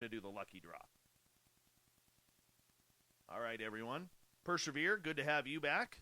to do the lucky draw. All right, everyone. Persevere. Good to have you back.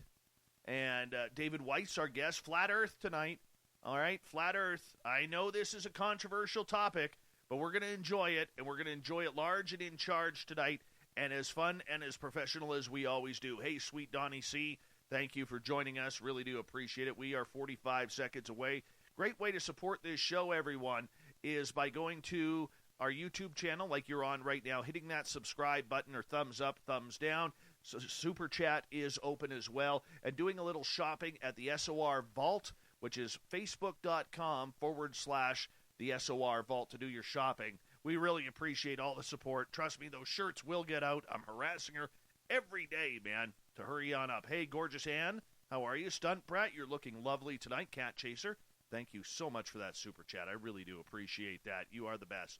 And David Weiss, our guest. Flat Earth tonight. All right, Flat Earth. I know this is a controversial topic, but we're going to enjoy it, and we're going to enjoy it large and in charge tonight, and as fun and as professional as we always do. Hey, sweet Donnie C., thank you for joining us. Really do appreciate it. We are 45 seconds away. Great way to support this show, everyone, is by going to our YouTube channel like you're on right now, hitting that subscribe button or thumbs up, thumbs down. So Super Chat is open as well. And doing a little shopping at the SOR Vault, which is facebook.com/the SOR Vault to do your shopping. We really appreciate all the support. Trust me, those shirts will get out. I'm harassing her every day, man, to hurry on up. Hey, gorgeous Ann, how are you? Stunt Brat, you're looking lovely tonight. Cat Chaser, thank you so much for that Super Chat. I really do appreciate that. You are the best.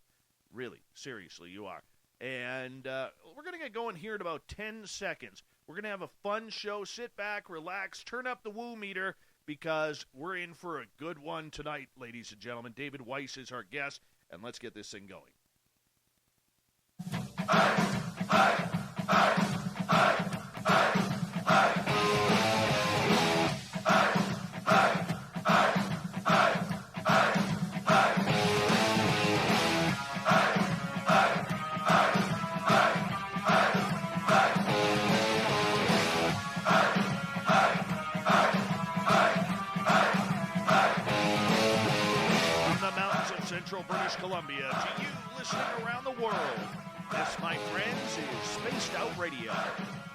Really, seriously, you are. And we're going to get going here in about 10 seconds. We're going to have a fun show. Sit back, relax, turn up the woo meter, because we're in for a good one tonight, ladies and gentlemen. David Weiss is our guest, and let's get this thing going. Central British Columbia to you listening around the world. This, my friends, is Spaced Out Radio.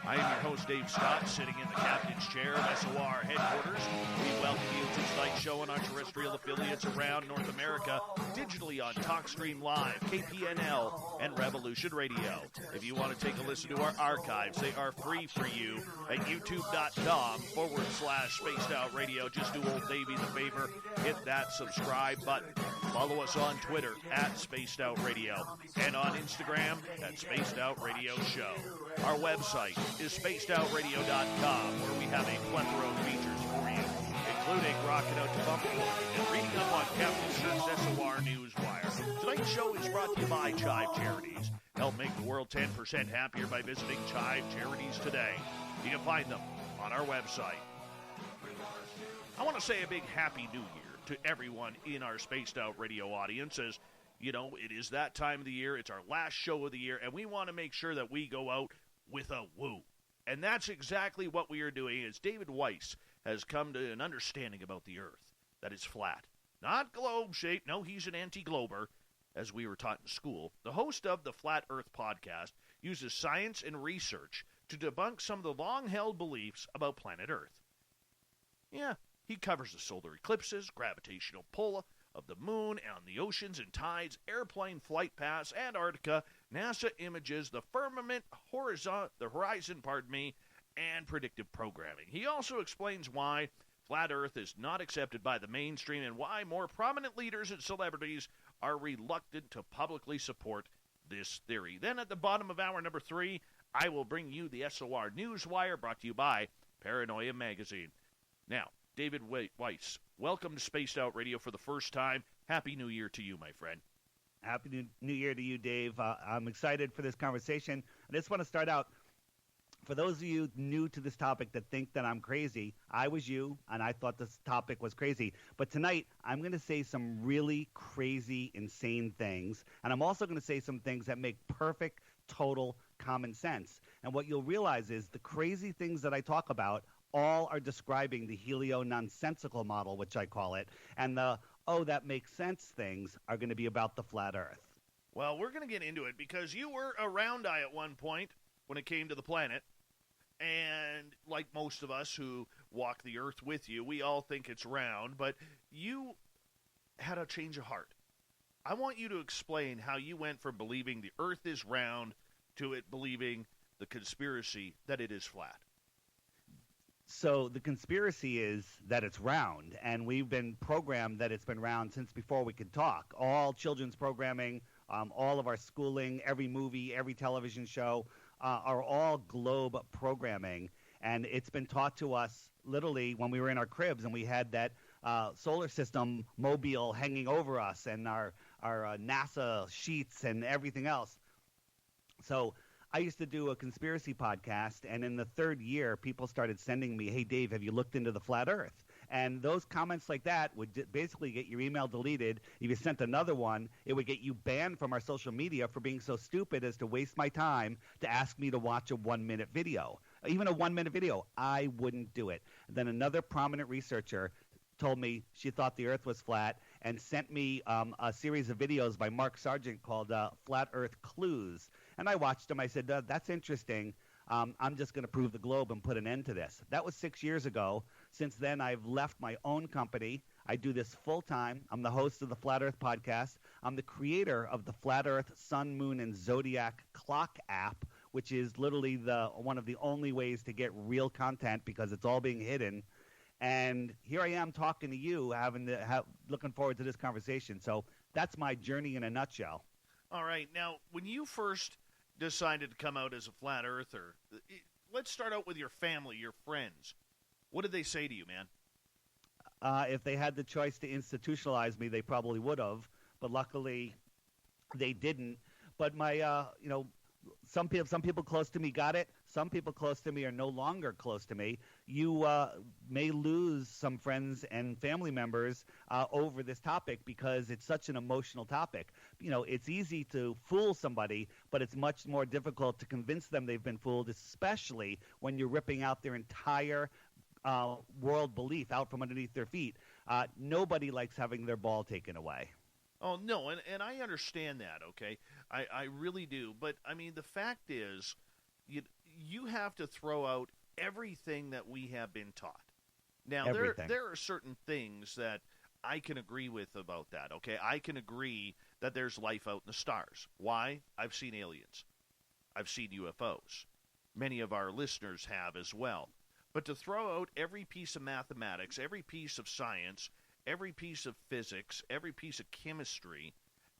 I am your host, Dave Scott, sitting in the captain's chair of SOR headquarters. We welcome you to tonight's show on our terrestrial affiliates around North America, digitally on TalkStream Live, KPNL, and Revolution Radio. If you want to take a listen to our archives, they are free for you at youtube.com/Spaced Out Radio. Just do old Davey the favor, hit that subscribe button. Follow us on Twitter at Spaced Out Radio and on Instagram at Spaced Out Radio Show. Our website is spacedoutradio.com, where we have a plethora of features for you, including rocking out to Bumpcore and reading up on Captain Sir's SOR Newswire. Tonight's show is brought to you by Chive Charities. Help make the world 10% happier by visiting Chive Charities today. You can find them on our website. I want to say a big Happy New Year to everyone in our Spaced Out Radio audience. As you know, it is that time of the year. It's our last show of the year, and we want to make sure that we go out with a woo. And that's exactly what we are doing, as David Weiss has come to an understanding about the Earth, that it's flat. Not globe-shaped. No, he's an anti-glober, as we were taught in school. The host of the Flat Earth podcast uses science and research to debunk some of the long-held beliefs about planet Earth. Yeah, he covers the solar eclipses, gravitational pull of the moon and the oceans and tides, airplane flight paths, Antarctica, NASA images, the firmament, the horizon, and predictive programming. He also explains why flat Earth is not accepted by the mainstream and why more prominent leaders and celebrities are reluctant to publicly support this theory. Then at the bottom of hour number 3, I will bring you the SOR Newswire, brought to you by Paranoia Magazine. Now, David Weiss, welcome to Spaced Out Radio for the first time. Happy New Year to you, my friend. Happy New Year to you, Dave. I'm excited for this conversation. I just want to start out, for those of you new to this topic that think that I'm crazy, I was you, and I thought this topic was crazy. But tonight, I'm going to say some really crazy, insane things, and I'm also going to say some things that make perfect, total common sense. And what you'll realize is the crazy things that I talk about all are describing the helio-nonsensical model, which I call it, and the, oh, that makes sense things are going to be about the flat Earth. Well, we're going to get into it because you were a round eye at one point when it came to the planet, and like most of us who walk the Earth with you, we all think it's round, but you had a change of heart. I want you to explain how you went from believing the Earth is round to it believing the conspiracy that it is flat. So the conspiracy is that it's round, and we've been programmed that it's been round since before we could talk. All children's programming, all of our schooling, every movie, every television show are all globe programming, and it's been taught to us literally when we were in our cribs and we had that solar system mobile hanging over us, and our NASA sheets and everything else. So I used to do a conspiracy podcast, and in the third year, people started sending me, "Hey, Dave, have you looked into the flat Earth?" And those comments like that would basically get your email deleted. If you sent another one, it would get you banned from our social media for being so stupid as to waste my time to ask me to watch a 1-minute video. Even a 1-minute video, I wouldn't do it. Then another prominent researcher told me she thought the Earth was flat and sent me a series of videos by Mark Sargent called Flat Earth Clues. And I watched them. I said, that's interesting. I'm just going to prove the globe and put an end to this. That was 6 years ago. Since then, I've left my own company. I do this full time. I'm the host of the Flat Earth podcast. I'm the creator of the Flat Earth Sun, Moon, and Zodiac clock app, which is literally one of the only ways to get real content because it's all being hidden. And here I am talking to you, looking forward to this conversation. So that's my journey in a nutshell. All right. Now, when you first decided to come out as a flat earther, let's start out with your family, your friends. What did they say to you, man? If they had the choice to institutionalize me, they probably would have. But luckily, they didn't. But my, some people close to me got it. Some people close to me are no longer close to me. You may lose some friends and family members over this topic because it's such an emotional topic. It's easy to fool somebody, but it's much more difficult to convince them they've been fooled, especially when you're ripping out their entire world belief out from underneath their feet. Nobody likes having their ball taken away. Oh, no, and I understand that, okay? I really do. But, I mean, the fact is, you have to throw out everything that we have been taught. Now, there are certain things that I can agree with about that, okay? I can agree that there's life out in the stars. Why? I've seen aliens. I've seen UFOs. Many of our listeners have as well. But to throw out every piece of mathematics, every piece of science, every piece of physics, every piece of chemistry,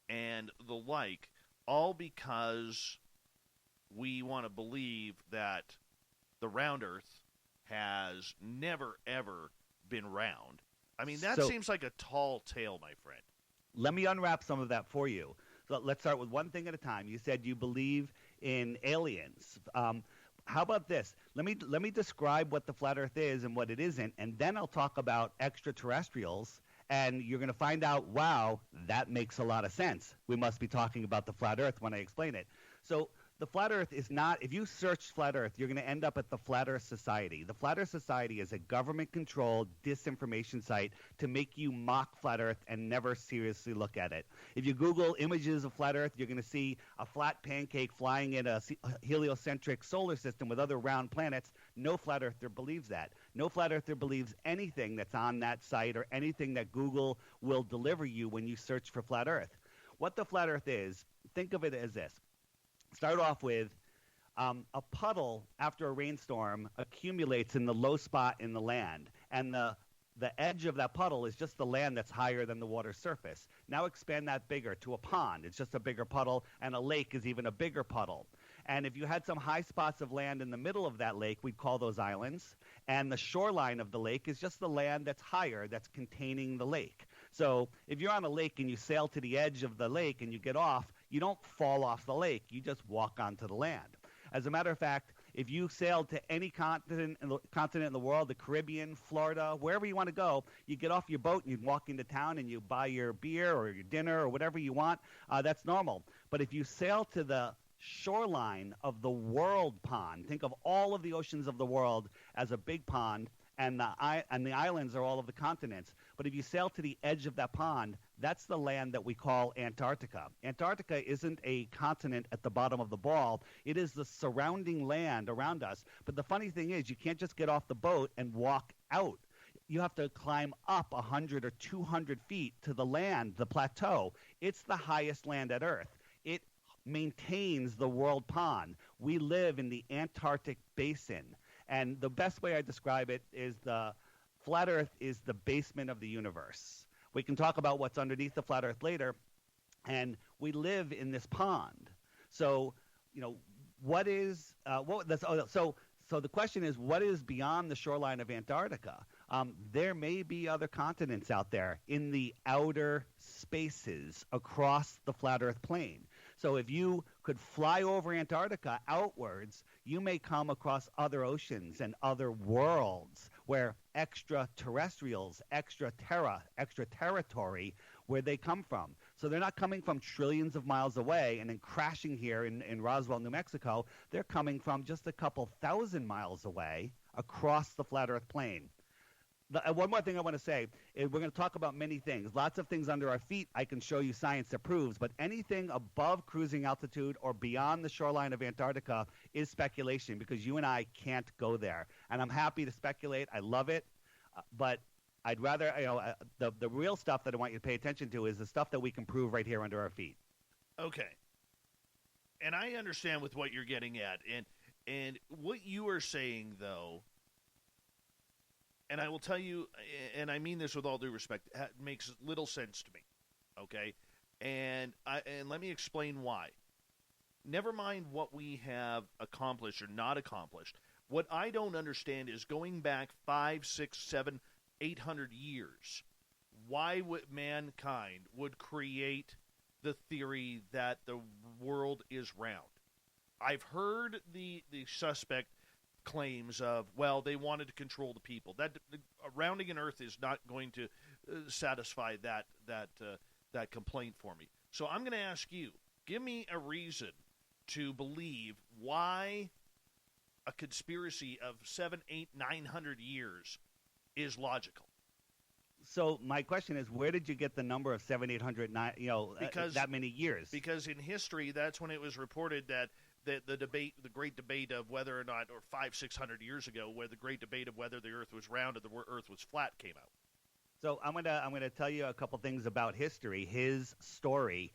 and the like, all because we want to believe that the round Earth has never, ever been round. I mean, that seems like a tall tale, my friend. Let me unwrap some of that for you. So let's start with one thing at a time. You said you believe in aliens. How about this? Let me describe what the flat Earth is and what it isn't, and then I'll talk about extraterrestrials, and you're going to find out, wow, that makes a lot of sense. We must be talking about the flat Earth when I explain it. So the flat Earth is not, if you search flat Earth, you're going to end up at the Flat Earth Society. The Flat Earth Society is a government-controlled disinformation site to make you mock flat Earth and never seriously look at it. If you Google images of flat Earth, you're going to see a flat pancake flying in a heliocentric solar system with other round planets. No flat earther believes that. No flat earther believes anything that's on that site or anything that Google will deliver you when you search for flat Earth. What the flat Earth is, think of it as this. Start off with a puddle after a rainstorm accumulates in the low spot in the land, and the edge of that puddle is just the land that's higher than the water's surface. Now expand that bigger to a pond. It's just a bigger puddle, and a lake is even a bigger puddle. And if you had some high spots of land in the middle of that lake, we'd call those islands. And the shoreline of the lake is just the land that's higher, that's containing the lake. So if you're on a lake and you sail to the edge of the lake and you get off, you don't fall off the lake. You just walk onto the land. As a matter of fact, if you sail to any continent in the world, the Caribbean, Florida, wherever you want to go, you get off your boat and you walk into town and you buy your beer or your dinner or whatever you want. That's normal. But if you sail to the shoreline of the world pond, think of all of the oceans of the world as a big pond, and the islands are all of the continents. But if you sail to the edge of that pond, that's the land that we call Antarctica. Antarctica isn't a continent at the bottom of the ball. It is the surrounding land around us. But the funny thing is, you can't just get off the boat and walk out. You have to climb up 100 or 200 feet to the land, the plateau. It's the highest land at Earth. It maintains the world pond. We live in the Antarctic basin. And the best way I describe it is the flat Earth is the basement of the universe. We can talk about what's underneath the flat Earth later, and we live in this pond. So, what is so the question is, what is beyond the shoreline of Antarctica? there may be other continents out there in the outer spaces across the flat Earth plane. So if you could fly over Antarctica outwards, you may come across other oceans and other worlds where extraterrestrials, extra territory, where they come from. So they're not coming from trillions of miles away and then crashing here in Roswell, New Mexico. They're coming from just a couple thousand miles away across the flat Earth plane. One more thing I want to say is we're going to talk about many things. Lots of things under our feet I can show you science that proves, but anything above cruising altitude or beyond the shoreline of Antarctica is speculation because you and I can't go there. And I'm happy to speculate. I love it. But I'd rather, the real stuff that I want you to pay attention to is the stuff that we can prove right here under our feet. Okay. And I understand with what you're getting at. And what you are saying, though, and I will tell you, and I mean this with all due respect, it makes little sense to me, okay? And let me explain why. Never mind what we have accomplished or not accomplished. What I don't understand is going back 5, 6, 7, 800 years, why would mankind would create the theory that the world is round? I've heard the suspect claims of, well, they wanted to control the people. That rounding an Earth is not going to satisfy that complaint for me. So I'm going to ask you, give me a reason to believe why a conspiracy of 7, 8, 900 years is logical. So my question is, where did you get the number of 7, 800, that many years? Because in history, that's when it was reported that the great debate of whether or not, or 500, 600 years ago, where the great debate of whether the Earth was round or the Earth was flat came out. So I'm gonna tell you a couple things about history, his story,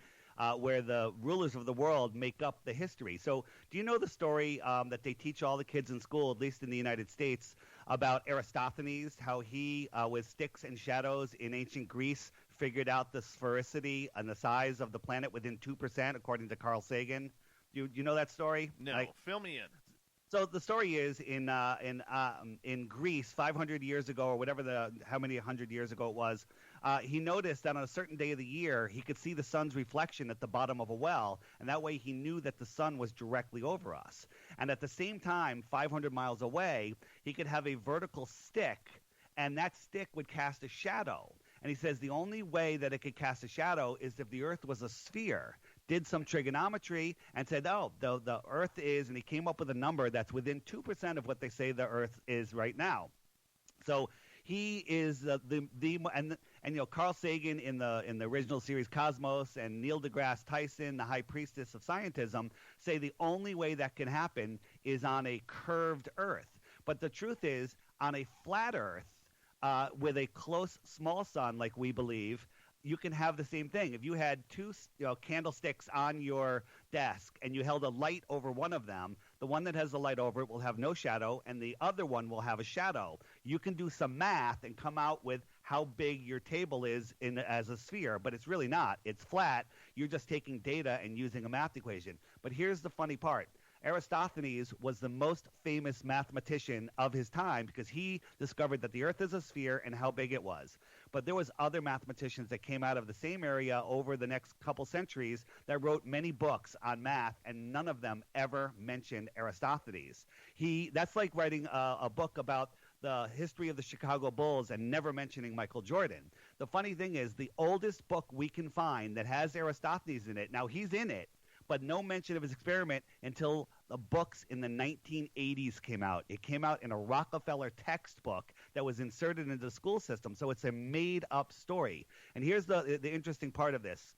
where the rulers of the world make up the history. So do you know the story that they teach all the kids in school, at least in the United States, about Eratosthenes, how he, with sticks and shadows in ancient Greece, figured out the sphericity and the size of the planet within 2%, according to Carl Sagan? You know that story? No, fill me in. So the story is in Greece 500 years ago, or whatever how many 100 years ago it was, he noticed that on a certain day of the year he could see the sun's reflection at the bottom of a well, and that way he knew that the sun was directly over us. And at the same time, 500 miles away, he could have a vertical stick, and that stick would cast a shadow. And he says the only way that it could cast a shadow is if the Earth was a sphere. Did some trigonometry and said, oh, the Earth is, and he came up with a number that's within 2% of what they say the Earth is right now. So he is Carl Sagan in the original series Cosmos, and Neil deGrasse Tyson, the high priestess of scientism, say the only way that can happen is on a curved Earth. But the truth is, on a flat Earth with a close small sun, like we believe, you can have the same thing. If you had two candlesticks on your desk and you held a light over one of them, the one that has the light over it will have no shadow and the other one will have a shadow. You can do some math and come out with how big your table is as a sphere, but it's really not. It's flat. You're just taking data and using a math equation. But here's the funny part. Eratosthenes was the most famous mathematician of his time because he discovered that the Earth is a sphere and how big it was. But there was other mathematicians that came out of the same area over the next couple centuries that wrote many books on math, and none of them ever mentioned Eratosthenes. That's like writing a book about the history of the Chicago Bulls and never mentioning Michael Jordan. The funny thing is, the oldest book we can find that has Eratosthenes in it, now he's in it, but no mention of his experiment until the books in the 1980s came out. It came out in a Rockefeller textbook that was inserted into the school system, so it's a made-up story. And here's the interesting part of this.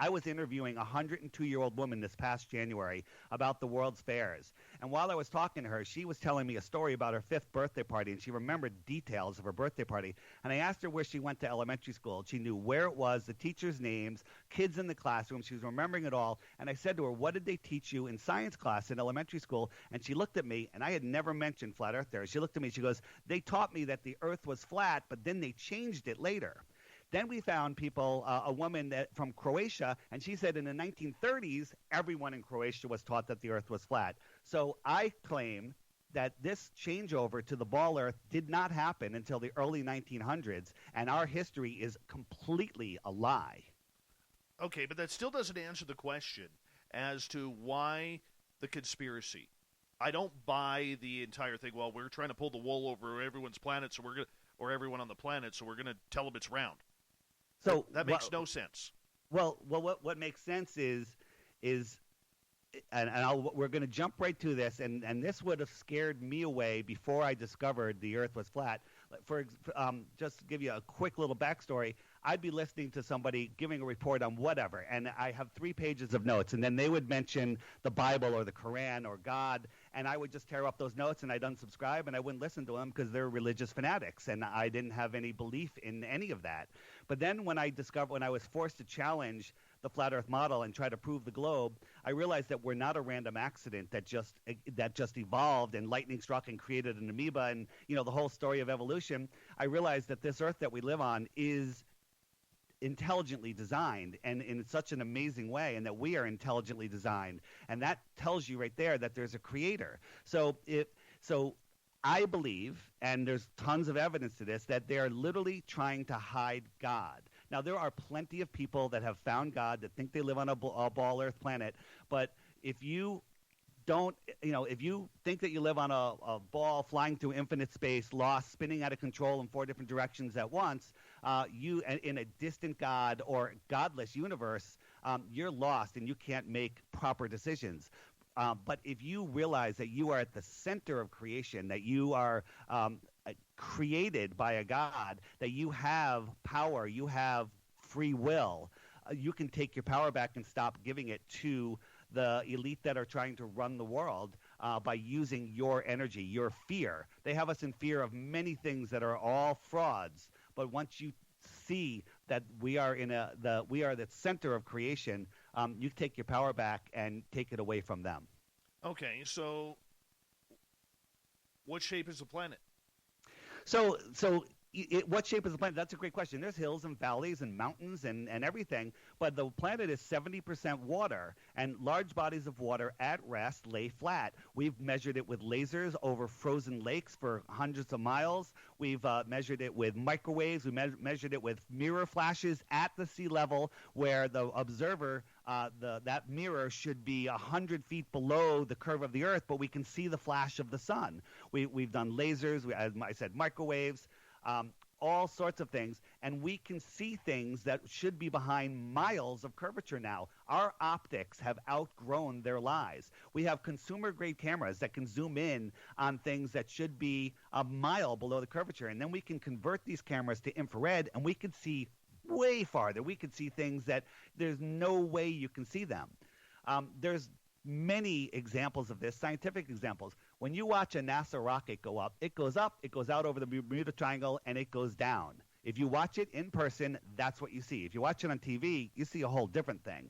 I was interviewing a 102-year-old woman this past January about the World's Fairs. And while I was talking to her, she was telling me a story about her 5th birthday party, and she remembered details of her birthday party. And I asked her where she went to elementary school. She knew where it was, the teachers' names, kids in the classroom. She was remembering it all. And I said to her, what did they teach you in science class in elementary school? And she looked at me, and I had never mentioned flat Earth there. She looked at me, she goes, they taught me that the Earth was flat, but then they changed it later. Then we found people, a woman from Croatia, and she said in the 1930s, everyone in Croatia was taught that the Earth was flat. So I claim that this changeover to the ball Earth did not happen until the early 1900s, and our history is completely a lie. Okay, but that still doesn't answer the question as to why the conspiracy. I don't buy the entire thing. Well, we're trying to pull the wool over everyone's planet, so we're gonna, or everyone on the planet, so we're going to tell them it's round. So that makes no sense. Well, what makes sense is we're going to jump right to this, and this would have scared me away before I discovered the Earth was flat. Just to give you a quick little backstory, I'd be listening to somebody giving a report on whatever, and I have 3 pages of notes, and then they would mention the Bible or the Quran or God, and I would just tear up those notes, and I'd unsubscribe, and I wouldn't listen to them because they're religious fanatics, and I didn't have any belief in any of that. But then when I was forced to challenge the flat Earth model and try to prove the globe, I realized that we're not a random accident that just evolved and lightning struck and created an amoeba and the whole story of evolution. I realized that this Earth that we live on is intelligently designed and in such an amazing way, and that we are intelligently designed, and that tells you right there that there's a creator. So I believe, and there's tons of evidence to this, that they are literally trying to hide God. Now, there are plenty of people that have found God that think they live on a ball Earth planet, but if you don't, if you think that you live on a ball flying through infinite space, lost, spinning out of control in 4 different directions at once, you in a distant God or godless universe, you're lost and you can't make proper decisions. But if you realize that you are at the center of creation, that you are created by a God, that you have power, you have free will, you can take your power back and stop giving it to the elite that are trying to run the world by using your energy, your fear. They have us in fear of many things that are all frauds. But once you see that we are the center of creation, you take your power back and take it away from them. Okay, so what shape is the planet? What shape is the planet? That's a great question. There's hills and valleys and mountains and everything, but the planet is 70% water, and large bodies of water at rest lay flat. We've measured it with lasers over frozen lakes for hundreds of miles. We've measured it with microwaves. We measured it with mirror flashes at the sea level, where the observer, that mirror should be 100 feet below the curve of the Earth, but we can see the flash of the sun. We've done lasers, as I said, microwaves, all sorts of things, and we can see things that should be behind miles of curvature now. Our optics have outgrown their lives. We have consumer-grade cameras that can zoom in on things that should be a mile below the curvature, and then we can convert these cameras to infrared, and we can see way farther. We can see things that there's no way you can see them. There's many examples of this, scientific examples. When you watch a NASA rocket go up, it goes out over the Bermuda Triangle, and it goes down. If you watch it in person, that's what you see. If you watch it on TV, you see a whole different thing.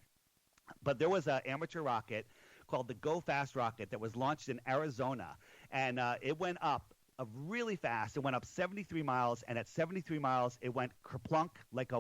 But there was an amateur rocket called the Go Fast rocket that was launched in Arizona, and it went up really fast. It went up 73 miles, and at 73 miles, it went kerplunk, like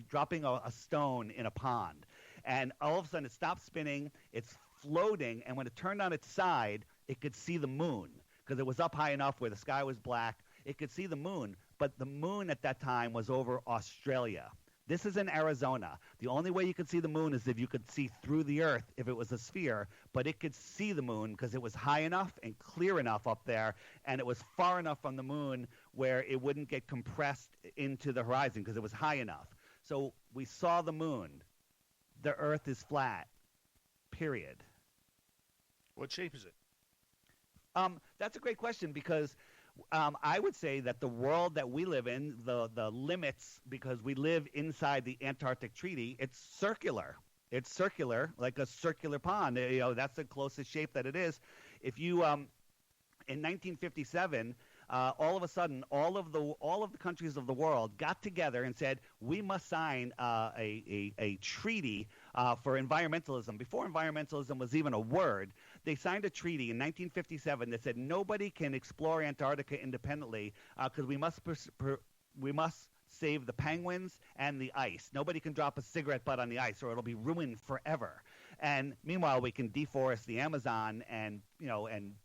dropping a stone in a pond. And all of a sudden, it stopped spinning. It's floating, and when it turned on its side, it could see the moon because it was up high enough where the sky was black. It could see the moon, but the moon at that time was over Australia. This is in Arizona. The only way you could see the moon is if you could see through the Earth if it was a sphere, but it could see the moon because it was high enough and clear enough up there, and it was far enough from the moon where it wouldn't get compressed into the horizon because it was high enough. So we saw the moon. The Earth is flat, period. What shape is it? That's a great question because I would say that the world that we live in, the limits, because we live inside the Antarctic Treaty, it's circular. It's circular, like a circular pond. That's the closest shape that it is. If you, in 1957, all of a sudden, all of the countries of the world got together and said, we must sign a treaty for environmentalism. Before environmentalism was even a word, they signed a treaty in 1957 that said nobody can explore Antarctica independently because we must save the penguins and the ice. Nobody can drop a cigarette butt on the ice or it'll be ruined forever. And meanwhile, we can deforest the Amazon and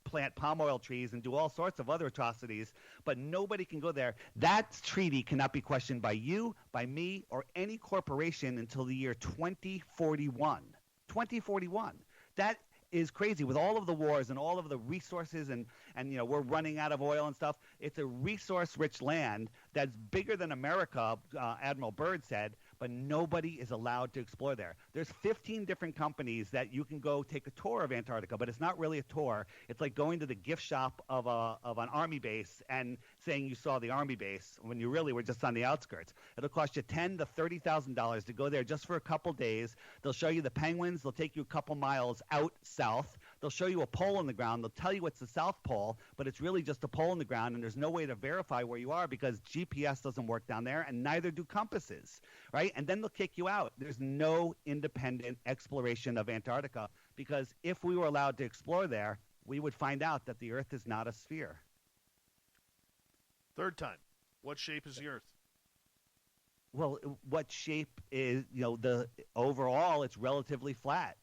plant palm oil trees and do all sorts of other atrocities, but nobody can go there. That treaty cannot be questioned by you, by me, or any corporation until the year 2041. 2041. That is crazy with all of the wars and all of the resources and we're running out of oil and stuff. It's a resource-rich land that's bigger than America, Admiral Byrd said, but nobody is allowed to explore there. There's 15 different companies that you can go take a tour of Antarctica, but it's not really a tour. It's like going to the gift shop of an army base and saying you saw the army base when you really were just on the outskirts. It'll cost you $10,000 to $30,000 to go there just for a couple days. They'll show you the penguins. They'll take you a couple miles out south. They'll show you a pole in the ground. They'll tell you it's the South Pole, but it's really just a pole in the ground, and there's no way to verify where you are because GPS doesn't work down there, and neither do compasses, right? And then they'll kick you out. There's no independent exploration of Antarctica because if we were allowed to explore there, we would find out that the Earth is not a sphere. Third time. What shape is the Earth? Well, what shape is, the overall, it's relatively flat.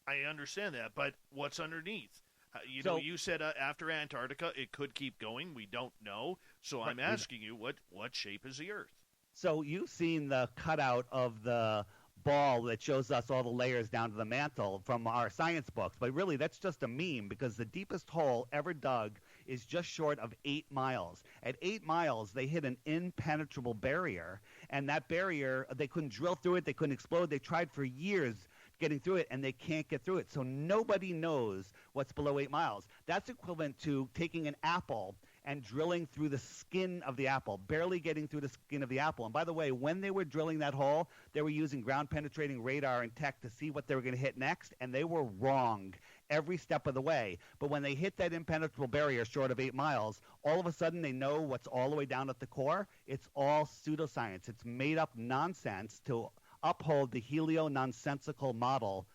I understand that, but what's underneath? You said after Antarctica, it could keep going. We don't know. So I'm asking you, what shape is the Earth? So you've seen the cutout of the ball that shows us all the layers down to the mantle from our science books. But really, that's just a meme because the deepest hole ever dug is just short of 8 miles. At 8 miles, they hit an impenetrable barrier. And that barrier, they couldn't drill through it. They couldn't explode. They tried for years getting through it, and they can't get through it. So nobody knows what's below 8 miles. That's equivalent to taking an apple and drilling through the skin of the apple, barely getting through the skin of the apple. And by the way, when they were drilling that hole, they were using ground-penetrating radar and tech to see what they were going to hit next, and they were wrong every step of the way. But when they hit that impenetrable barrier short of 8 miles, all of a sudden they know what's all the way down at the core. It's all pseudoscience. It's made-up nonsense to uphold the helio-nonsensical model,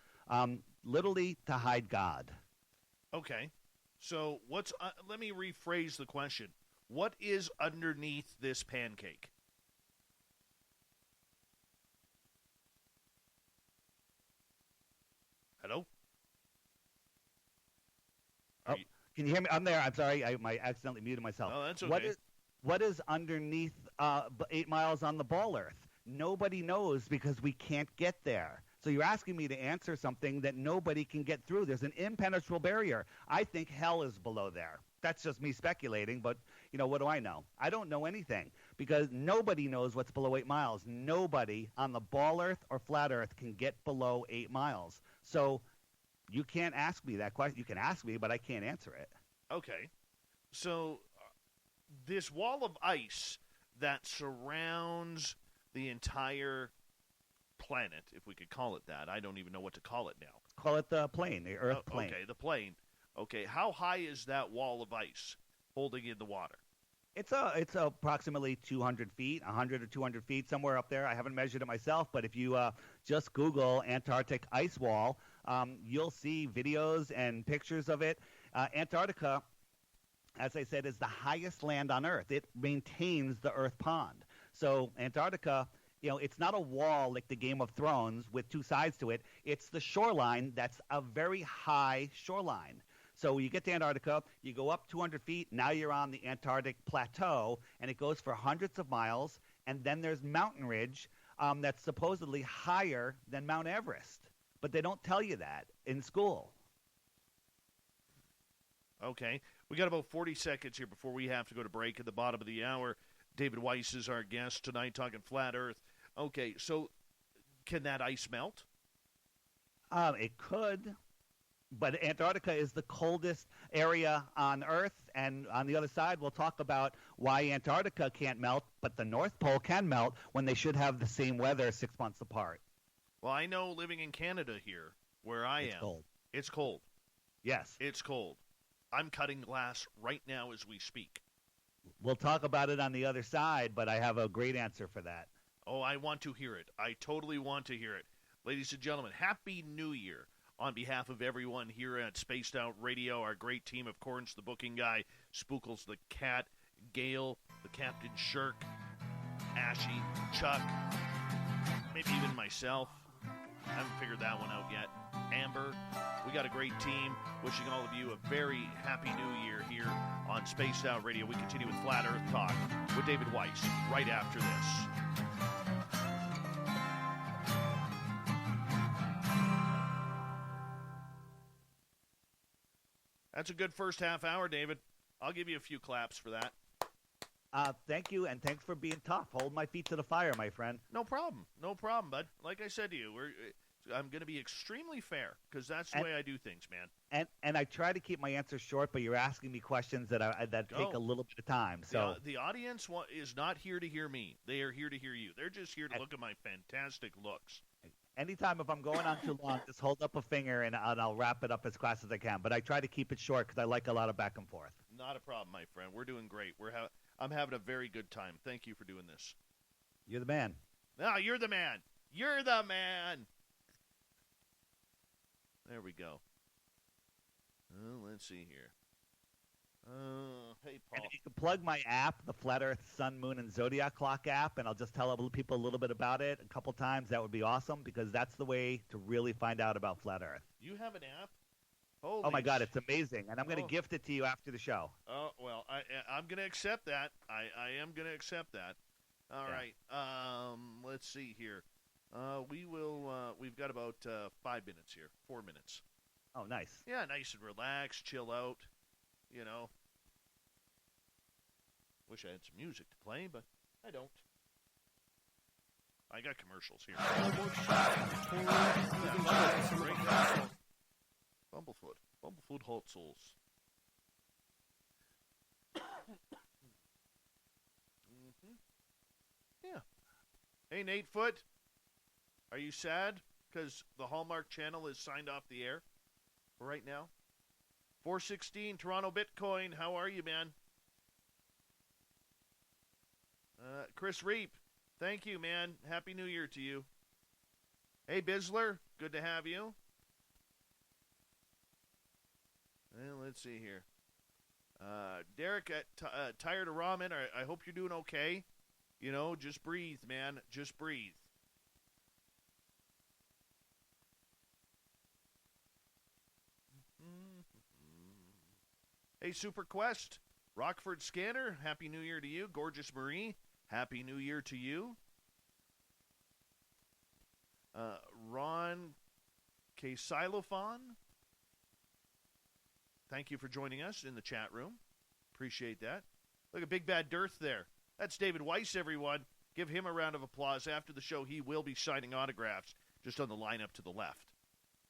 literally to hide God. Okay. So let me rephrase the question. What is underneath this pancake? Hello? Can you hear me? I'm there. I'm sorry. I accidentally muted myself. Oh, that's okay. What is underneath 8 miles on the ball Earth? Nobody knows because we can't get there. So you're asking me to answer something that nobody can get through. There's an impenetrable barrier. I think hell is below there. That's just me speculating, but, what do I know? I don't know anything because nobody knows what's below 8 miles. Nobody on the ball Earth or flat Earth can get below 8 miles. So you can't ask me that question. You can ask me, but I can't answer it. Okay. So this wall of ice that surrounds the entire planet, if we could call it that. I don't even know what to call it now. Call it the plane, the Earth plane. Okay, the plane. Okay, how high is that wall of ice holding in the water? It's approximately 200 feet, 100 or 200 feet, somewhere up there. I haven't measured it myself, but if you just Google Antarctic ice wall, you'll see videos and pictures of it. Antarctica, as I said, is the highest land on Earth. It maintains the Earth pond. So Antarctica, it's not a wall like the Game of Thrones with two sides to it. It's the shoreline that's a very high shoreline. So you get to Antarctica, you go up 200 feet, now you're on the Antarctic Plateau, and it goes for hundreds of miles, and then there's mountain ridge that's supposedly higher than Mount Everest. But they don't tell you that in school. Okay. We got about 40 seconds here before we have to go to break at the bottom of the hour. David Weiss is our guest tonight talking flat Earth. Okay, so can that ice melt? It could, but Antarctica is the coldest area on Earth, and on the other side we'll talk about why Antarctica can't melt, but the North Pole can melt when they should have the same weather 6 months apart. Well, I know living in Canada here, where I am, cold. It's cold. Yes. It's cold. I'm cutting glass right now as we speak. We'll talk about it on the other side, but I have a great answer for that. Oh, I want to hear it. I totally want to hear it. Ladies and gentlemen, Happy New Year on behalf of everyone here at Spaced Out Radio, our great team of Corns, the booking guy, Spookles the cat, Gail, the Captain Shirk, Ashy, Chuck, maybe even myself. I haven't figured that one out yet. Amber. We got a great team. Wishing all of you a very happy new year here on Spaced Out Radio. We continue with Flat Earth Talk with David Weiss right after this. That's a good first half hour, David. I'll give you a few claps for that. Thank you, and thanks for being tough. Hold my feet to the fire, my friend. No problem. No problem, bud. Like I said to you, I'm going to be extremely fair because that's the way I do things, man. And I try to keep my answers short, but you're asking me questions that take a little bit of time. So the audience is not here to hear me. They are here to hear you. They're just here to look at my fantastic looks. Anytime if I'm going on too long, just hold up a finger and I'll wrap it up as fast as I can. But I try to keep it short because I like a lot of back and forth. Not a problem, my friend. We're doing great. I'm having a very good time. Thank you for doing this. You're the man. No, you're the man. You're the man. There we go. Let's see here. Hey, Paul. And if you can plug my app, the Flat Earth, Sun, Moon, and Zodiac Clock app, and I'll just tell people a little bit about it a couple times. That would be awesome because that's the way to really find out about Flat Earth. You have an app? Oh, my God, it's amazing. And I'm going to gift it to you after the show. Oh, well, I'm going to accept that. I am going to accept that. All right. Let's see here. We've got about 5 minutes here. 4 minutes. Oh, nice. Yeah, nice and relaxed, chill out, you know. Wish I had some music to play, but I don't. I got commercials here. Bumblefoot Hot Souls. Yeah. Hey, Nate Foot. Are you sad because the Hallmark Channel is signed off the air right now? 416 Toronto Bitcoin. How are you, man? Chris Reap. Thank you, man. Happy New Year to you. Hey, Bisler. Good to have you. Well, let's see here. Derek, tired of ramen. I hope you're doing okay. You know, just breathe, man. Just breathe. Hey, Super Quest. Rockford Scanner, Happy New Year to you. Gorgeous Marie, Happy New Year to you. Ron K-Xylophone, thank you for joining us in the chat room. Appreciate that. Look at Big Bad Dearth there. That's David Weiss, everyone. Give him a round of applause. After the show, he will be signing autographs just on the lineup to the left.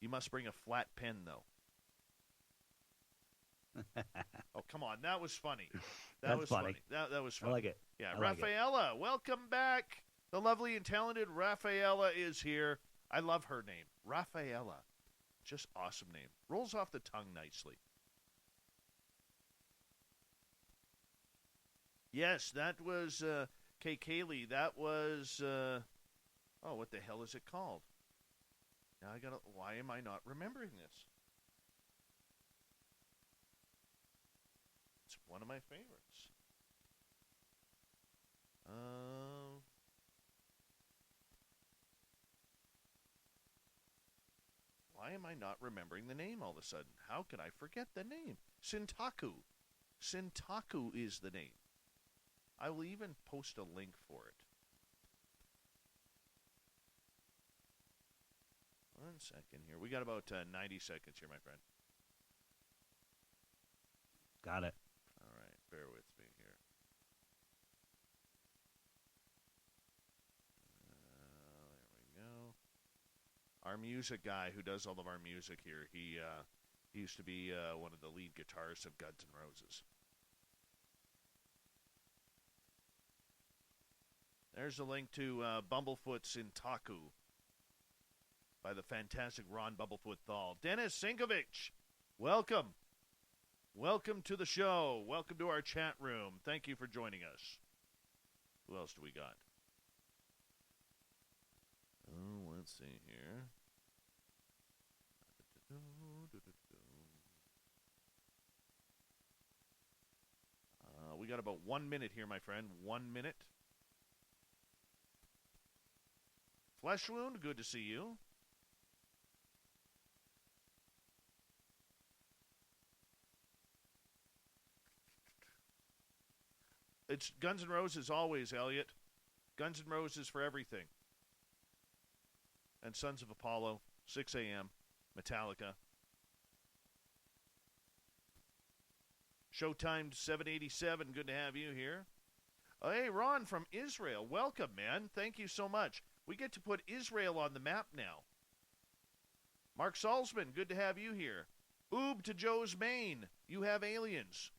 You must bring a flat pen, though. Oh, come on. That was funny. That was funny. That was funny. I like it. Yeah, Rafaela, welcome back. The lovely and talented Rafaela is here. I love her name. Rafaela. Just awesome name. Rolls off the tongue nicely. Yes, that was Kay Kaylee. That was, what the hell is it called? Now why am I not remembering this? It's one of my favorites. Why am I not remembering the name all of a sudden? How can I forget the name? Sintaku. Sintaku is the name. I will even post a link for it. 1 second here. We got about 90 seconds here, my friend. Got it. All right, bear with me here. There we go. Our music guy who does all of our music here, he used to be one of the lead guitarists of Guns N' Roses. There's a link to Bumblefoot Sintaku by the fantastic Ron Bumblefoot Thal. Dennis Sinkovich, welcome. Welcome to the show. Welcome to our chat room. Thank you for joining us. Who else do we got? Oh, let's see here. We got about 1 minute here, my friend. 1 minute. Flesh Wound, good to see you. It's Guns N' Roses always, Elliot. Guns N' Roses for everything. And Sons of Apollo, 6 a.m., Metallica. Showtime 787, good to have you here. Oh, hey, Ron from Israel, welcome, man. Thank you so much. We get to put Israel on the map now. Mark Salzman, good to have you here. Oob to Joe's Maine, you have aliens.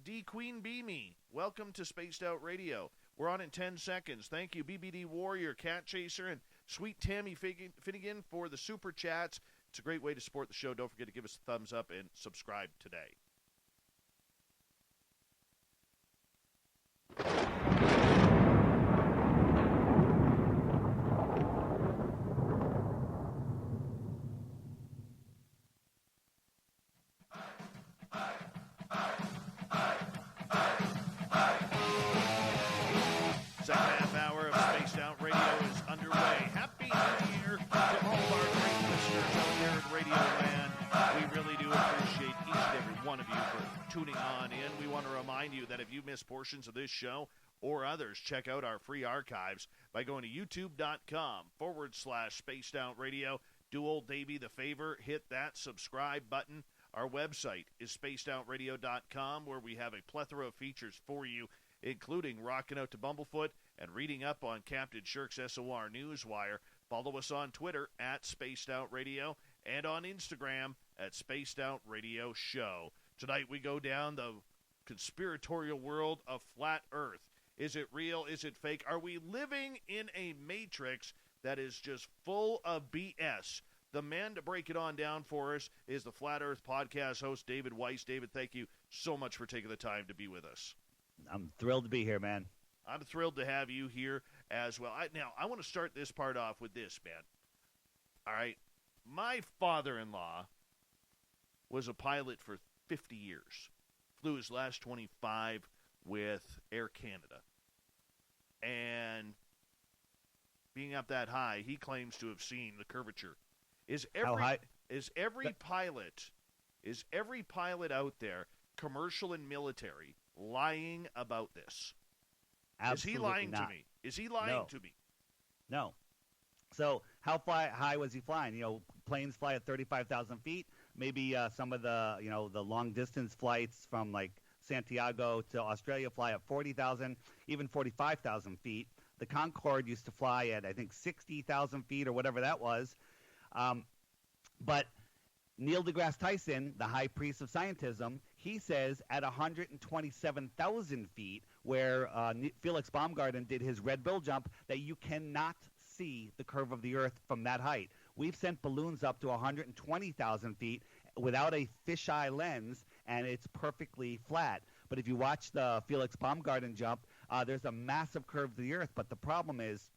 D. Queen Beamy, welcome to Spaced Out Radio. We're on in 10 seconds. Thank you, BBD Warrior, Cat Chaser, and Sweet Tammy Finnegan for the Super Chats. It's a great way to support the show. Don't forget to give us a thumbs up and subscribe today. Second half hour of Spaced Out Radio is underway. Happy New Year to all of our great listeners out there in Radio Land. We really do appreciate each and every one of you for tuning on in. We want to remind you that if you miss portions of this show or others, check out our free archives by going to youtube.com/Spaced Out Radio. Do old Davey the favor, hit that subscribe button. Our website is spacedoutradio.com, where we have a plethora of features for you, including rocking out to Bumblefoot and reading up on Captain Shirk's SOR Newswire. Follow us on Twitter at Spaced Out Radio and on Instagram at Spaced Out Radio Show. Tonight we go down the conspiratorial world of flat Earth. Is it real? Is it fake? Are we living in a matrix that is just full of BS? The man to break it on down for us is the Flat Earth Podcast host, David Weiss. David, thank you so much for taking the time to be with us. I'm thrilled to be here, man. I'm thrilled to have you here as well. Now, I want to start this part off with this, man. All right. My father-in-law was a pilot for 50 years. Flew his last 25 with Air Canada. And being up that high, he claims to have seen the curvature. How high? Is every pilot out there, commercial and military, lying about this? Absolutely Is he lying not. to me? Is he lying to me? No. So how high was he flying? You know, planes fly at 35,000 feet. Maybe some of the, the long distance flights from like Santiago to Australia fly at 40,000, even 45,000 feet. The Concorde used to fly at, I think, 60,000 feet or whatever that was. But Neil deGrasse Tyson, the high priest of scientism, he says at 127,000 feet, where Felix Baumgarten did his red bill jump, that you cannot see the curve of the Earth from that height. We've sent balloons up to 120,000 feet without a fisheye lens, and it's perfectly flat. But if you watch the Felix Baumgarten jump, there's a massive curve to the Earth. But the problem is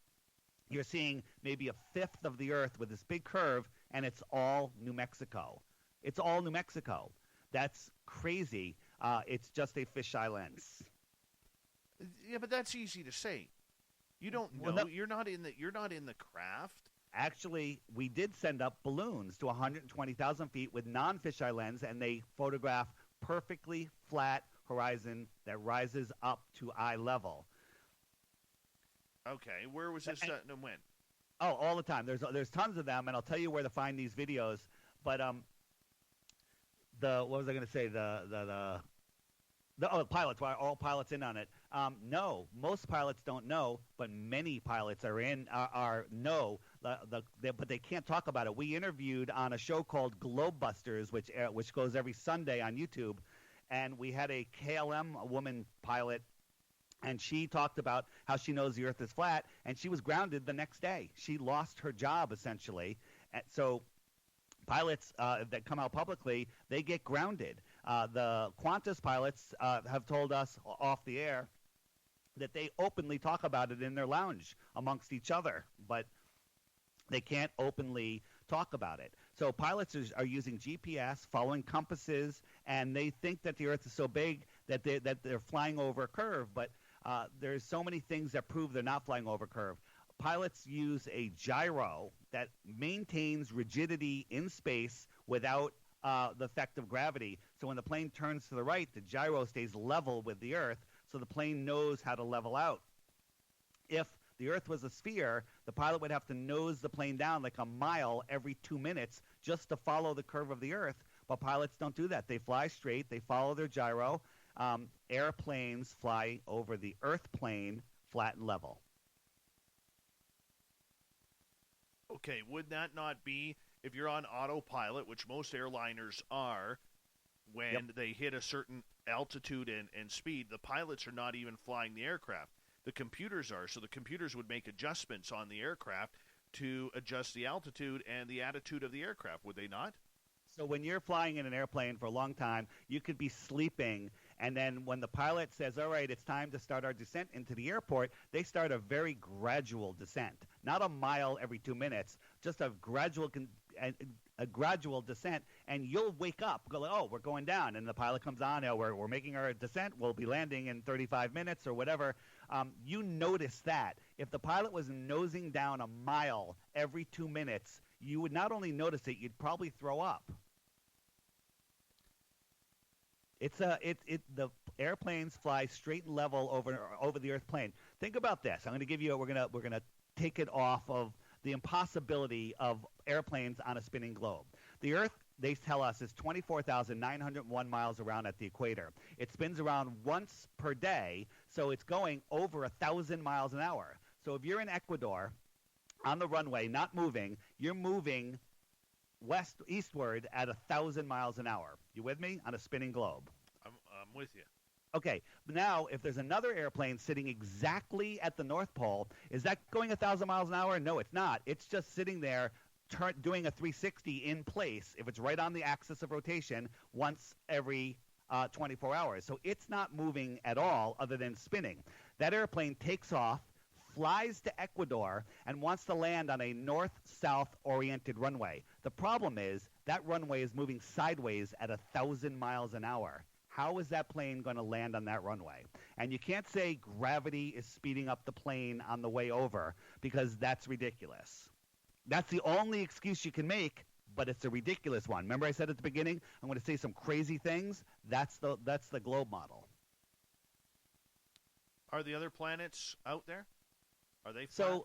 you're seeing maybe a fifth of the Earth with this big curve, and it's all New Mexico. It's all New Mexico. That's crazy. It's just a fisheye lens. Yeah, but that's easy to say. You don't know. Well, you're not in the craft. Actually, we did send up balloons to 120,000 feet with non-fisheye lens, and they photograph perfectly flat horizon that rises up to eye level. Okay, where was this and when? Oh, all the time. There's tons of them, and I'll tell you where to find these videos. But what was I going to say? The pilots. Why are all pilots in on it? No, most pilots don't know, but many pilots know. But they can't talk about it. We interviewed on a show called Globebusters, which goes every Sunday on YouTube, and we had a KLM woman pilot. And she talked about how she knows the Earth is flat, and she was grounded the next day. She lost her job, essentially. And so pilots that come out publicly, they get grounded. The Qantas pilots have told us off the air that they openly talk about it in their lounge amongst each other, but they can't openly talk about it. So pilots are using GPS, following compasses, and they think that the Earth is so big that they're flying over a curve, but there's so many things that prove they're not flying over curve. Pilots use a gyro that maintains rigidity in space without the effect of gravity. So when the plane turns to the right, the gyro stays level with the Earth. so the plane knows how to level out. If the Earth was a sphere, the pilot would have to nose the plane down like a mile every 2 minutes just to follow the curve of the Earth. But pilots don't do that. They fly straight. They follow their gyro. Airplanes fly over the Earth plane, flat and level. Okay, would that not be, if you're on autopilot, which most airliners are, when they hit a certain altitude and speed, the pilots are not even flying the aircraft. The computers are, so the computers would make adjustments on the aircraft to adjust the altitude and the attitude of the aircraft, would they not? So when you're flying in an airplane for a long time, you could be sleeping, and then when the pilot says, all right, it's time to start our descent into the airport, they start a very gradual descent. Not a mile every 2 minutes, just a gradual descent, and you'll wake up, go, oh, we're going down, and the pilot comes on, we're making our descent, we'll be landing in 35 minutes or whatever. You notice that. If the pilot was nosing down a mile every 2 minutes, you would not only notice it, you'd probably throw up. The airplanes fly straight and level over the Earth plane. Think about this. I'm going to give you. We're gonna take it off of the impossibility of airplanes on a spinning globe. The Earth, they tell us, is 24,901 miles around at the equator. It spins around once per day, so it's going over 1,000 miles an hour. So if you're in Ecuador on the runway, not moving, you're moving eastward at 1,000 miles an hour. You with me? On a spinning globe. I'm with you. Okay, now if there's another airplane sitting exactly at the North Pole, is that going 1,000 miles an hour? No, it's not. It's just sitting there doing a 360 in place, if it's right on the axis of rotation, once every 24 hours. So it's not moving at all other than spinning. That airplane takes off, flies to Ecuador, and wants to land on a north-south oriented runway. The problem is that runway is moving sideways at 1,000 miles an hour. How is that plane going to land on that runway? And you can't say gravity is speeding up the plane on the way over, because that's ridiculous. That's the only excuse you can make, but it's a ridiculous one. Remember I said at the beginning, I'm going to say some crazy things? That's the globe model. Are the other planets out there? Are they flat?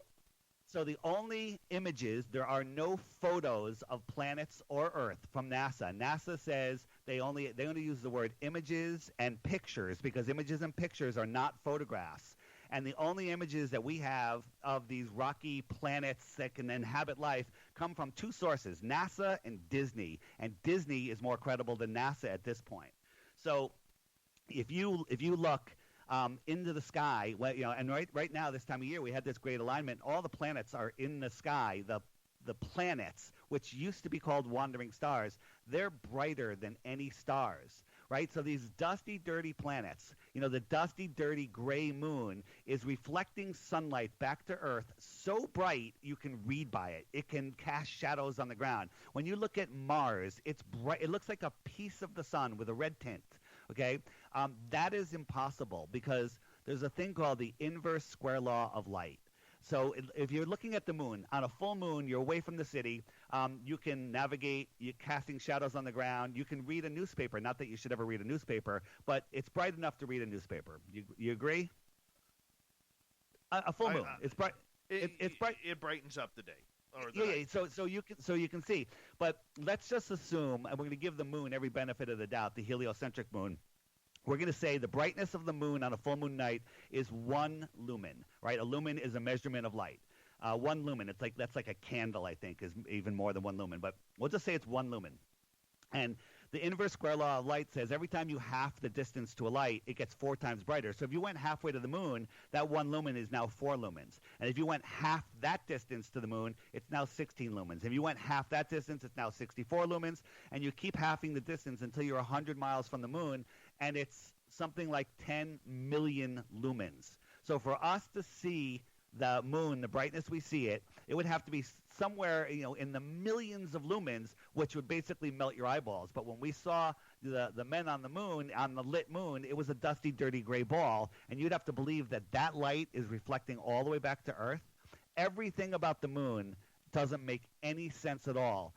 So the only images, there are no photos of planets or Earth from NASA. NASA says they only use the word images and pictures, because images and pictures are not photographs. And the only images that we have of these rocky planets that can inhabit life come from two sources, NASA and Disney. And Disney is more credible than NASA at this point. So if you look into the sky, and right now this time of year we had this great alignment. All the planets are in the sky. The planets, which used to be called wandering stars, they're brighter than any stars, right? So these dusty, dirty planets, the dusty, dirty gray moon is reflecting sunlight back to Earth so bright you can read by it. It can cast shadows on the ground. When you look at Mars, it's bright. It looks like a piece of the sun with a red tint. Okay, that is impossible because there's a thing called the inverse square law of light. So if you're looking at the moon, on a full moon, you're away from the city, you can navigate, you're casting shadows on the ground, you can read a newspaper. Not that you should ever read a newspaper, but it's bright enough to read a newspaper. You agree? A full moon. It's bright. It's bright. It brightens up the day. Yeah. So you can see. But let's just assume, and we're going to give the moon every benefit of the doubt, the heliocentric moon. We're going to say the brightness of the moon on a full moon night is 1 lumen, right? A lumen is a measurement of light. 1 lumen, that's like a candle, I think, is even more than 1 lumen. But we'll just say it's 1 lumen. And the inverse square law of light says every time you half the distance to a light, it gets 4 times brighter. So if you went halfway to the moon, that 1 lumen is now 4 lumens. And if you went half that distance to the moon, it's now 16 lumens. If you went half that distance, it's now 64 lumens. And you keep halving the distance until you're 100 miles from the moon, and it's something like 10 million lumens. So for us to see the moon, the brightness we see it, it would have to be somewhere, in the millions of lumens, which would basically melt your eyeballs. But when we saw the men on the moon, on the lit moon, it was a dusty, dirty gray ball, and you'd have to believe that light is reflecting all the way back to Earth. Everything about the moon doesn't make any sense at all.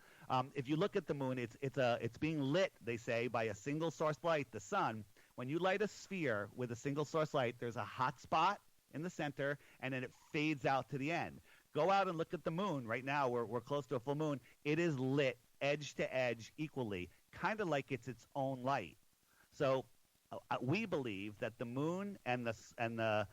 If you look at the moon, it's being lit, they say, by a single source light, the sun. When you light a sphere with a single source light, there's a hot spot in the center, and then it fades out to the end. Go out and look at the moon right now. We're close to a full moon. It is lit edge to edge equally, kind of like it's its own light. So we believe that the moon and the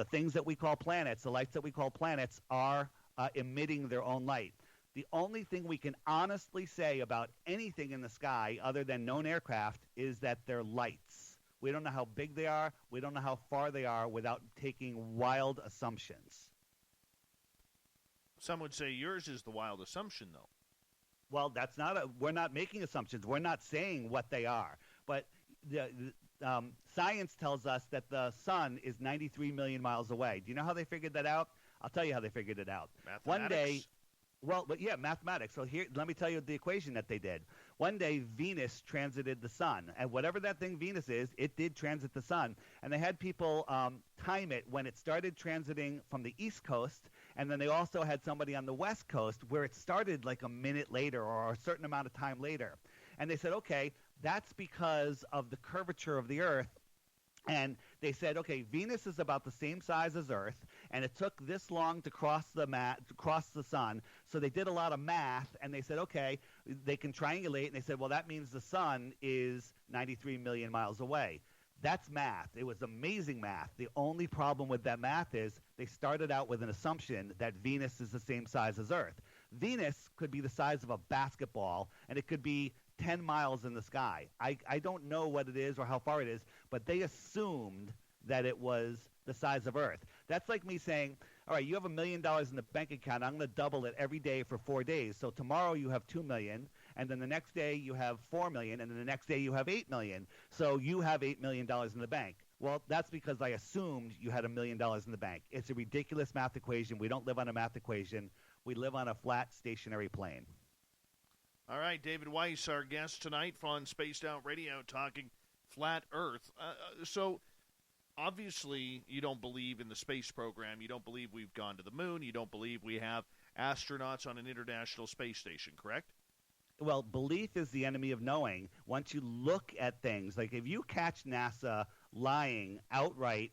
things that we call planets, the lights that we call planets, are emitting their own light. The only thing we can honestly say about anything in the sky other than known aircraft is that they're lights. We don't know how big they are. We don't know how far they are without taking wild assumptions. Some would say yours is the wild assumption, though. Well, we're not making assumptions. We're not saying what they are. But science tells us that the sun is 93 million miles away. Do you know how they figured that out? I'll tell you how they figured it out. Mathematics? One day, mathematics. So here, let me tell you the equation that they did. One day, Venus transited the sun, and whatever that thing Venus is, it did transit the sun. And they had people time it when it started transiting from the East Coast, and then they also had somebody on the West Coast where it started like a minute later or a certain amount of time later. And they said, okay, that's because of the curvature of the Earth. And they said, okay, Venus is about the same size as Earth, and it took this long to cross the sun. So they did a lot of math, and they said, okay, they can triangulate. And they said, well, that means the sun is 93 million miles away. That's math. It was amazing math. The only problem with that math is they started out with an assumption that Venus is the same size as Earth. Venus could be the size of a basketball, and it could be 10 miles in the sky. I don't know what it is or how far it is, but they assumed that it was the size of Earth. That's like me saying, all right, you have $1 million in the bank account. I'm going to double it every day for 4 days. So tomorrow you have $2 million, and then the next day you have $4 million, and then the next day you have $8 million. So you have $8 million in the bank. Well, that's because I assumed you had $1 million in the bank. It's a ridiculous math equation. We don't live on a math equation. We live on a flat, stationary plane. All right, David Weiss, our guest tonight on Spaced Out Radio, talking flat Earth. So, obviously, you don't believe in the space program. You don't believe we've gone to the moon. You don't believe we have astronauts on an international space station, correct? Well, belief is the enemy of knowing. Once you look at things, like if you catch NASA lying outright,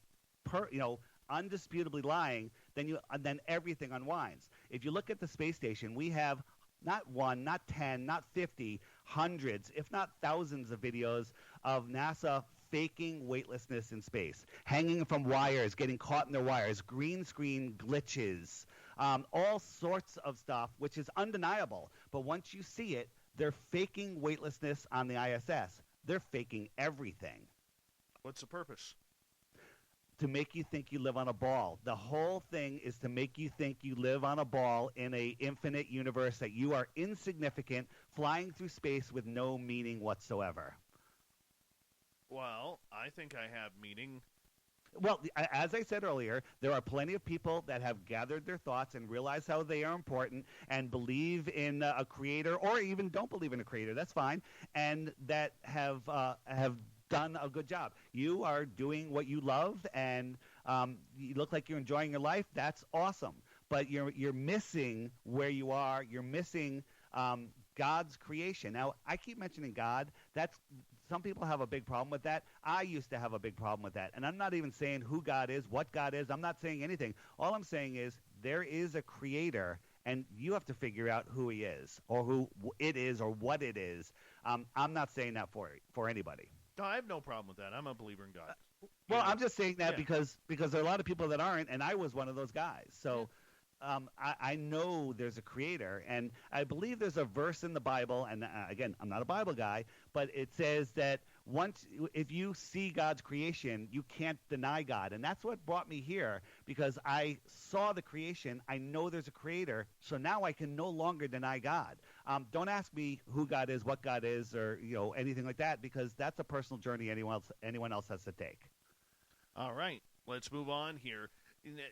undisputably lying, then everything unwinds. If you look at the space station, we have not 1, not 10, not 50, hundreds, if not thousands of videos of NASA faking weightlessness in space, hanging from wires, getting caught in their wires, green screen glitches, all sorts of stuff, which is undeniable. But once you see it, they're faking weightlessness on the ISS. They're faking everything. What's the purpose? To make you think you live on a ball. The whole thing is to make you think you live on a ball in a infinite universe, that you are insignificant, flying through space with no meaning whatsoever. Well, I think I have meaning. Well, as I said earlier, there are plenty of people that have gathered their thoughts and realize how they are important and believe in a creator, or even don't believe in a creator. That's fine, and that have done a good job. You are doing what you love, and you look like you're enjoying your life. That's awesome. But you're missing where you are. You're missing God's creation. Now, I keep mentioning God. Some people have a big problem with that. I used to have a big problem with that. And I'm not even saying who God is, what God is. I'm not saying anything. All I'm saying is there is a creator, and you have to figure out who he is, or who it is, or what it is. I'm not saying that for anybody. No, I have no problem with that. I'm a believer in God. Well, I'm just saying that because there are a lot of people that aren't, and I was one of those guys. So I know there's a creator, and I believe there's a verse in the Bible, and again, I'm not a Bible guy, but it says that if you see God's creation, you can't deny God. And that's what brought me here, because I saw the creation. I know there's a creator, so now I can no longer deny God. Don't ask me who God is, what God is, or anything like that, because that's a personal journey anyone else has to take. All right, let's move on here.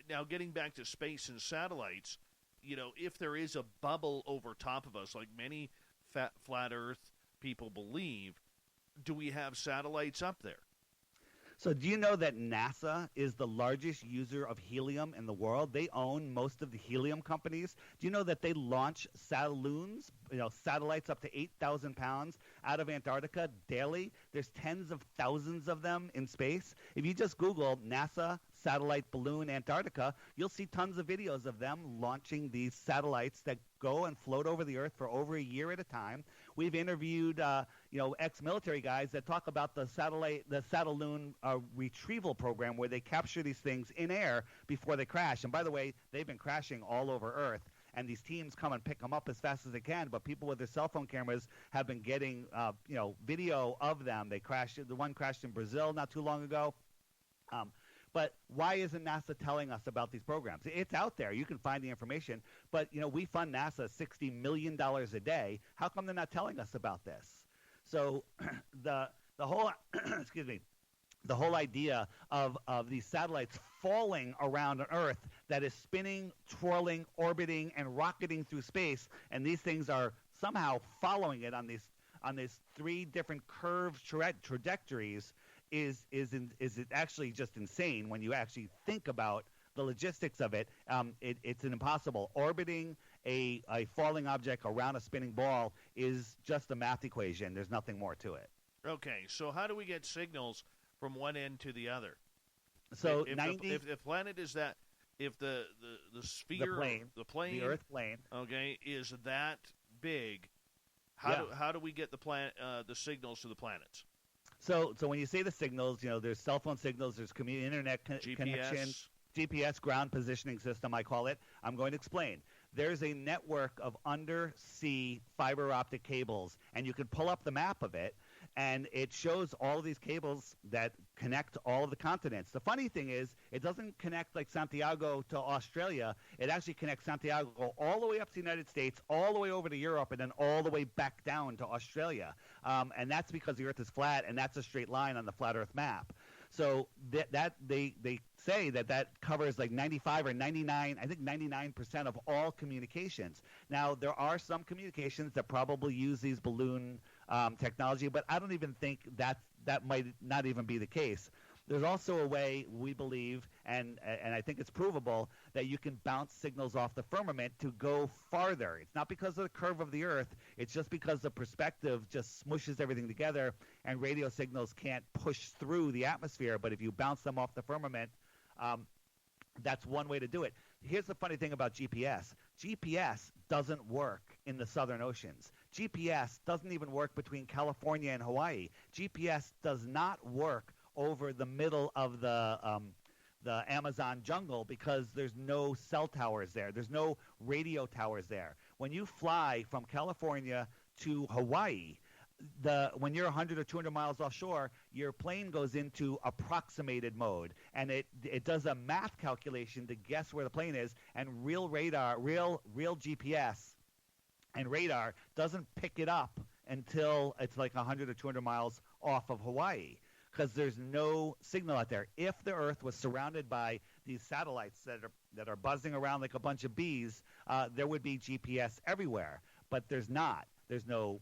Now, getting back to space and satellites, if there is a bubble over top of us, like many flat Earth people believe, do we have satellites up there? So do you know that NASA is the largest user of helium in the world? They own most of the helium companies. Do you know that they launch satelloons, satellites up to 8,000 pounds out of Antarctica daily? There's tens of thousands of them in space. If you just Google NASA satellite balloon Antarctica, you'll see tons of videos of them launching these satellites that go and float over the Earth for over a year at a time. We've interviewed, ex-military guys that talk about the satelloon retrieval program, where they capture these things in air before they crash. And by the way, they've been crashing all over Earth, and these teams come and pick them up as fast as they can. But people with their cell phone cameras have been getting, video of them. They crashed. The one crashed in Brazil not too long ago. But why isn't NASA telling us about these programs? It's out there. You can find the information. But, we fund NASA $60 million a day. How come they're not telling us about this? So the whole the whole idea of these satellites falling around an Earth that is spinning, twirling, orbiting, and rocketing through space, and these things are somehow following it on these three different curved trajectories is it actually just insane when you actually think about the logistics of it. It's an impossible. Orbiting a falling object around a spinning ball is just a math equation. There's nothing more to it. Okay, so how do we get signals from one end to the other? So if the planet is that, if the sphere, the plane, the Earth plane, okay, is that big, how do we get the signals to the planets? So when you say the signals, there's cell phone signals, there's internet connection, GPS, ground positioning system, I call it. I'm going to explain. There's a network of undersea fiber optic cables, and you can pull up the map of it, and it shows all of these cables that connect all of the continents. The funny thing is, it doesn't connect like Santiago to Australia. It actually connects Santiago all the way up to the United States, all the way over to Europe, and then all the way back down to Australia. And that's because the Earth is flat, and that's a straight line on the flat Earth map. So that they say that covers like 95 or 99, I think 99% of all communications. Now, there are some communications that probably use these balloon technology, but I don't even think that might not even be the case. There's also a way, we believe, and I think it's provable, that you can bounce signals off the firmament to go farther. It's not because of the curve of the Earth. It's just because the perspective just smooshes everything together, and radio signals can't push through the atmosphere. But if you bounce them off the firmament, that's one way to do it. Here's the funny thing about GPS. GPS doesn't work in the southern oceans. GPS doesn't even work between California and Hawaii. GPS does not work over the middle of the Amazon jungle because there's no cell towers there. There's no radio towers there. When you fly from California to Hawaii, when you're 100 or 200 miles offshore, your plane goes into approximated mode, and it does a math calculation to guess where the plane is, and real GPS and radar doesn't pick it up until it's like 100 or 200 miles off of Hawaii, because there's no signal out there. If the Earth was surrounded by these satellites that are buzzing around like a bunch of bees, there would be GPS everywhere, but there's not. There's no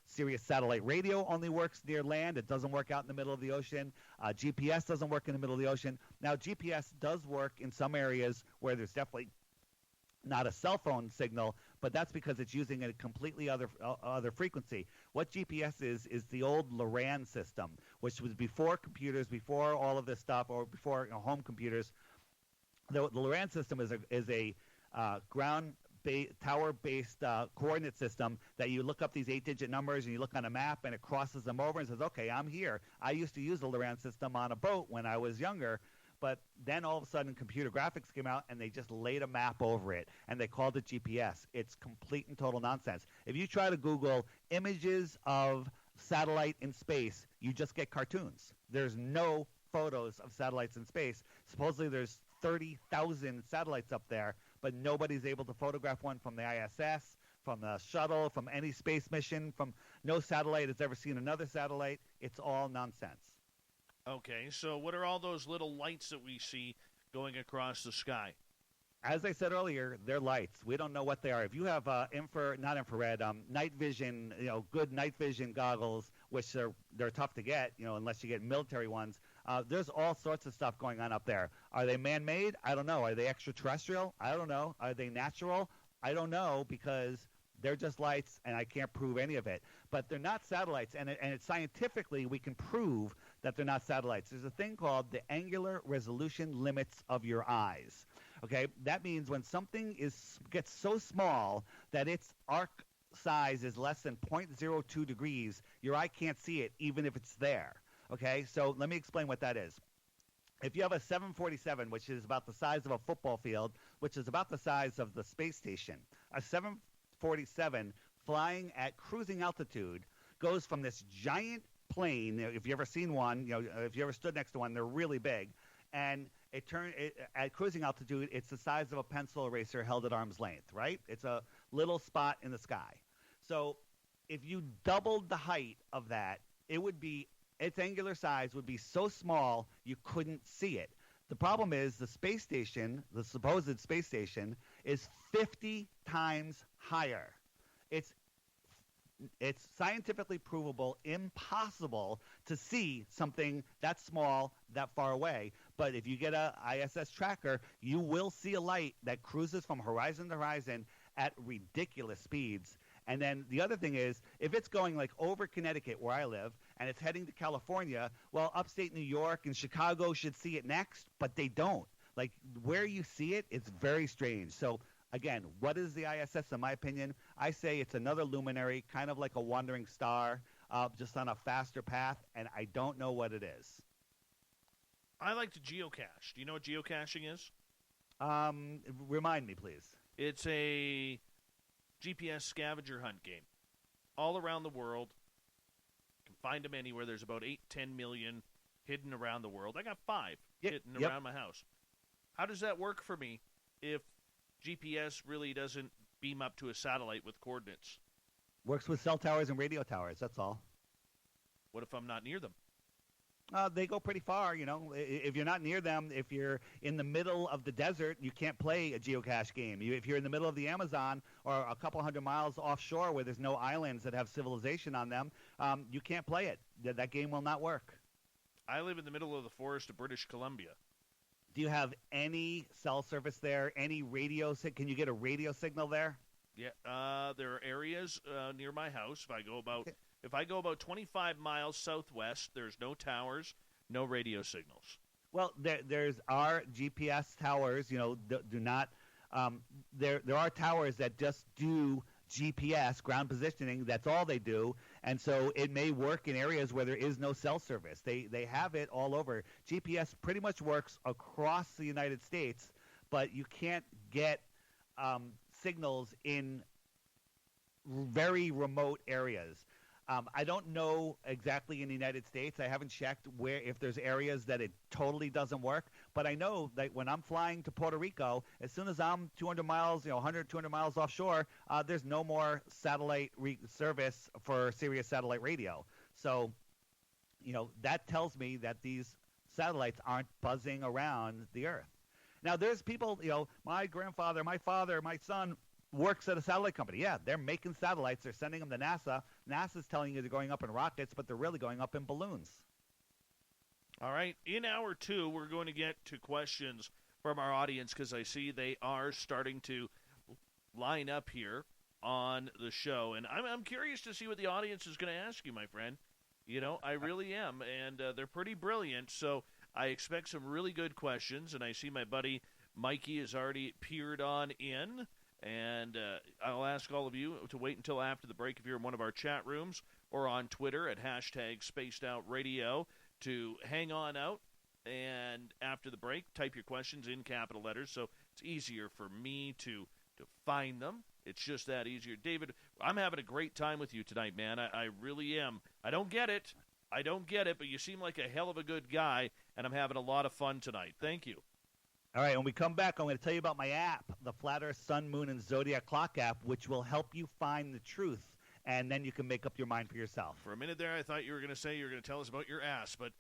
Sirius satellite radio, only works near land. It doesn't work out in the middle of the ocean. GPS doesn't work in the middle of the ocean. Now, GPS does work in some areas where there's definitely not a cell phone signal, but that's because it's using a completely other frequency. What GPS is the old LORAN system, which was before computers, before all of this stuff, or before home computers. The LORAN system is a tower-based coordinate system that you look up these 8-digit numbers and you look on a map and it crosses them over and says, okay, I'm here. I used to use the LORAN system on a boat when I was younger, but then all of a sudden computer graphics came out and they just laid a map over it and they called it GPS. It's complete and total nonsense. If you try to Google images of satellite in space, you just get cartoons. There's no photos of satellites in space. Supposedly there's 30,000 satellites up there, but nobody's able to photograph one from the ISS, from the shuttle, from any space mission, from no satellite has ever seen another satellite. It's all nonsense. Okay, so what are all those little lights that we see going across the sky? As I said earlier, they're lights. We don't know what they are. If you have night vision, good night vision goggles, which they're tough to get, unless you get military ones. There's all sorts of stuff going on up there. Are they man-made? I don't know. Are they extraterrestrial? I don't know. Are they natural? I don't know, because they're just lights, and I can't prove any of it. But they're not satellites, and it's scientifically we can prove that they're not satellites. There's a thing called the angular resolution limits of your eyes. Okay, that means when something gets so small that its arc size is less than 0.02 degrees, your eye can't see it even if it's there. Okay, so let me explain what that is. If you have a 747, which is about the size of a football field, which is about the size of the space station, a 747 flying at cruising altitude goes from this giant plane. If you've ever seen one, if you ever stood next to one, they're really big, and at cruising altitude, it's the size of a pencil eraser held at arm's length, right? It's a little spot in the sky. So if you doubled the height of that, its angular size would be so small you couldn't see it. The problem is the space station, the supposed space station, is 50 times higher. It's scientifically provable impossible to see something that small that far away. But if you get a ISS tracker, you will see a light that cruises from horizon to horizon at ridiculous speeds. And then the other thing is, if it's going like over Connecticut, where I live, and it's heading to California, well, upstate New York and Chicago should see it next, but they don't. Like, where you see it, it's very strange. So again, what is the ISS in my opinion? I say it's another luminary, kind of like a wandering star, just on a faster path, and I don't know what it is. I like to geocache. Do you know what geocaching is? Remind me, please. It's a GPS scavenger hunt game. All around the world. You can find them anywhere. There's about 8-10 million hidden around the world. I got 5 hidden around my house. How does that work for me if GPS really doesn't beam up to a satellite with coordinates? Works with cell towers and radio towers, that's all. What if I'm not near them? They go pretty far, If you're not near them, if you're in the middle of the desert, you can't play a geocache game. If you're in the middle of the Amazon or a couple hundred miles offshore where there's no islands that have civilization on them, you can't play it. That game will not work. I live in the middle of the forest of British Columbia. Do you have any cell service there? Any radio? Can you get a radio signal there? Yeah, there are areas near my house. If I go about 25 miles southwest, there's no towers, no radio signals. Well, there's our GPS towers. Do not. There are towers that just do GPS, ground positioning. That's all they do, and so it may work in areas where there is no cell service. They have it all over. GPS pretty much works across the United States, but you can't get signals in very remote areas. I don't know exactly in the United States. I haven't checked if there's areas that it totally doesn't work. But I know that when I'm flying to Puerto Rico, as soon as I'm 200 miles, 100, 200 miles offshore, there's no more satellite service for Sirius satellite radio. So, that tells me that these satellites aren't buzzing around the Earth. Now, there's people, my grandfather, my father, my son works at a satellite company. Yeah, they're making satellites. They're sending them to NASA. NASA's telling you they're going up in rockets, but they're really going up in balloons. All right. In hour 2, we're going to get to questions from our audience because I see they are starting to line up here on the show. And I'm curious to see what the audience is going to ask you, my friend. I really am. And they're pretty brilliant. So I expect some really good questions. And I see my buddy Mikey has already peered on in. And I'll ask all of you to wait until after the break if you're in one of our chat rooms or on Twitter at #SpacedOutRadio to hang on out. And after the break, type your questions in capital letters so it's easier for me to find them. It's just that easier. David, I'm having a great time with you tonight, man. I really am. I don't get it, but you seem like a hell of a good guy, and I'm having a lot of fun tonight. Thank you. All right, when we come back, I'm going to tell you about my app, the Flat Earth, Sun, Moon, and Zodiac Clock app, which will help you find the truth, and then you can make up your mind for yourself. For a minute there, I thought you were going to say you were going to tell us about your ass, but,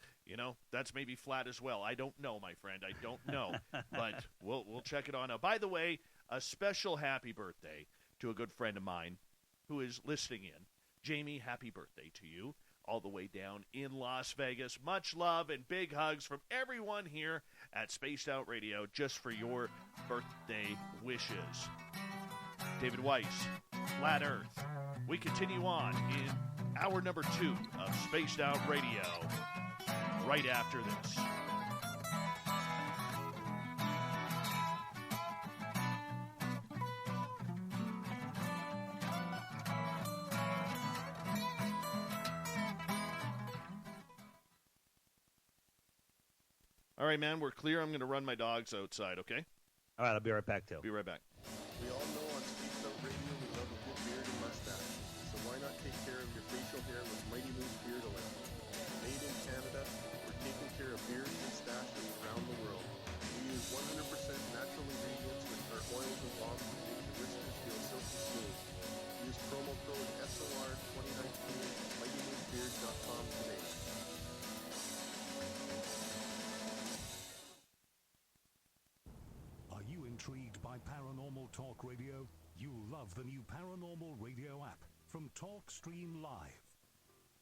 that's maybe flat as well. I don't know, my friend. I don't know, but we'll check it on out. By the way, a special happy birthday to a good friend of mine who is listening in. Jamie, happy birthday to you. all the way down in Las Vegas. Much love and big hugs from everyone here at Spaced Out Radio just for your birthday wishes. David Weiss, Flat Earth. We continue on in hour number 2 of Spaced Out Radio right after this. All right, man, we're clear. I'm going to run my dogs outside, okay? All right, I'll be right back, too. Be right back. We all know on Spaced Out Radio we love a good beard and mustache. So why not take care of your facial hair with Mighty Moose Beard Oil? Made in Canada, we're taking care of beards and stashes around the world. We use 100% natural ingredients with our oils and balms to make your whiskers feel silky smooth. Use promo code SOR2019 at MightyMooseBeard.com today. Are you intrigued by Paranormal Talk Radio? You'll love the new Paranormal Radio app from TalkStream Live.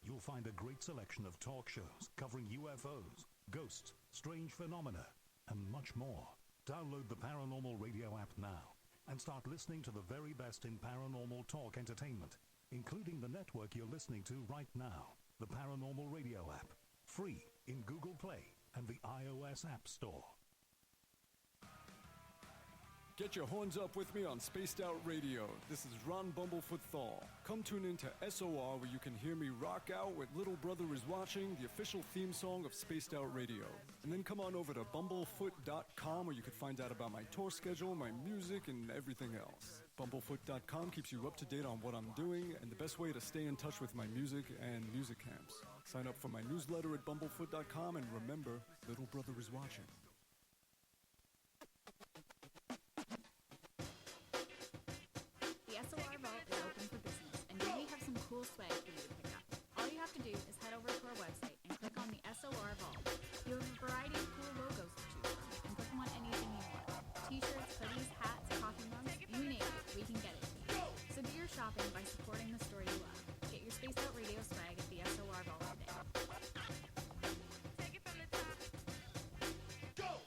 You'll find a great selection of talk shows covering UFOs, ghosts, strange phenomena, and much more. Download the Paranormal Radio app now and start listening to the very best in paranormal talk entertainment, including the network you're listening to right now, the Paranormal Radio app, free in Google Play and the iOS App Store. Get your horns up with me on Spaced Out Radio. This is Ron Bumblefoot Thal. Come tune in to SOR where you can hear me rock out with Little Brother is Watching, the official theme song of Spaced Out Radio. And then come on over to bumblefoot.com where you can find out about my tour schedule, my music, and everything else. Bumblefoot.com keeps you up to date on what I'm doing and the best way to stay in touch with my music and music camps. Sign up for my newsletter at bumblefoot.com and remember, Little Brother is Watching. The SOR Vault is open for business, and we have some cool swag for you to pick up. All you have to do is head over to our website and click on the SOR Vault. You have a variety of cool logos to choose from, and put them on anything you want. T-shirts, hoodies, hats, coffee mugs, you name it, we can get it to you. So do your shopping by supporting the store you love. Get your Spaced Out Radio swag at the SOR Vault today. Take it from the top. Go!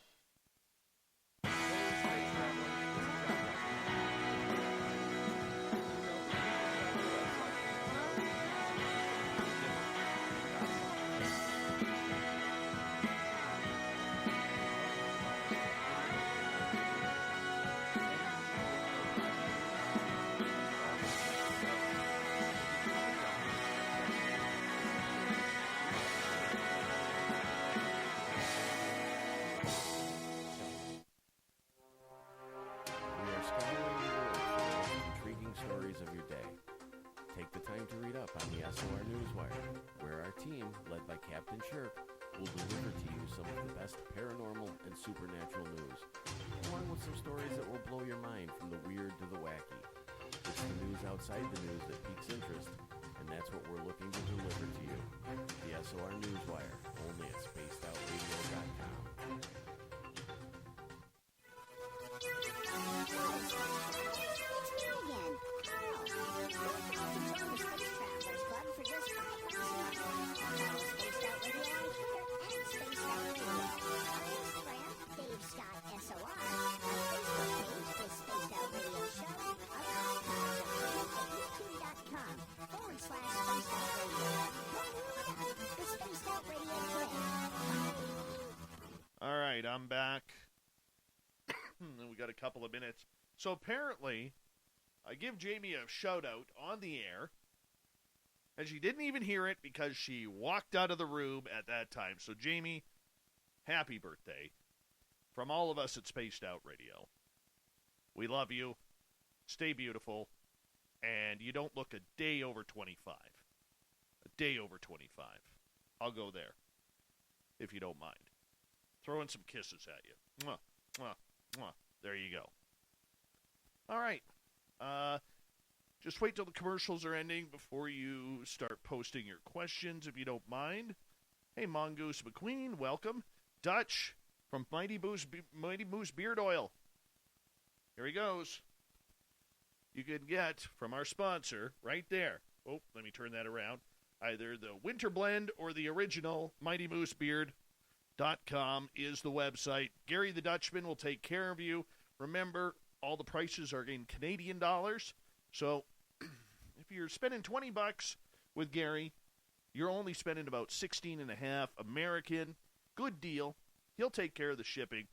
We are scouring the world for the most intriguing stories of your day. Take the time to read up on the SOR Newswire, where our team, led by Captain Shirk, will deliver to you some of the best paranormal and supernatural news, along with some stories that will blow your mind from the weird to the wacky. It's the news outside the news that piques interest, and that's what we're looking to deliver to you. The SOR Newswire, only at spacedoutradio.com. All right, I'm back. We got a couple of minutes. So apparently, I give Jamie a shout out on the air, and she didn't even hear it because she walked out of the room at that time. So Jamie, happy birthday from all of us at Spaced Out Radio. We love you. Stay beautiful. And you don't look a day over 25. A day over 25. I'll go there, if you don't mind. Throwing some kisses at you. Mwah, mwah, mwah. There you go. All right. Just wait till the commercials are ending before you start posting your questions, if you don't mind. Hey, Mongoose McQueen, welcome. Dutch from Mighty Moose Beard Oil. Here he goes. You can get from our sponsor right there. Oh, let me turn that around. either the winter blend or the original. MightyMooseBeard.com is the website. Gary the Dutchman will take care of you. Remember, all the prices are in Canadian dollars. So if you're spending $20 with Gary, you're only spending about $16.50 American. Good deal. He'll take care of the shipping,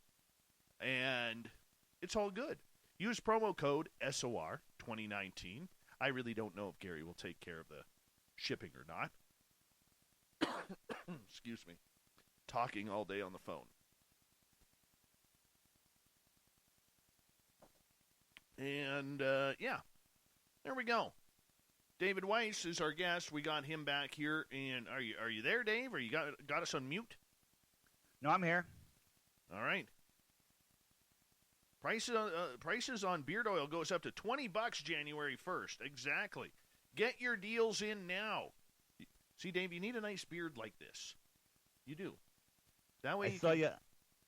and it's all good. Use promo code SOR2019. I really don't know if Gary will take care of the shipping or not. Excuse me. Talking all day on the phone. And, yeah, there we go. David Weiss is our guest. We got him back here. And are you there, Dave? Or you got us on mute? No, I'm here. All right. Prices on beard oil goes up to $20 January 1st. Exactly. Get your deals in now. See, Dave, you need a nice beard like this. You do. That way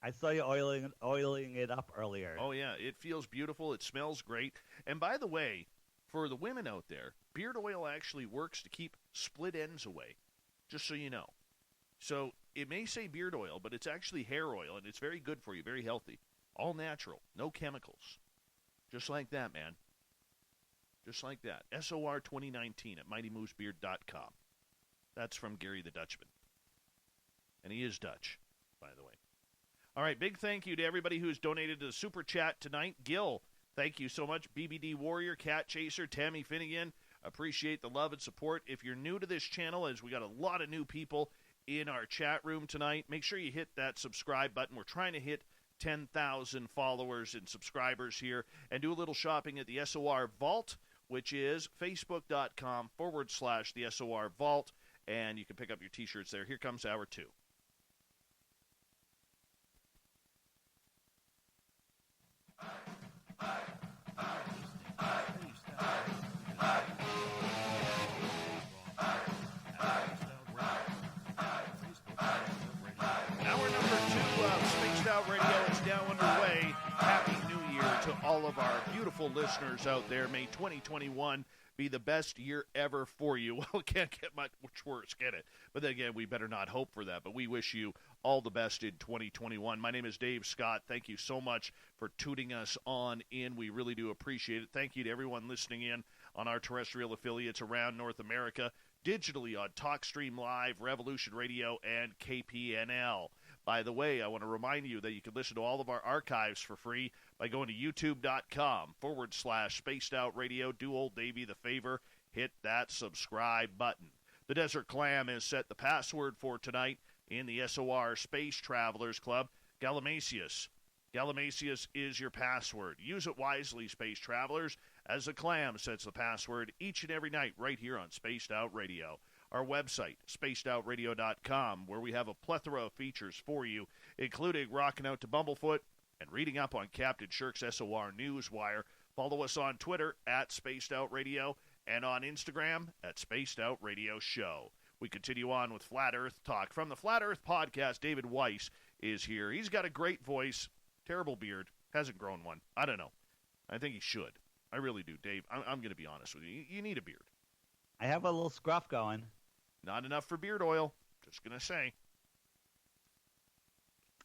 I saw you oiling it up earlier. Oh, yeah. It feels beautiful. It smells great. And by the way, for the women out there, beard oil actually works to keep split ends away, just so you know. So it may say beard oil, but it's actually hair oil, and it's very good for you, very healthy. All natural, no chemicals. Just like that, man. Just like that. SOR 2019 at MightyMooseBeard.com. That's from Gary the Dutchman. And he is Dutch, by the way. All right, big thank you to everybody who's donated to the Super Chat tonight. Gil, thank you so much. BBD Warrior, Cat Chaser, Tammy Finnegan. Appreciate the love and support. If you're new to this channel, as we got a lot of new people in our chat room tonight, make sure you hit that subscribe button. We're trying to hit 10,000 followers and subscribers here, and do a little shopping at the SOR Vault, which is facebook.com/the SOR Vault, and you can pick up your t-shirts there. Here comes hour 2. To all of our beautiful listeners out there, may 2021 be the best year ever for you. Well, it can't get much worse, can it? But then again, we better not hope for that. But we wish you all the best in 2021. My name is Dave Scott. Thank you so much for tuning us on in. We really do appreciate it. Thank you to everyone listening in on our terrestrial affiliates around North America, digitally on TalkStream Live, Revolution Radio, and KPNL. By the way, I want to remind you that you can listen to all of our archives for free by going to youtube.com/Spaced Out Radio. Do old Davey the favor, hit that subscribe button. The Desert Clam has set the password for tonight in the SOR Space Travelers Club, Gallimimus. Gallimimus is your password. Use it wisely, Space Travelers, as the Clam sets the password each and every night right here on Spaced Out Radio. Our website, spacedoutradio.com, where we have a plethora of features for you, including rocking out to Bumblefoot and reading up on Captain Shirk's SOR Newswire. Follow us on Twitter at Spaced Out Radio and on Instagram at Spaced Out Radio Show. We continue on with Flat Earth Talk. From the Flat Earth Podcast, David Weiss is here. He's got a great voice, terrible beard, hasn't grown one. I don't know. I think he should. I really do, Dave. I'm going to be honest with you. You need a beard. I have a little scruff going. Not enough for beard oil. Just going to say.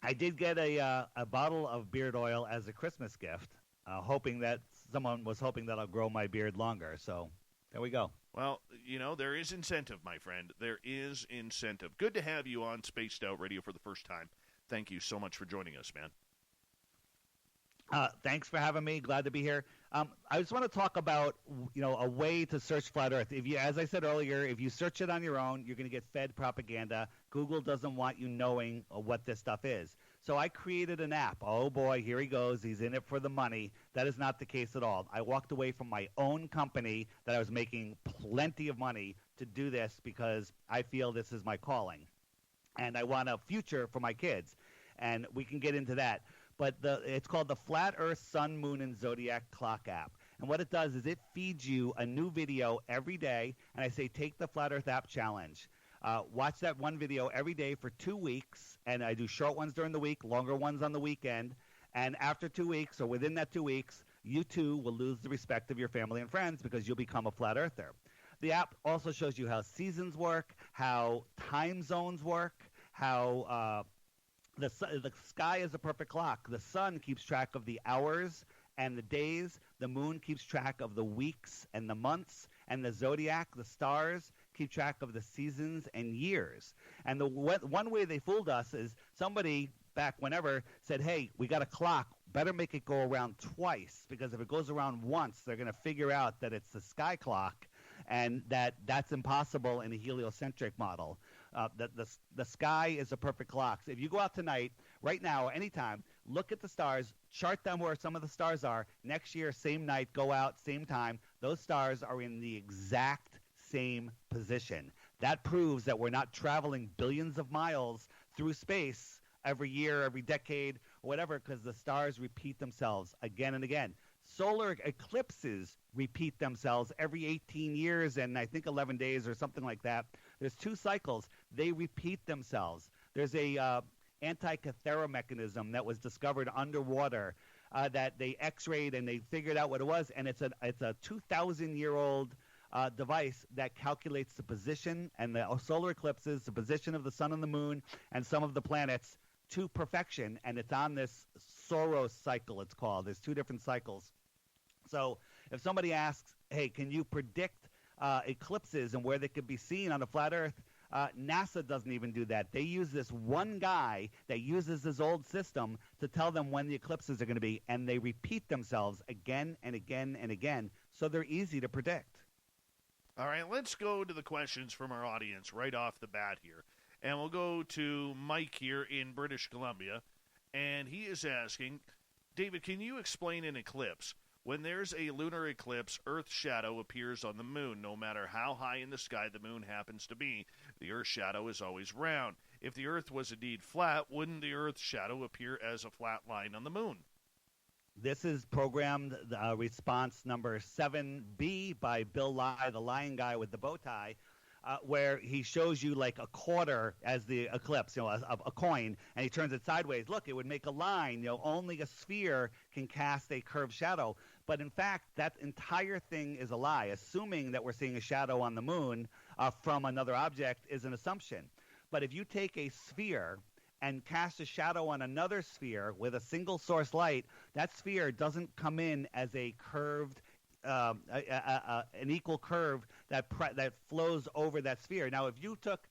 I did get a bottle of beard oil as a Christmas gift, hoping that someone was hoping that I'll grow my beard longer. So there we go. Well, you know, there is incentive, my friend. There is incentive. Good to have you on Spaced Out Radio for the first time. Thank you so much for joining us, man. Thanks for having me. Glad to be here. I just want to talk about, a way to search Flat Earth. As I said earlier, if you search it on your own, you're going to get fed propaganda. Google doesn't want you knowing what this stuff is. So I created an app. Oh, boy, here he goes. He's in it for the money. That is not the case at all. I walked away from my own company that I was making plenty of money to do this because I feel this is my calling. And I want a future for my kids. And we can get into that. But it's called the Flat Earth Sun, Moon, and Zodiac Clock app. And what it does is it feeds you a new video every day, and I say take the Flat Earth app challenge. Watch that one video every day for 2 weeks, and I do short ones during the week, longer ones on the weekend. And after 2 weeks, or within that 2 weeks, you too will lose the respect of your family and friends because you'll become a Flat Earther. The app also shows you how seasons work, how time zones work, how the sky is a perfect clock. The sun keeps track of the hours and the days. The moon keeps track of the weeks and the months. And the Zodiac, the stars, keep track of the seasons and years. And the one way they fooled us is somebody back whenever said, hey, we got a clock. Better make it go around twice, because if it goes around once, they're going to figure out that it's the sky clock, and that's impossible in a heliocentric model. The sky is a perfect clock. So if you go out tonight, right now, anytime, look at the stars, chart them where some of the stars are. Next year, same night, go out, same time. Those stars are in the exact same position. That proves that we're not traveling billions of miles through space every year, every decade, or whatever, because the stars repeat themselves again and again. Solar eclipses repeat themselves every 18 years and I think 11 days or something like that. There's 2 cycles. They repeat themselves. There's a Antikythera mechanism that was discovered underwater that they x-rayed and they figured out what it was, and it's a 2,000-year-old device that calculates the position and the solar eclipses, the position of the sun and the moon and some of the planets to perfection, and it's on this Soros cycle, it's called. There's 2 different cycles. So if somebody asks, hey, can you predict eclipses and where they could be seen on a flat Earth, NASA doesn't even do that. They use this one guy that uses this old system to tell them when the eclipses are going to be, and they repeat themselves again and again and again, so they're easy to predict. All right, let's go to the questions from our audience right off the bat here. And we'll go to Mike here in British Columbia, and he is asking, David, can you explain an eclipse? When there's a lunar eclipse, Earth's shadow appears on the moon. No matter how high in the sky the moon happens to be, the Earth's shadow is always round. If the Earth was indeed flat, wouldn't the Earth's shadow appear as a flat line on the moon? This is programmed response number 7B by Bill Nye, the lion guy with the bow tie, where he shows you like a quarter as the eclipse, a coin, and he turns it sideways. Look, it would make a line. Only a sphere can cast a curved shadow. But in fact, that entire thing is a lie. Assuming that we're seeing a shadow on the moon from another object is an assumption. But if you take a sphere and cast a shadow on another sphere with a single source light, that sphere doesn't come in as a curved an equal curve that flows over that sphere. Now, if you took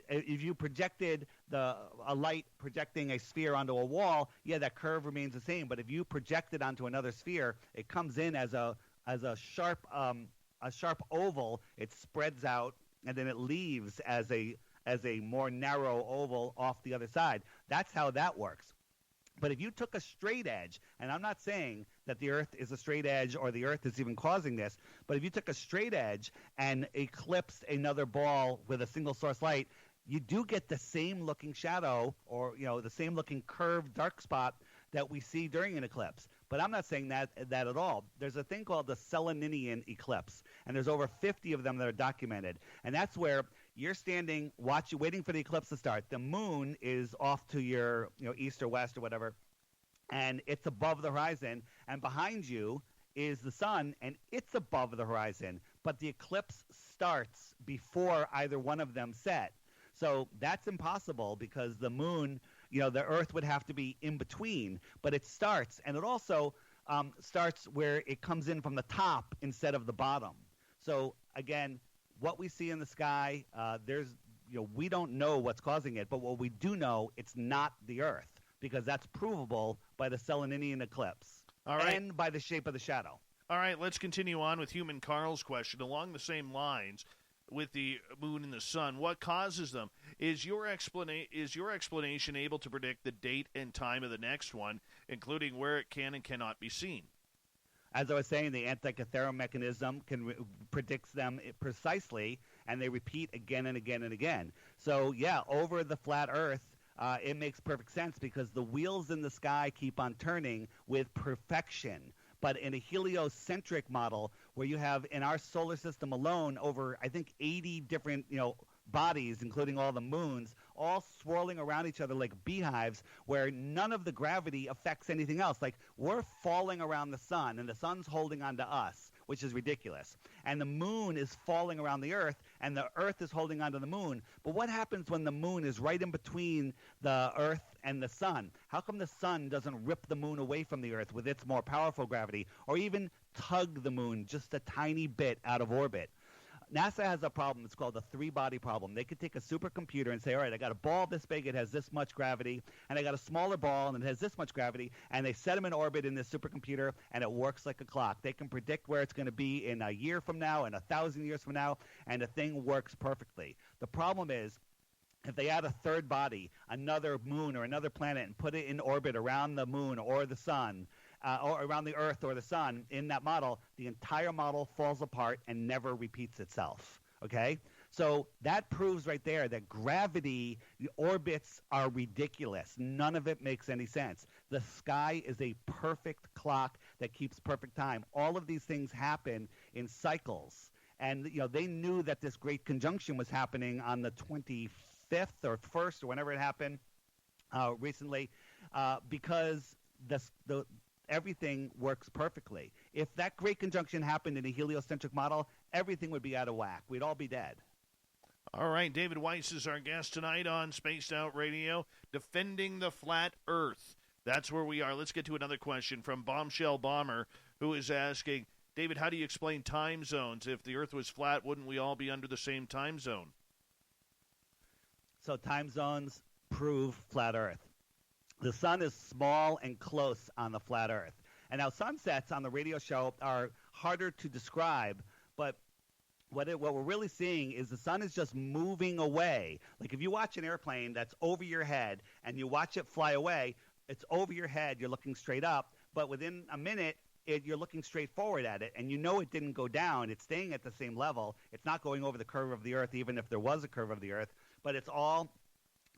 if you projected a light projecting a sphere onto a wall, yeah, that curve remains the same. But if you project it onto another sphere, it comes in as a sharp oval. It spreads out, and then it leaves as a more narrow oval off the other side. That's how that works. But if you took a straight edge, and I'm not saying that the Earth is a straight edge or the Earth is even causing this, but if you took a straight edge and eclipsed another ball with a single source light, you do get the same looking shadow, or the same looking curved dark spot that we see during an eclipse. But I'm not saying that at all. There's a thing called the Selenium Eclipse, and there's over 50 of them that are documented. And that's where you're standing, waiting for the eclipse to start. The moon is off to your east or west or whatever, and it's above the horizon. And behind you is the sun, and it's above the horizon. But the eclipse starts before either one of them set. So that's impossible because the moon, the Earth would have to be in between. But it starts, and it also starts where it comes in from the top instead of the bottom. So, again, what we see in the sky, we don't know what's causing it, but what we do know, it's not the Earth, because that's provable by the Selenium Eclipse. All right. And by the shape of the shadow. All right, let's continue on with Human Carl's question along the same lines with the moon and the sun. What causes them? Is your explanation able to predict the date and time of the next one, including where it can and cannot be seen? As I was saying, the Antikythera mechanism predicts them precisely, and they repeat again and again and again. So, yeah, over the flat Earth, it makes perfect sense because the wheels in the sky keep on turning with perfection. But in a heliocentric model, where you have in our solar system alone over, I think, 80 different, bodies, including all the moons, all swirling around each other like beehives, where none of the gravity affects anything else. Like, we're falling around the sun, and the sun's holding on to us. which is ridiculous. And the moon is falling around the Earth, and the Earth is holding onto the moon. But what happens when the moon is right in between the Earth and the sun? How come the sun doesn't rip the moon away from the Earth with its more powerful gravity, or even tug the moon just a tiny bit out of orbit? NASA has a problem. It's called the three-body problem. They could take a supercomputer and say, all right, I got a ball this big, it has this much gravity, and I got a smaller ball, and it has this much gravity, and they set them in orbit in this supercomputer, and it works like a clock. They can predict where it's going to be in a year from now and 1,000 years from now, and the thing works perfectly. The problem is, if they add a third body, another moon or another planet, and put it in orbit around the moon or the sun, or around the Earth or the sun in that model, the entire model falls apart and never repeats itself, okay? So that proves right there that gravity, the orbits are ridiculous. None of it makes any sense. The sky is a perfect clock that keeps perfect time. All of these things happen in cycles. And, they knew that this great conjunction was happening on the 25th or 1st or whenever it happened recently because everything works perfectly. If that great conjunction happened in a heliocentric model, everything would be out of whack. We'd all be dead. All right, David Weiss is our guest tonight on Spaced Out Radio, defending the flat Earth. That's where we are. Let's get to another question from Bombshell Bomber, who is asking, David, how do you explain time zones? If the Earth was flat, wouldn't we all be under the same time zone? So time zones prove flat Earth. The sun is small and close on the flat Earth. And now sunsets on the radio show are harder to describe, but what we're really seeing is the sun is just moving away. Like if you watch an airplane that's over your head and you watch it fly away, it's over your head, you're looking straight up, but within a minute, you're looking straight forward at it, and it didn't go down. It's staying at the same level. It's not going over the curve of the Earth, even if there was a curve of the Earth, but it's all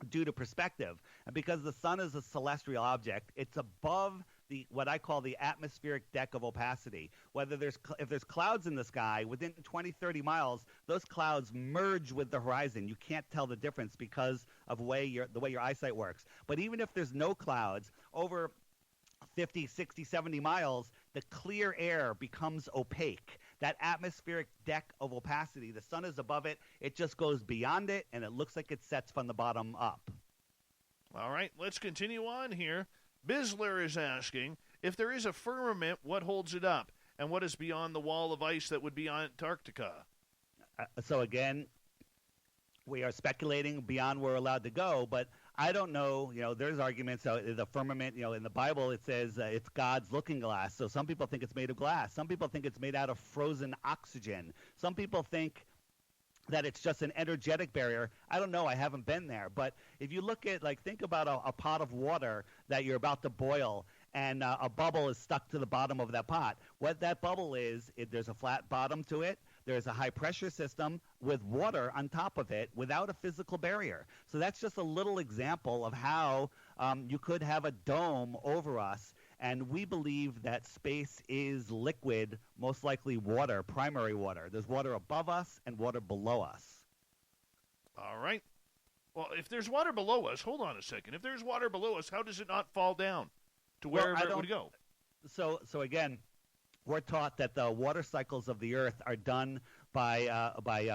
due to perspective. And because the sun is a celestial object, it's above what I call the atmospheric deck of opacity. If there's clouds in the sky, within 20, 30 miles, those clouds merge with the horizon. You can't tell the difference because of the way your eyesight works. But even if there's no clouds, over 50, 60, 70 miles, the clear air becomes opaque. That atmospheric deck of opacity, the sun is above it, it just goes beyond it, and it looks like it sets from the bottom up. All right, let's continue on here. Bisler is asking, if there is a firmament, what holds it up? And what is beyond the wall of ice that would be on Antarctica? So again, we are speculating beyond where we're allowed to go, but I don't know. There's arguments. The firmament, in the Bible, it says it's God's looking glass. So some people think it's made of glass. Some people think it's made out of frozen oxygen. Some people think that it's just an energetic barrier. I don't know. I haven't been there. But if you look at, think about a pot of water that you're about to boil, and a bubble is stuck to the bottom of that pot. What that bubble is, there's a flat bottom to it. There's a high-pressure system with water on top of it without a physical barrier. So that's just a little example of how you could have a dome over us. And we believe that space is liquid, most likely water, primary water. There's water above us and water below us. All right. Well, if there's water below us, hold on a second. If there's water below us, how does it not fall down to wherever it would go? So again, we're taught that the water cycles of the Earth are done by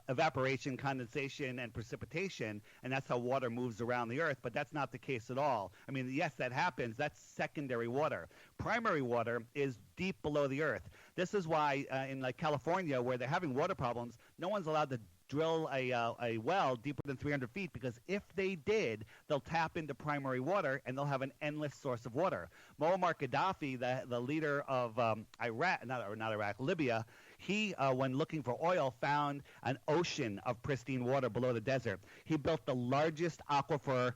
evaporation, condensation, and precipitation, and that's how water moves around the Earth, but that's not the case at all. I mean, yes, that happens. That's secondary water. Primary water is deep below the Earth. This is why in California, where they're having water problems, no one's allowed to drill a well deeper than 300 feet, because if they did, they'll tap into primary water and they'll have an endless source of water. Muammar Gaddafi, the leader of Libya, he, when looking for oil, found an ocean of pristine water below the desert. He built the largest aquifer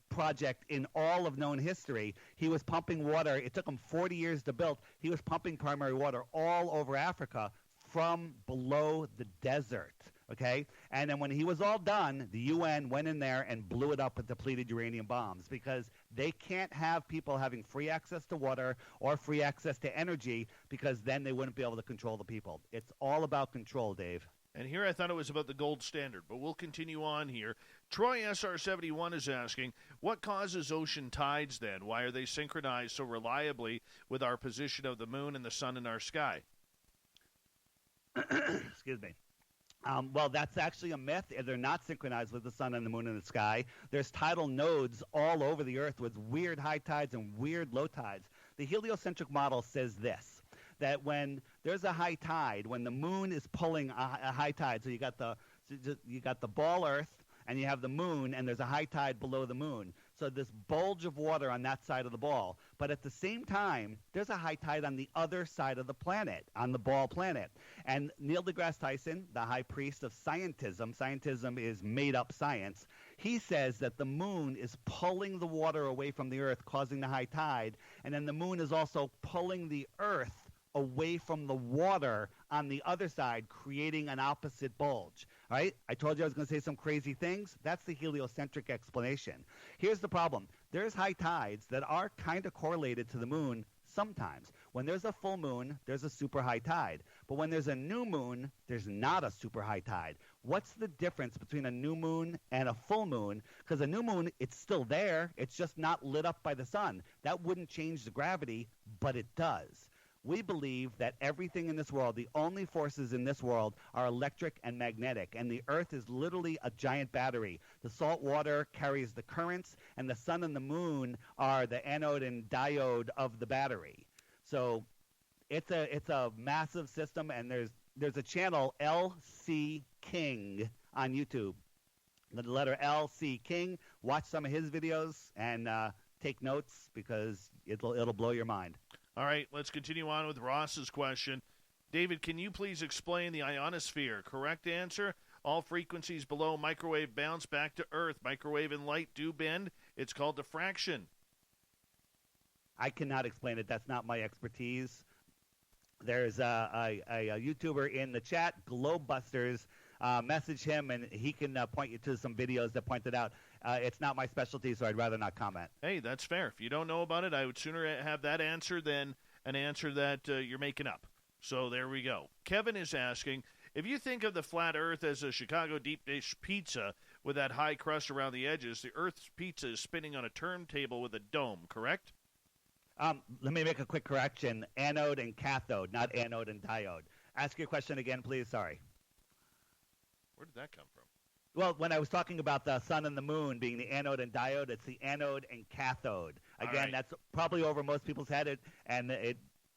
project in all of known history. He was pumping water. It took him 40 years to build. He was pumping primary water all over Africa from below the desert. Okay? And then when he was all done, the UN went in there and blew it up with depleted uranium bombs, because they can't have people having free access to water or free access to energy, because then they wouldn't be able to control the people. It's all about control, Dave. And here I thought it was about the gold standard, but we'll continue on here. Troy SR71 is asking, what causes ocean tides then? Why are they synchronized so reliably with our position of the moon and the sun in our sky? Excuse me. Well, that's actually a myth. They're not synchronized with the sun and the moon in the sky. There's tidal nodes all over the Earth with weird high tides and weird low tides. The heliocentric model says this, that when there's a high tide, when the moon is pulling a high tide, so you got the ball Earth, and you have the moon, and there's a high tide below the moon. So this bulge of water on that side of the ball. But at the same time, there's a high tide on the other side of the planet, on the ball planet. And Neil deGrasse Tyson, the high priest of scientism is made-up science, he says that the moon is pulling the water away from the Earth, causing the high tide, and then the moon is also pulling the Earth away from the water on the other side, creating an opposite bulge. All right? I told you I was going to say some crazy things. That's the heliocentric explanation. Here's the problem. There's high tides that are kind of correlated to the moon sometimes. When there's a full moon, there's a super high tide. But when there's a new moon, there's not a super high tide. What's the difference between a new moon and a full moon? Because a new moon, it's still there. It's just not lit up by the sun. That wouldn't change the gravity, but it does. We believe that everything in this world, the only forces in this world, are electric and magnetic, and the Earth is literally a giant battery. The salt water carries the currents, and the sun and the moon are the anode and diode of the battery. So it's a massive system, and there's a channel, LC King, on YouTube. The letter LC King. Watch some of his videos and take notes, because it'll blow your mind. All right, let's continue on with Ross's question. David, can you please explain the ionosphere? Correct answer, all frequencies below microwave bounce back to Earth. Microwave and light do bend. It's called diffraction. I cannot explain it. That's not my expertise. There's a YouTuber in the chat, Globebusters. Message him, and he can point you to some videos that point it out. It's not my specialty, so I'd rather not comment. Hey, that's fair. If you don't know about it, I would sooner have that answer than an answer that you're making up. So there we go. Kevin is asking, if you think of the flat Earth as a Chicago deep dish pizza with that high crust around the edges, the Earth's pizza is spinning on a turntable with a dome, correct? Let me make a quick correction. Anode and cathode, not anode and diode. Ask your question again, please. Sorry. Where did that come from? Well, when I was talking about the sun and the moon being the anode and diode, it's the anode and cathode. Again, right. That's probably over most people's head,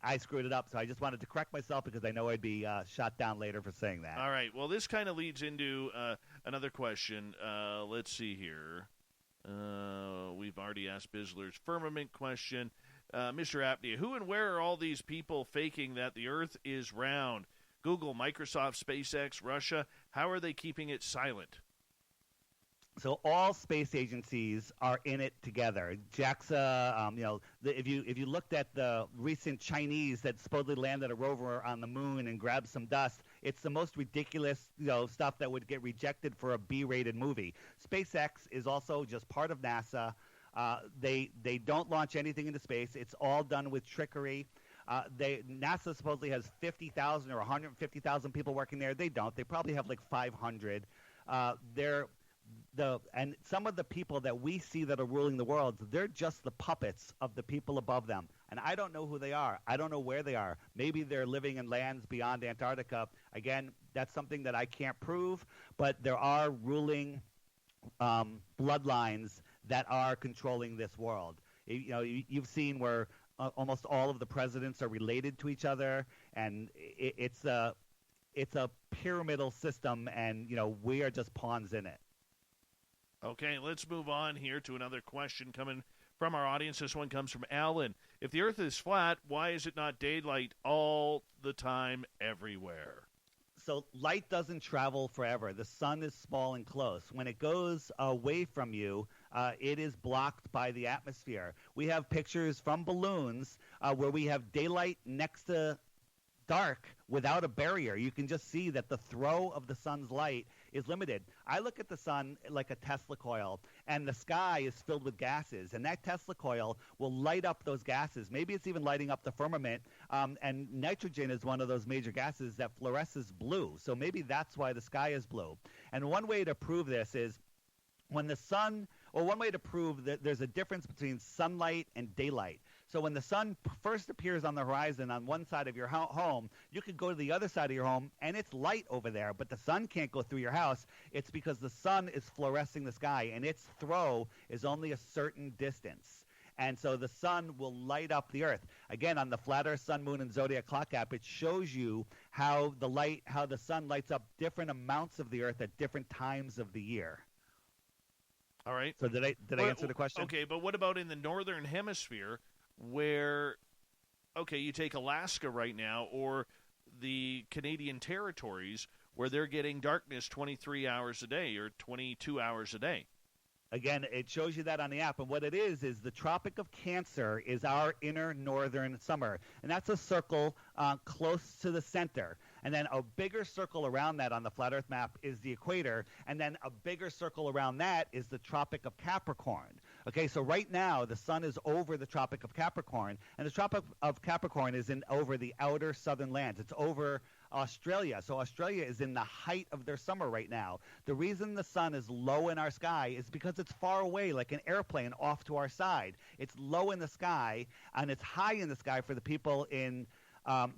I screwed it up, so I just wanted to correct myself because I know I'd be shot down later for saying that. All right. Well, this kind of leads into another question. Let's see here. We've already asked Bisler's firmament question. Mr. Apnea, who and where are all these people faking that the Earth is round? Google, Microsoft, SpaceX, Russia. How are they keeping it silent? So all space agencies are in it together. JAXA, if you looked at the recent Chinese that supposedly landed a rover on the moon and grabbed some dust, it's the most ridiculous, stuff that would get rejected for a B-rated movie. SpaceX is also just part of NASA. They don't launch anything into space. It's all done with trickery. NASA supposedly has 50,000 or 150,000 people working there. They don't. They probably have like 500. And some of the people that we see that are ruling the world, they're just the puppets of the people above them. And I don't know who they are. I don't know where they are. Maybe they're living in lands beyond Antarctica. Again, that's something that I can't prove, but there are ruling bloodlines that are controlling this world. You've seen where almost all of the presidents are related to each other, and it's a pyramidal system, and we are just pawns in it. Okay, let's move on here to another question coming from our audience. This one comes from Alan. If the Earth is flat, why is it not daylight all the time everywhere? So light doesn't travel forever. The sun is small and close. When it goes away from you, it is blocked by the atmosphere. We have pictures from balloons where we have daylight next to dark without a barrier. You can just see that the throw of the sun's light is limited. I look at the sun like a Tesla coil, and the sky is filled with gases, and that Tesla coil will light up those gases. Maybe it's even lighting up the firmament, and nitrogen is one of those major gases that fluoresces blue. So maybe that's why the sky is blue. And one way to prove this is one way to prove that there's a difference between sunlight and daylight. So when the sun first appears on the horizon on one side of your home, you could go to the other side of your home, and it's light over there, but the sun can't go through your house. It's because the sun is fluorescing the sky, and its throw is only a certain distance. And so the sun will light up the Earth. Again, on the Flat Earth, Sun, Moon, and Zodiac Clock app, it shows you how the sun lights up different amounts of the Earth at different times of the year. All right. So did I answer the question? Okay, but what about in the northern hemisphere where, okay, you take Alaska right now or the Canadian territories where they're getting darkness 23 hours a day or 22 hours a day? Again, it shows you that on the app. And what it is the Tropic of Cancer is our inner northern summer. And that's a circle close to the center. And then a bigger circle around that on the Flat Earth map is the equator. And then a bigger circle around that is the Tropic of Capricorn. Okay, so right now the sun is over the Tropic of Capricorn. And the Tropic of Capricorn is over the outer southern lands. It's over Australia. So Australia is in the height of their summer right now. The reason the sun is low in our sky is because it's far away, like an airplane off to our side. It's low in the sky, and it's high in the sky for the people in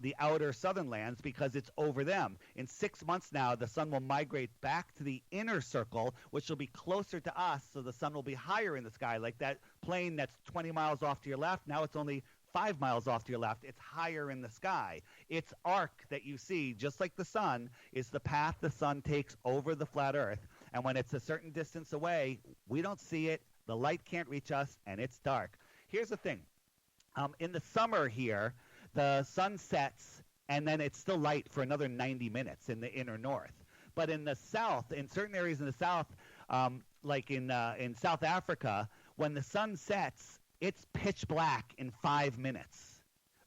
the outer southern lands because it's over them. In 6 months now, the sun will migrate back to the inner circle, which will be closer to us, so the sun will be higher in the sky, like that plane that's 20 miles off to your left. Now it's only 5 miles off to your left. It's higher in the sky. Its arc that you see, just like the sun, is the path the sun takes over the flat Earth. And when it's a certain distance away, we don't see it, the light can't reach us, and it's dark. Here's the thing. In the summer here, the sun sets, and then it's still light for another 90 minutes in the inner north. But in the south, in certain areas in the south, like in South Africa, when the sun sets, it's pitch black in 5 minutes.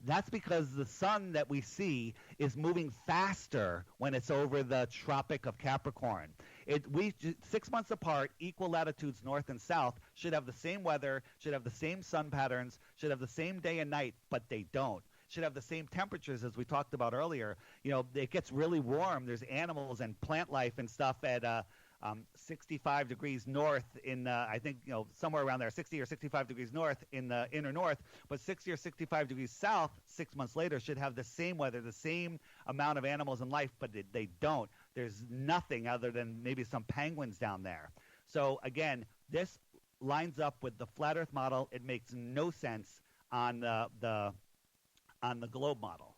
That's because the sun that we see is moving faster when it's over the Tropic of Capricorn. 6 months apart, equal latitudes north and south, should have the same weather, should have the same sun patterns, should have the same day and night, but they don't. Should have the same temperatures as we talked about earlier. You know, it gets really warm. There's animals and plant life and stuff at 65 degrees north in, I think, somewhere around there, 60 or 65 degrees north in the inner north, but 60 or 65 degrees south 6 months later should have the same weather, the same amount of animals and life, but they don't. There's nothing other than maybe some penguins down there. So, again, this lines up with the flat Earth model. It makes no sense on the globe model.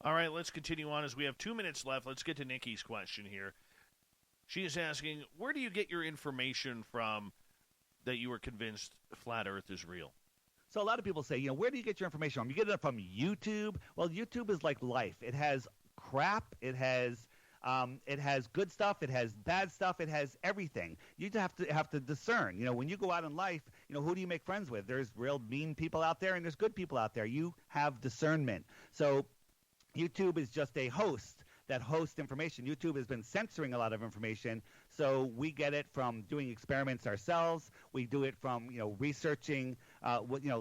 All right, let's continue on as we have 2 minutes left. Let's get to Nikki's question here. She is asking, where do you get your information from that you were convinced flat Earth is real? So a lot of people say, where do you get your information from? You get it from YouTube. Well, YouTube is like life. It has crap. It has good stuff. It has bad stuff. It has everything. You have to discern. When you go out in life, who do you make friends with? There's real mean people out there, and there's good people out there. You have discernment. So YouTube is just a host that hosts information. YouTube has been censoring a lot of information, so we get it from doing experiments ourselves. We do it from researching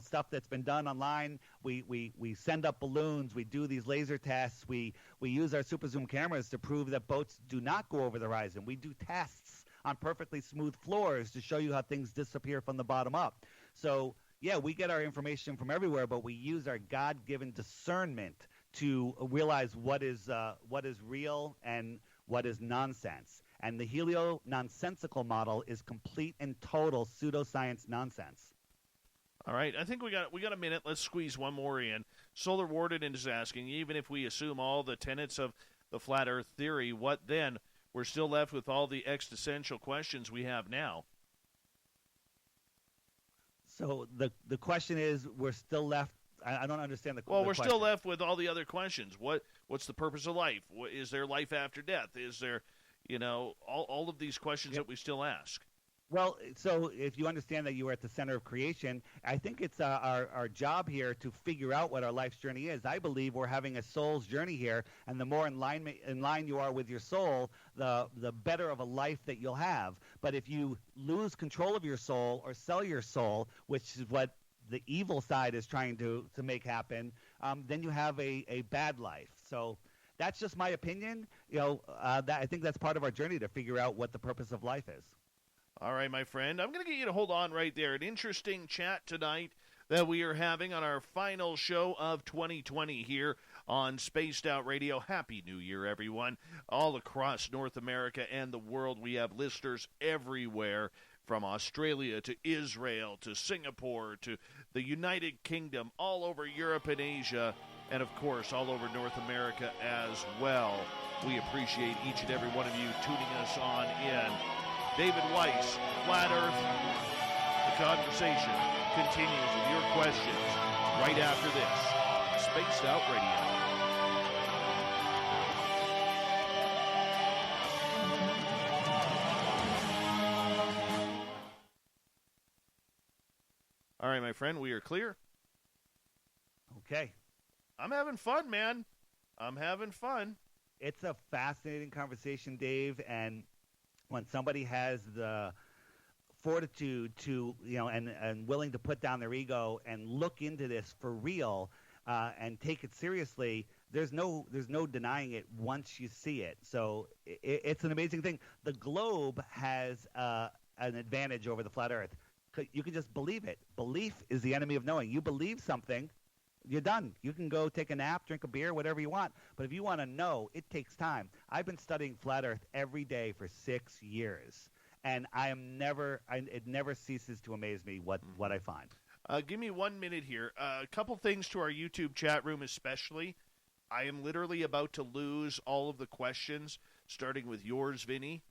stuff that's been done online. We send up balloons. We do these laser tests. We use our super zoom cameras to prove that boats do not go over the horizon. We do tests on perfectly smooth floors to show you how things disappear from the bottom up. So yeah, we get our information from everywhere, but we use our God-given discernment to realize what is real and what is nonsense. And the helio-nonsensical model is complete and total pseudoscience nonsense. All right, I think we got a minute. Let's squeeze one more in. Solar Warden is asking, even if we assume all the tenets of the flat Earth theory, what then? We're still left with all the existential questions we have now. So the question is, we're still left. I don't understand the question. Well, we're still left with all the other questions. What's the purpose of life? Is there life after death? Is there, all of these questions that we still ask? Well, so if you understand that you are at the center of creation, I think it's our job here to figure out what our life's journey is. I believe we're having a soul's journey here, and the more in line you are with your soul, the better of a life that you'll have. But if you lose control of your soul or sell your soul, which is what the evil side is trying to make happen, then you have a bad life. So that's just my opinion. I think that's part of our journey to figure out what the purpose of life is. All right, my friend. I'm going to get you to hold on right there. An interesting chat tonight that we are having on our final show of 2020 here on Spaced Out Radio. Happy New Year, everyone. All across North America and the world, we have listeners everywhere, from Australia to Israel to Singapore to the United Kingdom, all over Europe and Asia, and of course all over North America as well. We appreciate each and every one of you tuning us on in. David Weiss, Flat Earth. The conversation continues with your questions right after this. Spaced Out Radio. All right, my friend, we are clear. Okay. I'm having fun, man. I'm having fun. It's a fascinating conversation, Dave, and when somebody has the fortitude to, and willing to put down their ego and look into this for real and take it seriously, there's no denying it once you see it. So it's an amazing thing. The globe has an advantage over the flat Earth. You can just believe it. Belief is the enemy of knowing. You believe something, you're done. You can go take a nap, drink a beer, whatever you want. But if you want to know, it takes time. I've been studying flat Earth every day for 6 years, and it never ceases to amaze me what I find. Give me 1 minute here. A couple things to our YouTube chat room especially. I am literally about to lose all of the questions, starting with yours, Vinny.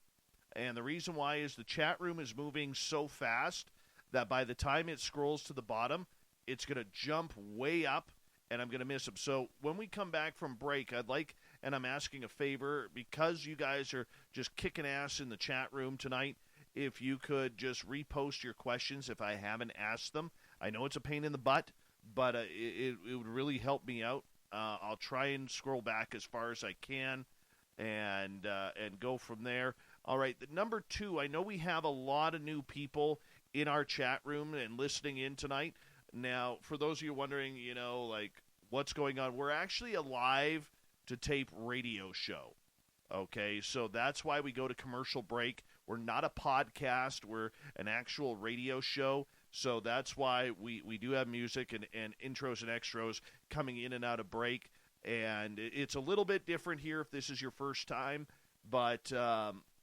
And the reason why is the chat room is moving so fast that by the time it scrolls to the bottom, it's going to jump way up, and I'm going to miss them. So when we come back from break, and I'm asking a favor, because you guys are just kicking ass in the chat room tonight, if you could just repost your questions if I haven't asked them. I know it's a pain in the butt, but it would really help me out. I'll try and scroll back as far as I can and go from there. All right, number 2, I know we have a lot of new people in our chat room and listening in tonight. Now, for those of you wondering, what's going on, we're actually a live to tape radio show. Okay, so that's why we go to commercial break. We're not a podcast. We're an actual radio show. So that's why we do have music and intros and extras coming in and out of break. And it's a little bit different here if this is your first time. But,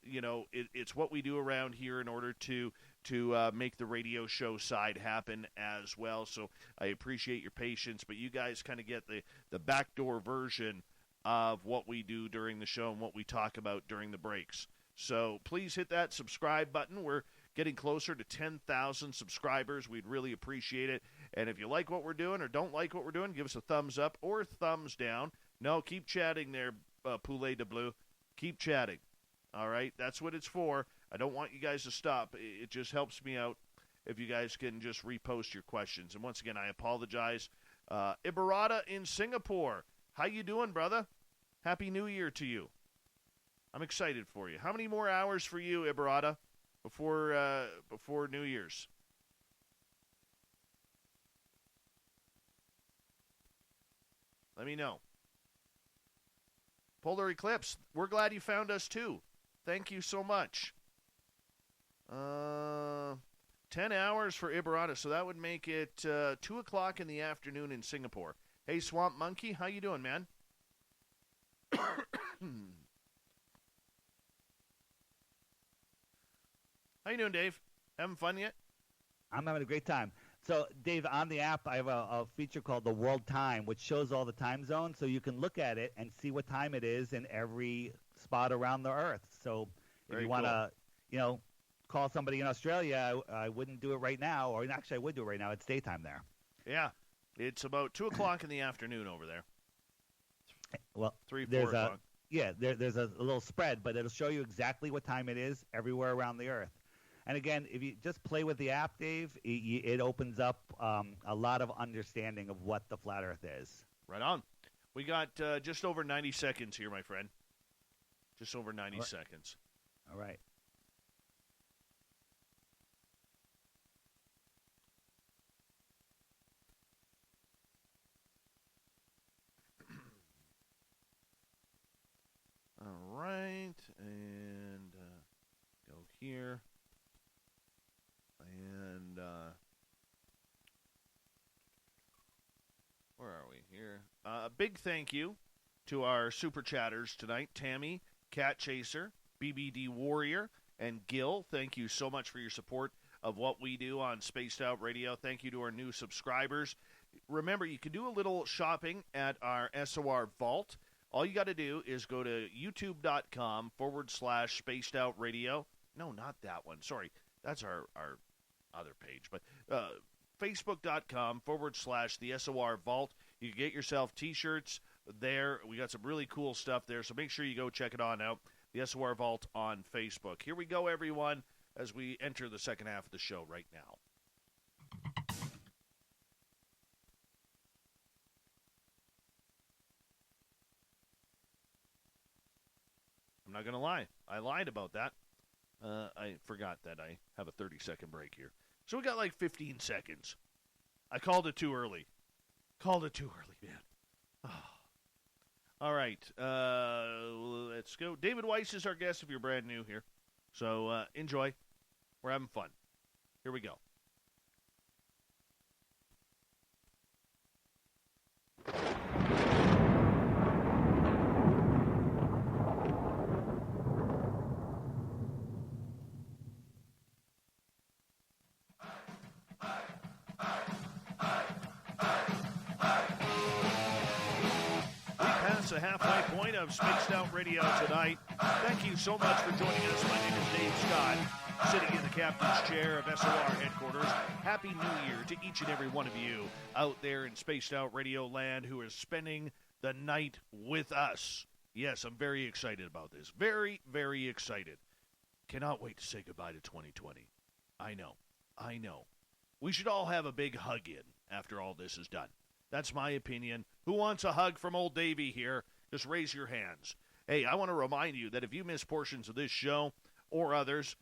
it's what we do around here in order to make the radio show side happen as well. So I appreciate your patience, but you guys kind of get the backdoor version of what we do during the show and what we talk about during the breaks. So please hit that subscribe button. We're getting closer to 10,000 subscribers. We'd really appreciate it. And if you like what we're doing or don't like what we're doing, give us a thumbs up or thumbs down. No, keep chatting there, Poulet de Bleu. Keep chatting. All right, that's what it's for. I don't want you guys to stop. It just helps me out if you guys can just repost your questions. And once again, I apologize. Ibarata in Singapore. How you doing, brother? Happy New Year to you. I'm excited for you. How many more hours for you, Ibarata, before New Year's? Let me know. Polar Eclipse, we're glad you found us too. Thank you so much. 10 hours for Ibarata, so that would make it 2 o'clock in the afternoon in Singapore. Hey, Swamp Monkey, how you doing, man? How you doing, Dave? Having fun yet? I'm having a great time. So, Dave, on the app, I have a feature called the World Time, which shows all the time zones, so you can look at it and see what time it is in every spot around the Earth. So, if you want to, call somebody in Australia, I wouldn't do it right now, or actually I would do it right now. It's daytime there. Yeah, it's about 2 o'clock in the afternoon over there. Well, 3, 4 o'clock. There's a little spread, but it'll show you exactly what time it is everywhere around the Earth. And again, if you just play with the app, Dave, it opens up a lot of understanding of what the flat Earth is. Right on. We got just over 90 seconds here, my friend. Just over 90 seconds. All right. All right, and go here, and big thank you to our super chatters tonight, Tammy, Cat Chaser, BBD Warrior, and Gil. Thank you so much for your support of what we do on Spaced Out Radio. Thank you to our new subscribers. Remember, you can do a little shopping at our SOR Vault. All you got to do is go to youtube.com/Spaced Out Radio. No, not that one. Sorry, that's our other page. But Facebook.com/the SOR Vault. You can get yourself T-shirts there. We got some really cool stuff there, so make sure you go check it on out. The SOR Vault on Facebook. Here we go, everyone, as we enter the second half of the show right now. I'm not going to lie. I lied about that. I forgot that I have a 30-second break here. So we got like 15 seconds. I called it too early. Man. Oh. All right. Let's go. David Weiss is our guest if you're brand new here. So enjoy. We're having fun. Here we go. The halfway point of Spaced Out Radio tonight. Thank you so much for joining us. My name is Dave Scott, sitting in the captain's chair of SOR headquarters. Happy New Year to each and every one of you out there in Spaced Out Radio land who is spending the night with us. Yes, I'm very excited about this. Very, very excited. Cannot wait to say goodbye to 2020. I know. We should all have a big hug in after all this is done. That's my opinion. Who wants a hug from old Davey here? Just raise your hands. Hey, I want to remind you that if you miss portions of this show or others,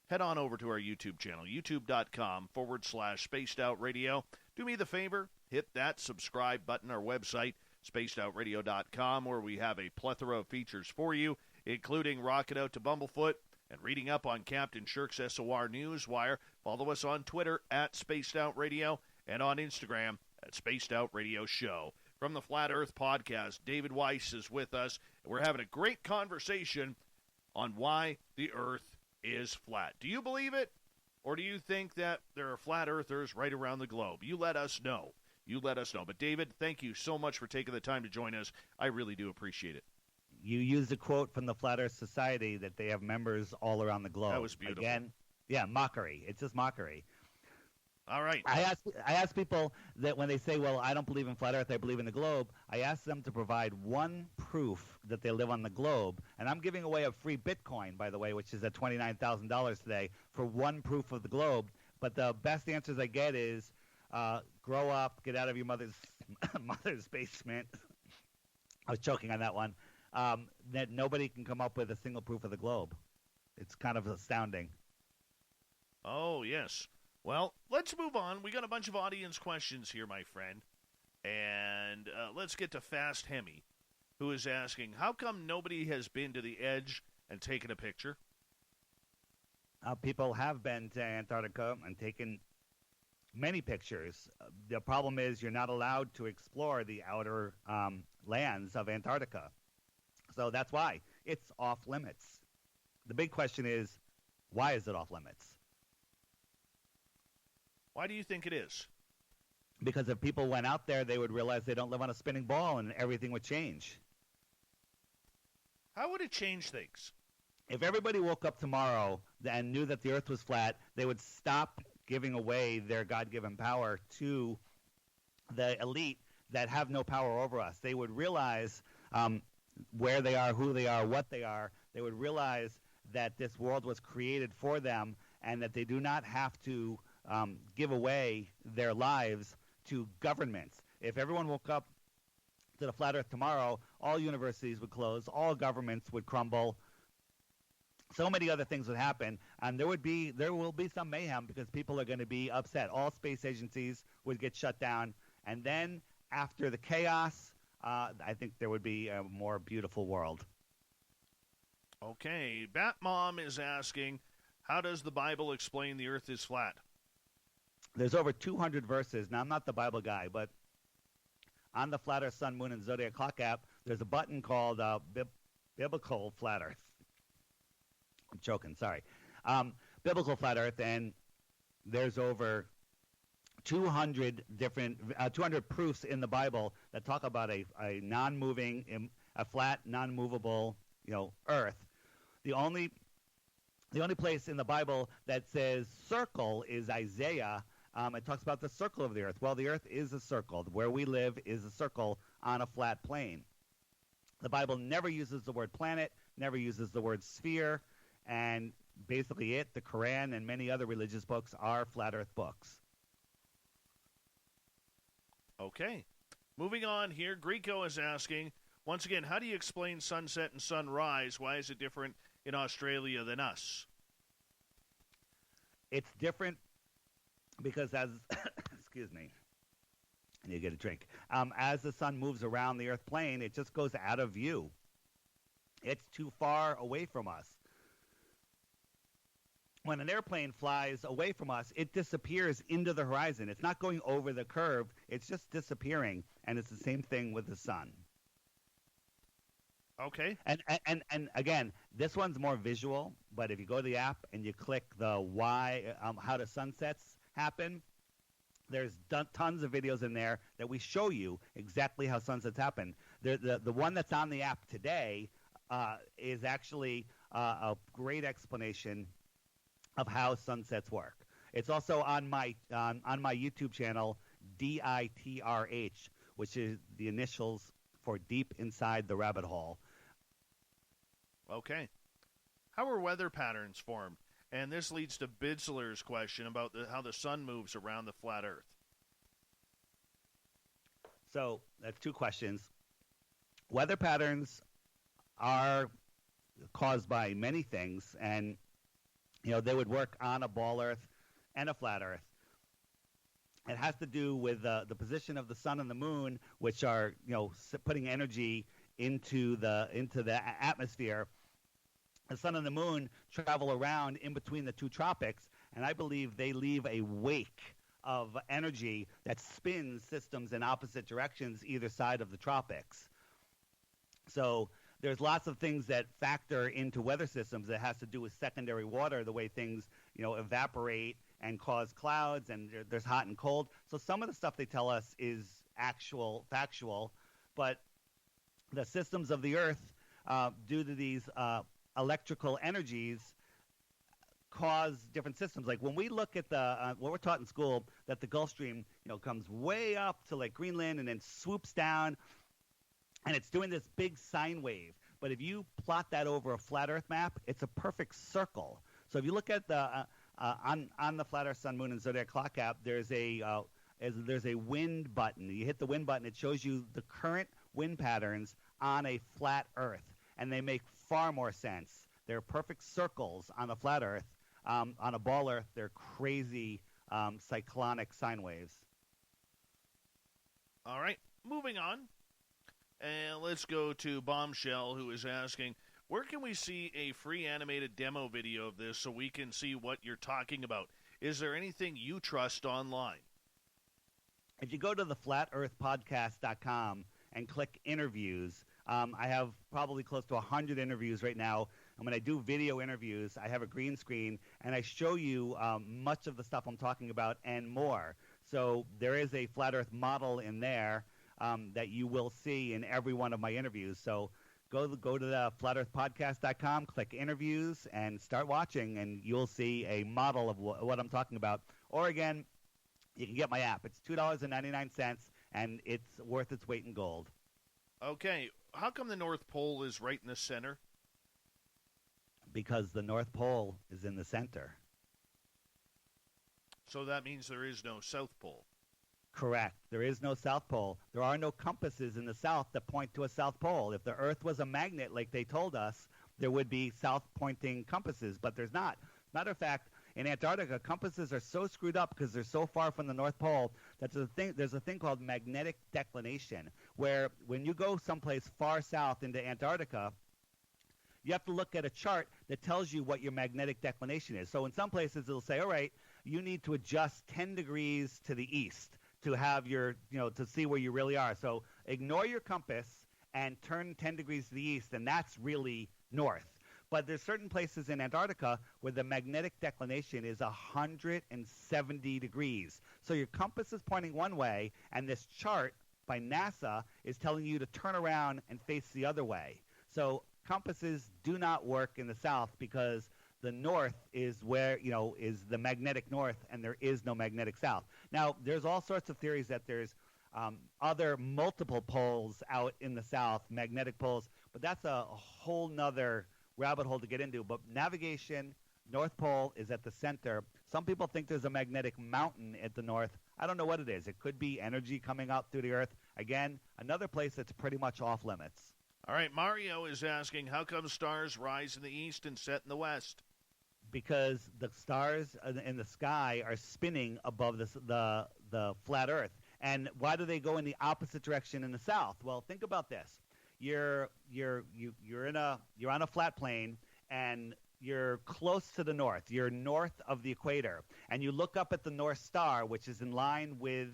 head on over to our YouTube channel, youtube.com/Spaced Out Radio. Do me the favor, hit that subscribe button, our website, spacedoutradio.com, where we have a plethora of features for you, including rocking out to Bumblefoot and reading up on Captain Shirk's SOR Newswire. Follow us on Twitter at Spaced Out Radio and on Instagram at Spaced Out Radio Show. From the Flat Earth Podcast, David Weiss is with us. We're having a great conversation on why the Earth is flat. Do you believe it? Or do you think that there are flat earthers right around the globe? You let us know. But David, thank you so much for taking the time to join us. I really do appreciate it. You used a quote from the Flat Earth Society that they have members all around the globe. That was beautiful. Again, yeah, mockery. It's just mockery. All right. I ask people that when they say, well, I don't believe in flat earth, I believe in the globe, I ask them to provide one proof that they live on the globe. And I'm giving away a free Bitcoin, by the way, which is at $29,000 today, for one proof of the globe. But the best answers I get is grow up, get out of your mother's basement. I was choking on that one. That nobody can come up with a single proof of the globe. It's kind of astounding. Oh, yes. Well, let's move on. We got a bunch of audience questions here, my friend. And let's get to Fast Hemi, who is asking, how come nobody has been to the edge and taken a picture? People have been to Antarctica and taken many pictures. The problem is you're not allowed to explore the outer lands of Antarctica. So that's why it's off limits. The big question is, why is it off limits? Why do you think it is? Because if people went out there, they would realize they don't live on a spinning ball and everything would change. How would it change things? If everybody woke up tomorrow and knew that the Earth was flat, they would stop giving away their God-given power to the elite that have no power over us. They would realize where they are, who they are, what they are. They would realize that this world was created for them and that they do not have to give away their lives to governments. If everyone woke up to the flat Earth tomorrow, all universities would close, all governments would crumble. So many other things would happen, and there will be some mayhem because people are going to be upset. All space agencies would get shut down, and then after the chaos, I think there would be a more beautiful world. Okay, Batmom is asking, how does the Bible explain the Earth is flat? There's over 200 verses. Now, I'm not the Bible guy, but on the Flat Earth, Sun, Moon, and Zodiac Clock app, there's a button called Biblical Flat Earth. I'm choking, sorry. Biblical Flat Earth, and there's over 200 different 200 proofs in the Bible that talk about a non-moving, a flat, non-movable, Earth. The only place in the Bible that says circle is Isaiah. It talks about the circle of the Earth. Well, the Earth is a circle. Where we live is a circle on a flat plane. The Bible never uses the word planet, never uses the word sphere, and basically the Quran and many other religious books are flat Earth books. Okay. Moving on here, Greco is asking, once again, how do you explain sunset and sunrise? Why is it different in Australia than us? It's different because excuse me, I need to get a drink. As the sun moves around the Earth plane, it just goes out of view. It's too far away from us. When an airplane flies away from us, it disappears into the horizon. It's not going over the curve. It's just disappearing, and it's the same thing with the sun. Okay. And again, this one's more visual, but if you go to the app and you click the why, how the sunsets happen, there's tons of videos in there that we show you exactly how sunsets happen. The one that's on the app today is actually a great explanation of how sunsets work. It's also on my YouTube channel, DITRH, which is the initials for Deep Inside the Rabbit Hole. Okay. How are weather patterns formed? And this leads to Bidsler's question about how the sun moves around the flat Earth. So that's two questions. Weather patterns are caused by many things, and they would work on a ball Earth and a flat Earth. It has to do with the position of the sun and the moon, which are putting energy into the atmosphere. The sun and the moon travel around in between the two tropics, and I believe they leave a wake of energy that spins systems in opposite directions either side of the tropics. So there's lots of things that factor into weather systems that has to do with secondary water, the way things evaporate and cause clouds, and there's hot and cold. So some of the stuff they tell us is factual, but the systems of the Earth, due to these electrical energies, cause different systems. Like when we look at what we're taught in school, that the Gulf Stream comes way up to like Greenland and then swoops down, and it's doing this big sine wave. But if you plot that over a flat Earth map, it's a perfect circle. So if you look at the on the Flat Earth, Sun, Moon, and Zodiac Clock app, there's a wind button. You hit the wind button, it shows you the current wind patterns on a flat Earth, and they make far more sense. They're perfect circles on the flat Earth. On a ball Earth, they're crazy cyclonic sine waves. All right, moving on. And let's go to Bombshell, who is asking, where can we see a free animated demo video of this so we can see what you're talking about? Is there anything you trust online? If you go to the flatearthpodcast.com and click interviews, I have probably close to 100 interviews right now. And when I do video interviews, I have a green screen, and I show you much of the stuff I'm talking about and more. So there is a flat Earth model in there that you will see in every one of my interviews. So go to the flatearthpodcast.com, click interviews, and start watching, and you'll see a model of what I'm talking about. Or again, you can get my app. It's $2.99, and it's worth its weight in gold. Okay. How come the North Pole is right in the center? Because the North Pole is in the center. So that means there is no South Pole. Correct. There is no South Pole. There are no compasses in the south that point to a South Pole. If the Earth was a magnet like they told us, there would be south-pointing compasses, but there's not. Matter of fact, in Antarctica, compasses are so screwed up because they're so far from the North Pole that there's a thing called magnetic declination, where when you go someplace far south into Antarctica, you have to look at a chart that tells you what your magnetic declination is. So in some places, it'll say, all right, you need to adjust 10 degrees to the east to have to see where you really are. So ignore your compass and turn 10 degrees to the east, and that's really north. But there's certain places in Antarctica where the magnetic declination is 170 degrees. So your compass is pointing one way, and this chart by NASA is telling you to turn around and face the other way. So compasses do not work in the south because the north is where, is the magnetic north, and there is no magnetic south. Now, there's all sorts of theories that there's other multiple poles out in the south, magnetic poles, but that's a whole nother rabbit hole to get into. But navigation, North Pole is at the center. Some people think there's a magnetic mountain at the north. I don't know what it is. It could be energy coming out through the earth. Again, another place that's pretty much off limits. All right, Mario is asking, how come stars rise in the east and set in the west? Because the stars in the sky are spinning above the flat Earth. And why do they go in the opposite direction in the south? Well, think about this. You're on a flat plane, and you're close to the north. You're north of the equator, and you look up at the North Star, which is in line with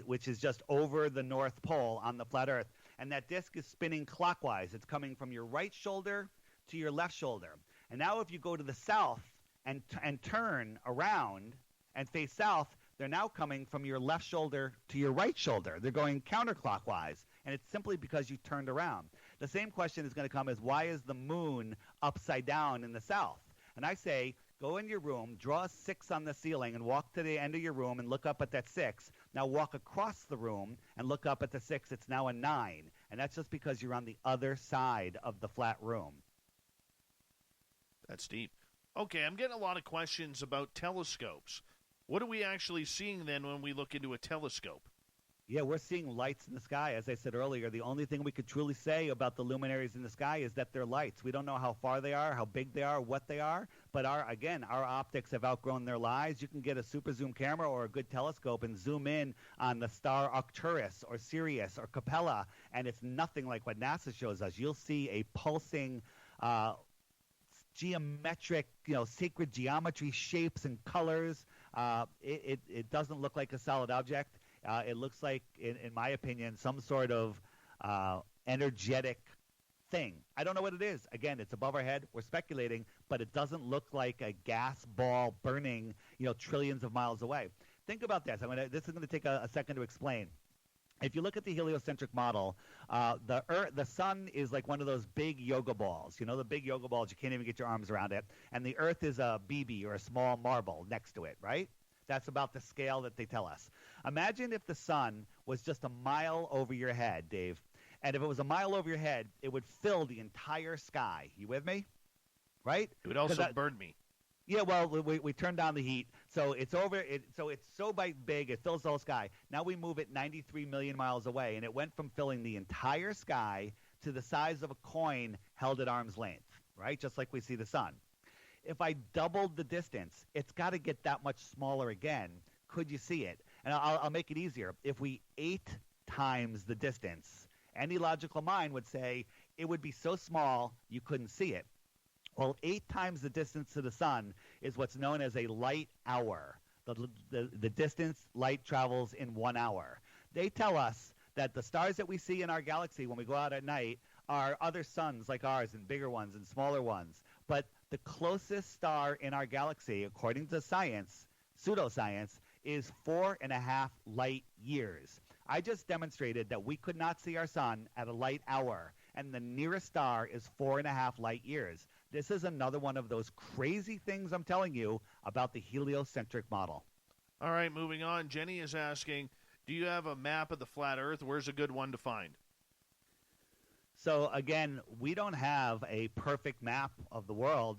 which is just over the North Pole on the flat Earth. And that disk is spinning clockwise. It's coming from your right shoulder to your left shoulder. And now if you go to the south and turn around and face south, they're now coming from your left shoulder to your right shoulder. They're going counterclockwise, and it's simply because you turned around. The same question is going to come as, why is the moon upside down in the south? And I say, go in your room, draw a 6 on the ceiling, and walk to the end of your room and look up at that 6. Now walk across the room and look up at the 6. It's now a 9. And that's just because you're on the other side of the flat room. That's deep. Okay, I'm getting a lot of questions about telescopes. What are we actually seeing then when we look into a telescope? Yeah, we're seeing lights in the sky. As I said earlier, the only thing we could truly say about the luminaries in the sky is that they're lights. We don't know how far they are, how big they are, what they are, but our optics have outgrown their lives. You can get a super zoom camera or a good telescope and zoom in on the star Arcturus or Sirius or Capella, and it's nothing like what NASA shows us. You'll see a pulsing geometric, sacred geometry, shapes and colors. It doesn't look like a solid object. It looks like, in my opinion, some sort of energetic thing. I don't know what it is. Again, it's above our head. We're speculating, but it doesn't look like a gas ball burning, trillions of miles away. Think about this. This is going to take a second to explain. If you look at the heliocentric model, the sun is like one of those big yoga balls. The big yoga balls, you can't even get your arms around it. And the earth is a BB or a small marble next to it, right? That's about the scale that they tell us. Imagine if the sun was just a mile over your head, Dave. And if it was a mile over your head, it would fill the entire sky. You with me? Right? It would also burn me. Yeah, well, we turned down the heat, so it's over. So it's so big, it fills the whole sky. Now we move it 93 million miles away, and it went from filling the entire sky to the size of a coin held at arm's length, right? Just like we see the sun. If I doubled the distance, it's got to get that much smaller again. Could you see it? And I'll make it easier. If we 8 times the distance, any logical mind would say it would be so small you couldn't see it. Well, 8 times the distance to the sun is what's known as a light hour. The distance light travels in 1 hour. They tell us that the stars that we see in our galaxy when we go out at night are other suns like ours, and bigger ones and smaller ones. But the closest star in our galaxy, according to science, pseudoscience, is 4.5 light years. I just demonstrated that we could not see our sun at a light hour, and the nearest star is 4.5 light years. This is another one of those crazy things I'm telling you about the heliocentric model. All right, moving on. Jenny is asking, do you have a map of the flat Earth? Where's a good one to find? So, again, we don't have a perfect map of the world,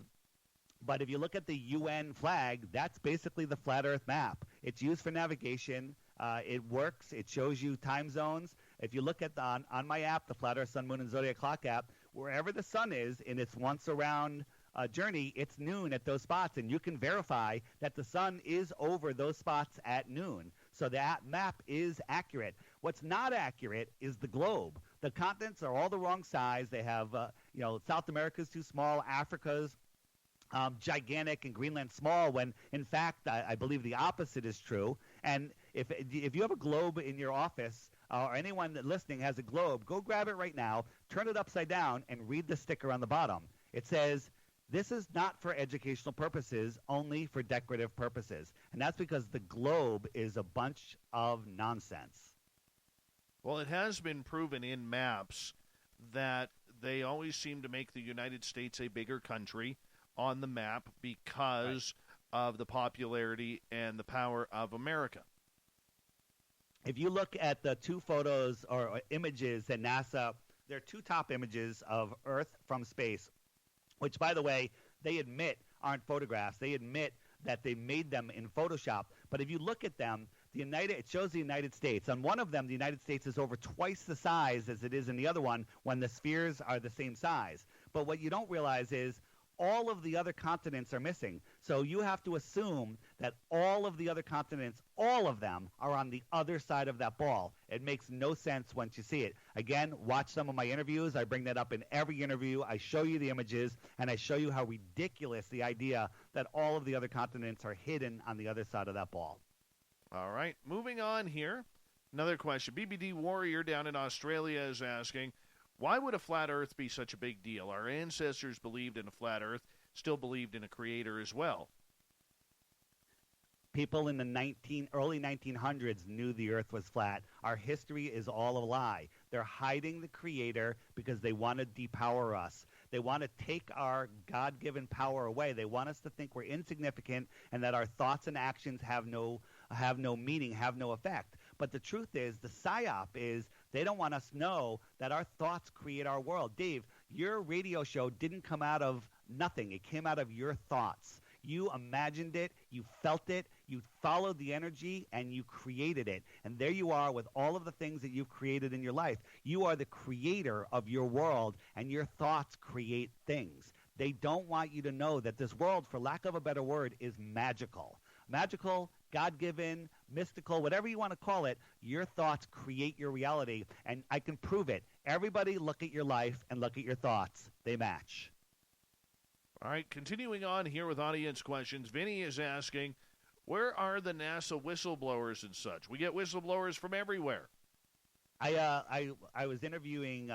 but if you look at the UN flag, that's basically the flat Earth map. It's used for navigation. It works. It shows you time zones. If you look at on my app, the Flat Earth, Sun, Moon, and Zodiac Clock app, wherever the sun is in its once-around journey, it's noon at those spots, and you can verify that the sun is over those spots at noon. So that map is accurate. What's not accurate is the globe. The continents are all the wrong size. They have, South America's too small, Africa's gigantic, and Greenland small, when, in fact, I believe the opposite is true. And If you have a globe in your office, or anyone listening has a globe, go grab it right now, turn it upside down, and read the sticker on the bottom. It says, "This is not for educational purposes, only for decorative purposes." And that's because the globe is a bunch of nonsense. Well, it has been proven in maps that they always seem to make the United States a bigger country on the map because of the popularity and the power of America. If you look at the two photos or images that NASA, there are two top images of Earth from space, which, by the way, they admit aren't photographs. They admit that they made them in Photoshop. But if you look at them, it shows the United States. On one of them, the United States is over twice the size as it is in the other one when the spheres are the same size. But what you don't realize is all of the other continents are missing. So you have to assume that all of the other continents, all of them, are on the other side of that ball. It makes no sense once you see it. Again, watch some of my interviews. I bring that up in every interview. I show you the images, and I show you how ridiculous the idea that all of the other continents are hidden on the other side of that ball. All right, moving on here. Another question. BBD Warrior down in Australia is asking, why would a flat Earth be such a big deal? Our ancestors believed in a flat Earth, still believed in a creator as well. People in the early 1900s knew the Earth was flat. Our history is all a lie. They're hiding the creator because they want to depower us. They want to take our God-given power away. They want us to think we're insignificant and that our thoughts and actions have no meaning, have no effect. But the truth is, the psyop is they don't want us to know that our thoughts create our world. Dave, your radio show didn't come out of nothing. It came out of your thoughts. You imagined it, you felt it, you followed the energy, and you created it. And there you are with all of the things that you've created in your life. You are the creator of your world, and your thoughts create things. They don't want you to know that this world, for lack of a better word, is magical. Magical, God-given, mystical, whatever you want to call it, your thoughts create your reality, and I can prove it. Everybody look at your life and look at your thoughts. They match. All right, continuing on here with audience questions, Vinny is asking, where are the NASA whistleblowers and such? We get whistleblowers from everywhere. I was interviewing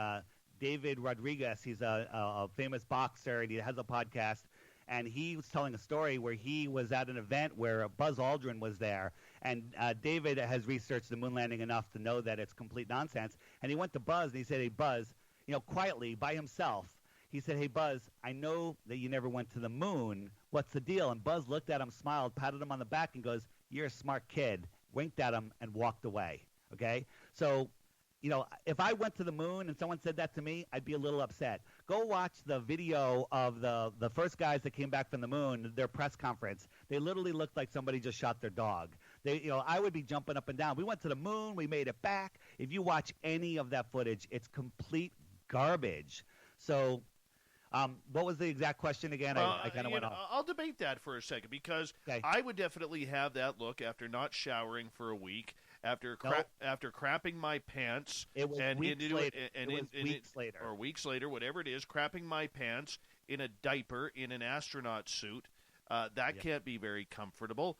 David Rodriguez. He's a famous boxer, and he has a podcast. And he was telling a story where he was at an event where Buzz Aldrin was there. And David has researched the moon landing enough to know that it's complete nonsense. And he went to Buzz, and he said, "Hey, Buzz," quietly, by himself, he said, "Hey, Buzz, I know that you never went to the moon. What's the deal?" And Buzz looked at him, smiled, patted him on the back, and goes, "You're a smart kid," winked at him, and walked away. Okay? So, if I went to the moon and someone said that to me, I'd be a little upset. Go watch the video of the first guys that came back from the moon, their press conference. They literally looked like somebody just shot their dog. I would be jumping up and down. We went to the moon. We made it back. If you watch any of that footage, it's complete garbage. So what was the exact question again? I kind of went off. I'll debate that for a second because I would definitely have that look after not showering for a week, after crapping my pants. It was weeks later. Or weeks later, whatever it is, crapping my pants in a diaper in an astronaut suit. That can't be very comfortable.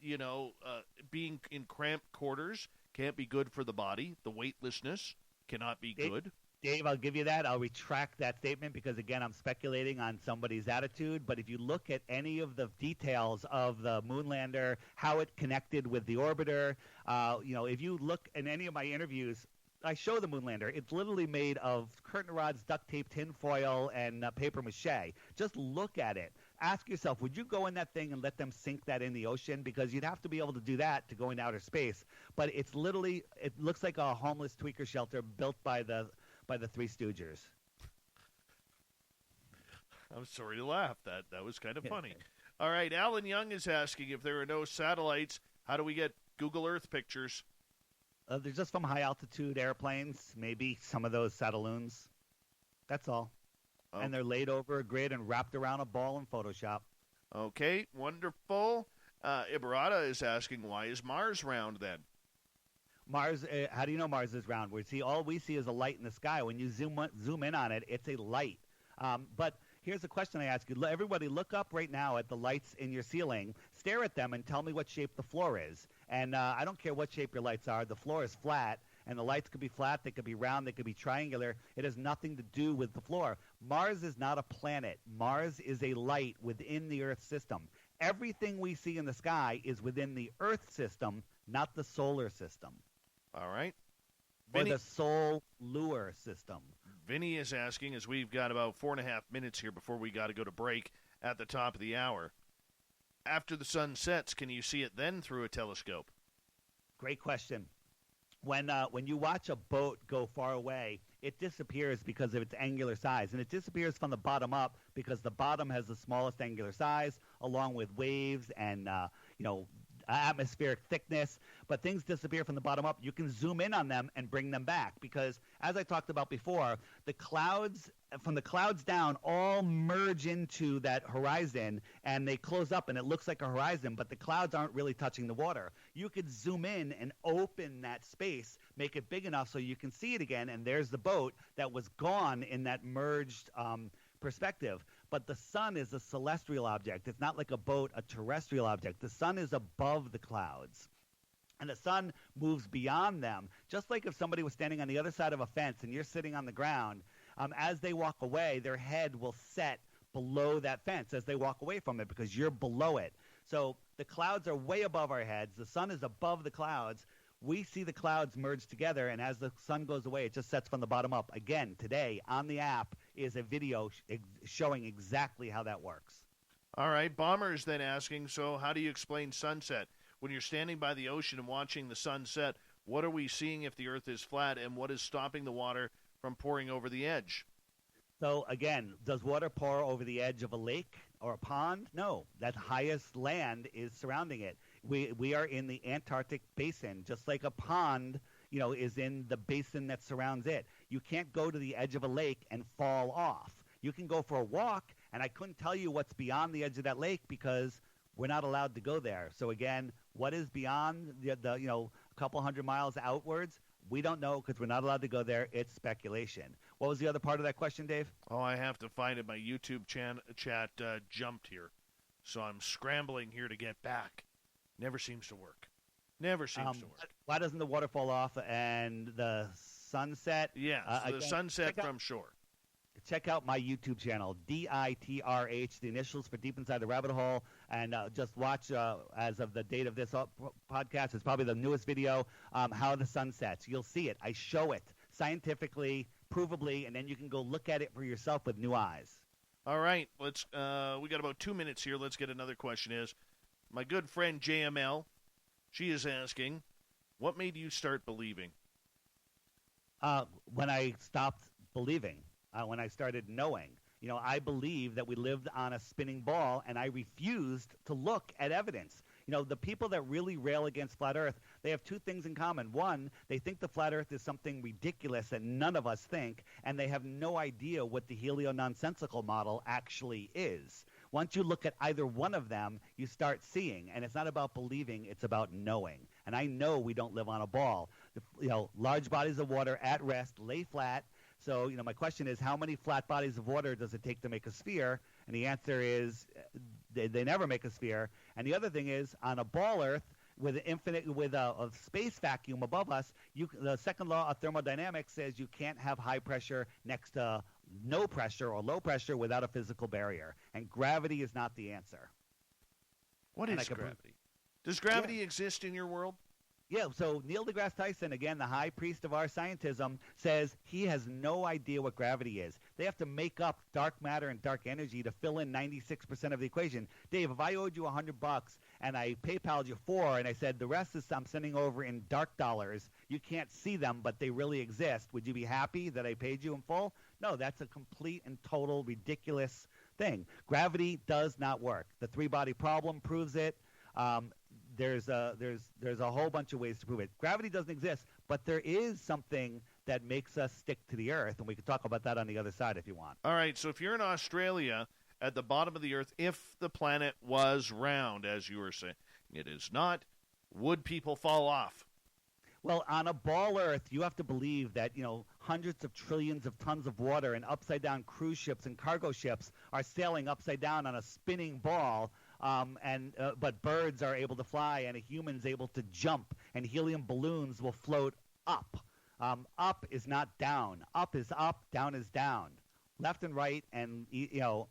Being in cramped quarters can't be good for the body. The weightlessness cannot be good. Dave, I'll give you that. I'll retract that statement because, again, I'm speculating on somebody's attitude. But if you look at any of the details of the moon lander, how it connected with the orbiter, if you look in any of my interviews, I show the moon lander. It's literally made of curtain rods, duct tape, tin foil, and paper mache. Just look at it. Ask yourself, would you go in that thing and let them sink that in the ocean? Because you'd have to be able to do that to go into outer space. But it looks like a homeless tweaker shelter built by the Three Stooges. I'm sorry to laugh. That was kind of funny. All right, Alan Young is asking, if there are no satellites, how do we get Google Earth pictures? They're just from high-altitude airplanes, maybe some of those satelloons. That's all. Oh. And they're laid over a grid and wrapped around a ball in Photoshop. Okay, wonderful. Ibarata is asking, why is Mars round then? Mars, how do you know Mars is round? All we see is a light in the sky. When you zoom in on it, it's a light. But here's a question I ask you. Everybody, look up right now at the lights in your ceiling. Stare at them and tell me what shape the floor is. And I don't care what shape your lights are. The floor is flat, and the lights could be flat. They could be round. They could be triangular. It has nothing to do with the floor. Mars is not a planet. Mars is a light within the Earth system. Everything we see in the sky is within the Earth system, not the solar system. All right. Or the solar system. Vinny is asking, as we've got about 4.5 minutes here before we got to go to break at the top of the hour, after the sun sets, can you see it then through a telescope? Great question. When you watch a boat go far away, it disappears because of its angular size, and it disappears from the bottom up because the bottom has the smallest angular size, along with waves and atmospheric thickness. But things disappear from the bottom up. You can zoom in on them and bring them back because, as I talked about before, the clouds from the clouds down all merge into that horizon, and they close up, and it looks like a horizon, but the clouds aren't really touching the water. You could zoom in and open that space, make it big enough so you can see it again, and there's the boat that was gone in that merged perspective. But the sun is a celestial object. It's not like a boat, a terrestrial object. The sun is above the clouds. And the sun moves beyond them. Just like if somebody was standing on the other side of a fence and you're sitting on the ground, as they walk away, their head will set below that fence as they walk away from it because you're below it. So the clouds are way above our heads. The sun is above the clouds. We see the clouds merge together, and as the sun goes away, it just sets from the bottom up. Again, today on the app is a video showing exactly how that works. All right. Bomber is then asking, so how do you explain sunset? When you're standing by the ocean and watching the sunset, what are we seeing if the Earth is flat, and what is stopping the water from pouring over the edge? So, again, does water pour over the edge of a lake or a pond? No. That highest land is surrounding it. We are in the Antarctic basin, just like a pond, is in the basin that surrounds it. You can't go to the edge of a lake and fall off. You can go for a walk, and I couldn't tell you what's beyond the edge of that lake because we're not allowed to go there. So, again, what is beyond the a couple hundred miles outwards? We don't know because we're not allowed to go there. It's speculation. What was the other part of that question, Dave? Oh, I have to find it. My YouTube chat jumped here. So I'm scrambling here to get back. Never seems to work. Never seems to work. Why doesn't the water fall off and the sunset? Yeah, the sunset from shore. Check out my YouTube channel, DITRH, the initials for Deep Inside the Rabbit Hole, and just watch, as of the date of this podcast, it's probably the newest video, how the sun sets. You'll see it. I show it scientifically, provably, and then you can go look at it for yourself with new eyes. All right, let's. We got about 2 minutes here. Let's get another question. Is my good friend JML, she is asking, what made you start believing? When I stopped believing. When I started knowing. I believed that we lived on a spinning ball, and I refused to look at evidence. The people that really rail against flat Earth, they have two things in common. One, they think the flat Earth is something ridiculous that none of us think, and they have no idea what the helio-nonsensical model actually is. Once you look at either one of them, you start seeing, and it's not about believing, it's about knowing. And I know we don't live on a ball. Large bodies of water at rest lay flat. So, my question is, how many flat bodies of water does it take to make a sphere? And the answer is they never make a sphere. And the other thing is, on a ball Earth with a space vacuum above us, the second law of thermodynamics says you can't have high pressure next to no pressure or low pressure without a physical barrier. And gravity is not the answer. What is gravity? Does gravity exist in your world? Yeah, so Neil deGrasse Tyson, again, the high priest of our scientism, says he has no idea what gravity is. They have to make up dark matter and dark energy to fill in 96% of the equation. Dave, if I owed you $100 and I PayPal'd you $4 and I said the rest is I'm sending over in dark dollars, you can't see them, but they really exist, would you be happy that I paid you in full? No, that's a complete and total ridiculous thing. Gravity does not work. The three-body problem proves it. There's a whole bunch of ways to prove it. Gravity doesn't exist, but there is something that makes us stick to the Earth, and we can talk about that on the other side if you want. All right, so if you're in Australia, at the bottom of the Earth, if the planet was round, as you were saying, it is not, would people fall off? Well, on a ball Earth, you have to believe that, hundreds of trillions of tons of water and upside-down cruise ships and cargo ships are sailing upside down on a spinning ball, but birds are able to fly and a human's able to jump, and helium balloons will float up. Up is not down. Up is up, down is down. Left and right and,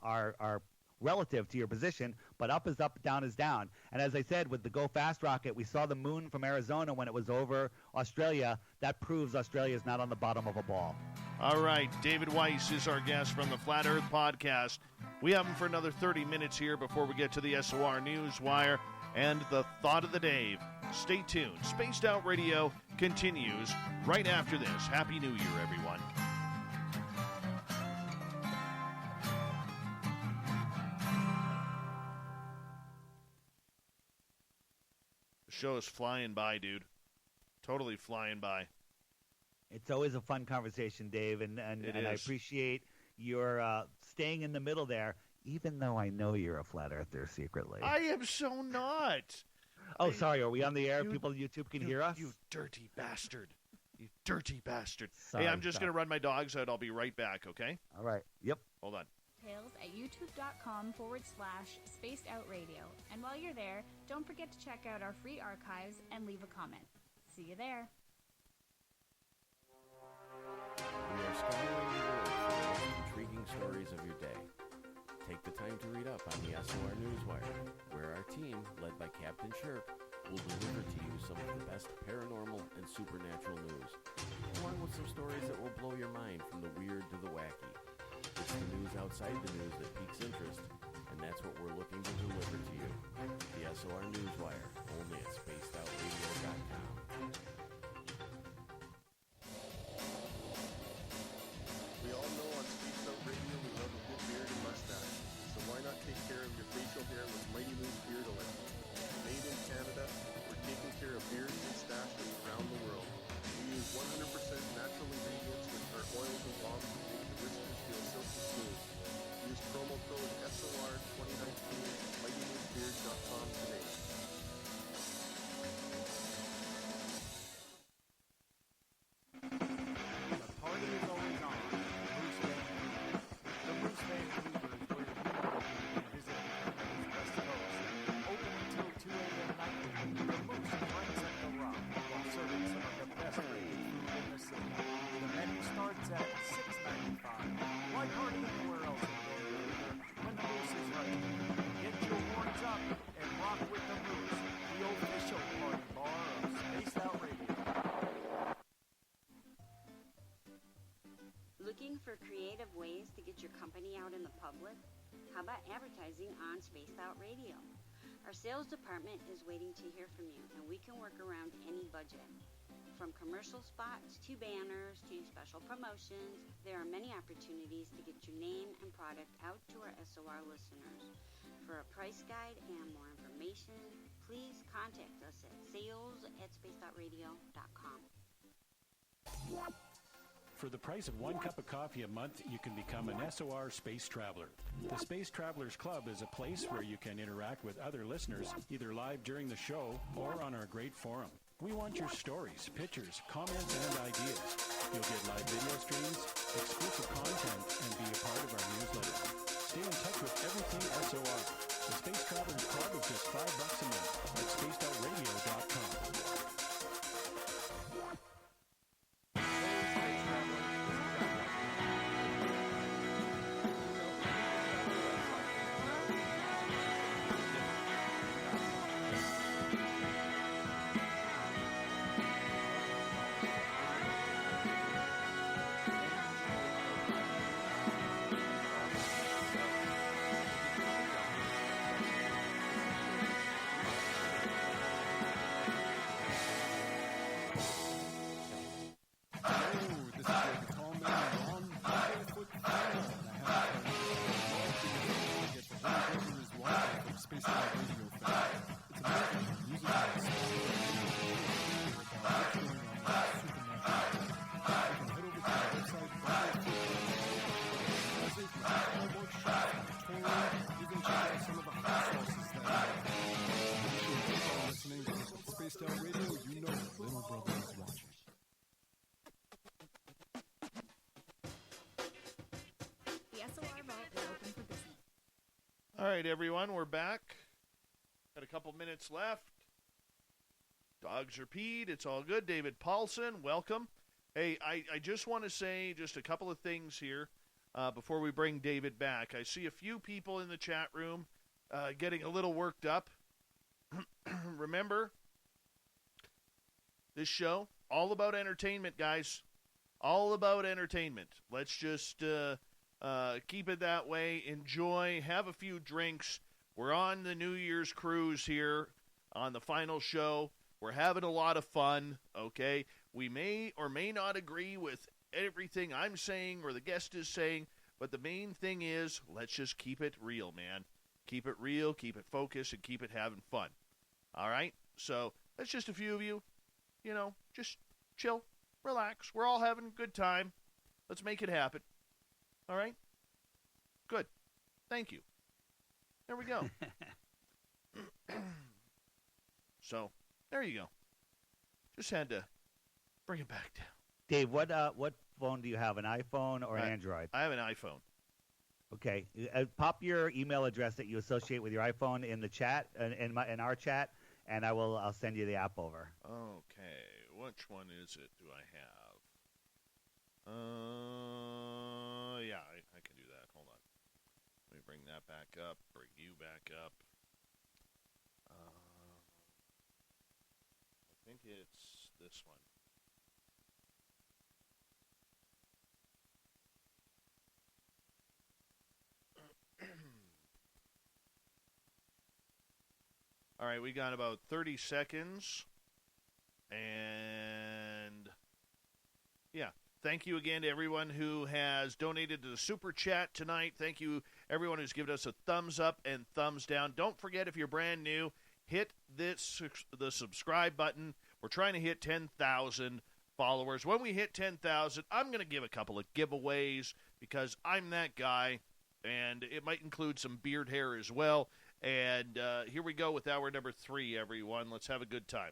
are relative to your position, but up is up, down is down. And as I said, with the Go Fast rocket, we saw the moon from Arizona when it was over Australia. That proves Australia is not on the bottom of a ball. All right, David Weiss is our guest from the Flat Earth Podcast. We have him for another 30 minutes here before we get to the SOR Newswire and the Thought of the Day. Stay tuned. Spaced Out Radio continues right after this. Happy New Year, everyone. Show is flying by, dude. Totally flying by. It's always a fun conversation, Dave, and I appreciate your staying in the middle there, even though I know you're a flat earther secretly. I am so not. Oh, sorry. Are we on the air? People on YouTube can hear us? You dirty bastard. You dirty bastard. Sorry, hey, I'm just going to run my dogs out. I'll be right back, okay? All right. Yep. Hold on. Tales at youtube.com/spacedoutradio. And while you're there, don't forget to check out our free archives and leave a comment. See you there. We are scouring the world for the most intriguing stories of your day. Take the time to read up on the SOR Newswire, where our team, led by Captain Shirk, will deliver to you some of the best paranormal and supernatural news, along with some stories that will blow your mind from the weird to the wacky. It's the news outside the news that piques interest, and that's what we're looking to deliver to you. The SOR Newswire, only at spacedoutradio.com. We all know on Spaced Out Radio we love a good beard and mustache, so why not take care of your facial hair with Mighty Moose Beard Oil? Made in Canada, we're taking care of beards and stashes around the world. We use 100% natural ingredients with our oils and balms to make the whiskers feel silky smooth. Use promo code SOR2019 at MightyMooseBeard.com today. The party is always on. Moose Bay. The Moose Bay Fever is where you know you can visit Canada's West Coast. Open until 2 a.m. nightly. The Moose brings at the rock while serving some of the best rated food in the city. The menu starts at $6.95. Why party anywhere else in Vancouver when the Moose is right? Get your horns up and rock with the Moose, the official party bar of Spaced Out Radio. Looking for creative ways to get your company out in the public? How about advertising on Spaced Out Radio? Our sales department is waiting to hear from you, and we can work around any budget. From commercial spots to banners to special promotions, there are many opportunities to get your name and product out to our SOR listeners. For a price guide and more information, please contact us at sales@spacedoutradio.com. For the price of 1 cup of coffee a month, you can become an SOR Space Traveler. The Space Travelers Club is a place where you can interact with other listeners, either live during the show or on our great forum. We want your stories, pictures, comments, and ideas. You'll get live video streams, exclusive content, and be a part of our newsletter. Stay in touch with everything SOR. The Space Travelers Club is just $5 a month at spacedoutradio.com. All right, everyone, we're back. Got a couple minutes left. Dogs are peed. It's all good. David Paulson, welcome. Hey, I just want to say just a couple of things here before we bring David back. I see a few people in the chat room getting a little worked up. Remember, this show, all about entertainment, guys. All about entertainment. Let's just keep it that way. Enjoy. Have a few drinks. We're on the New Year's cruise here on the final show. We're having a lot of fun, okay? We may or may not agree with everything I'm saying or the guest is saying, but the main thing is let's just keep it real, man. Keep it real, keep it focused, and keep it having fun. All right? So that's just a few of you. You know, just chill, relax. We're all having a good time. Let's make it happen. All right? Good. Thank you. There we go. So, there you go. Just had to bring it back down. Dave, what phone do you have, an iPhone or an Android? I have an iPhone. Okay. Pop your email address that you associate with your iPhone in the chat, in our chat, and I'll send you the app over. Okay. Which one is it do I have? Yeah, I can do that. Hold on. Let me bring that back up. Bring you back up. I think it's this one. All right, we got about 30 seconds. And, yeah, thank you again to everyone who has donated to the Super Chat tonight. Thank you, everyone who's given us a thumbs up and thumbs down. Don't forget, if you're brand new, hit the subscribe button. We're trying to hit 10,000 followers. When we hit 10,000, I'm going to give a couple of giveaways because I'm that guy, and it might include some beard hair as well. And here we go with hour number 3, everyone. Let's have a good time.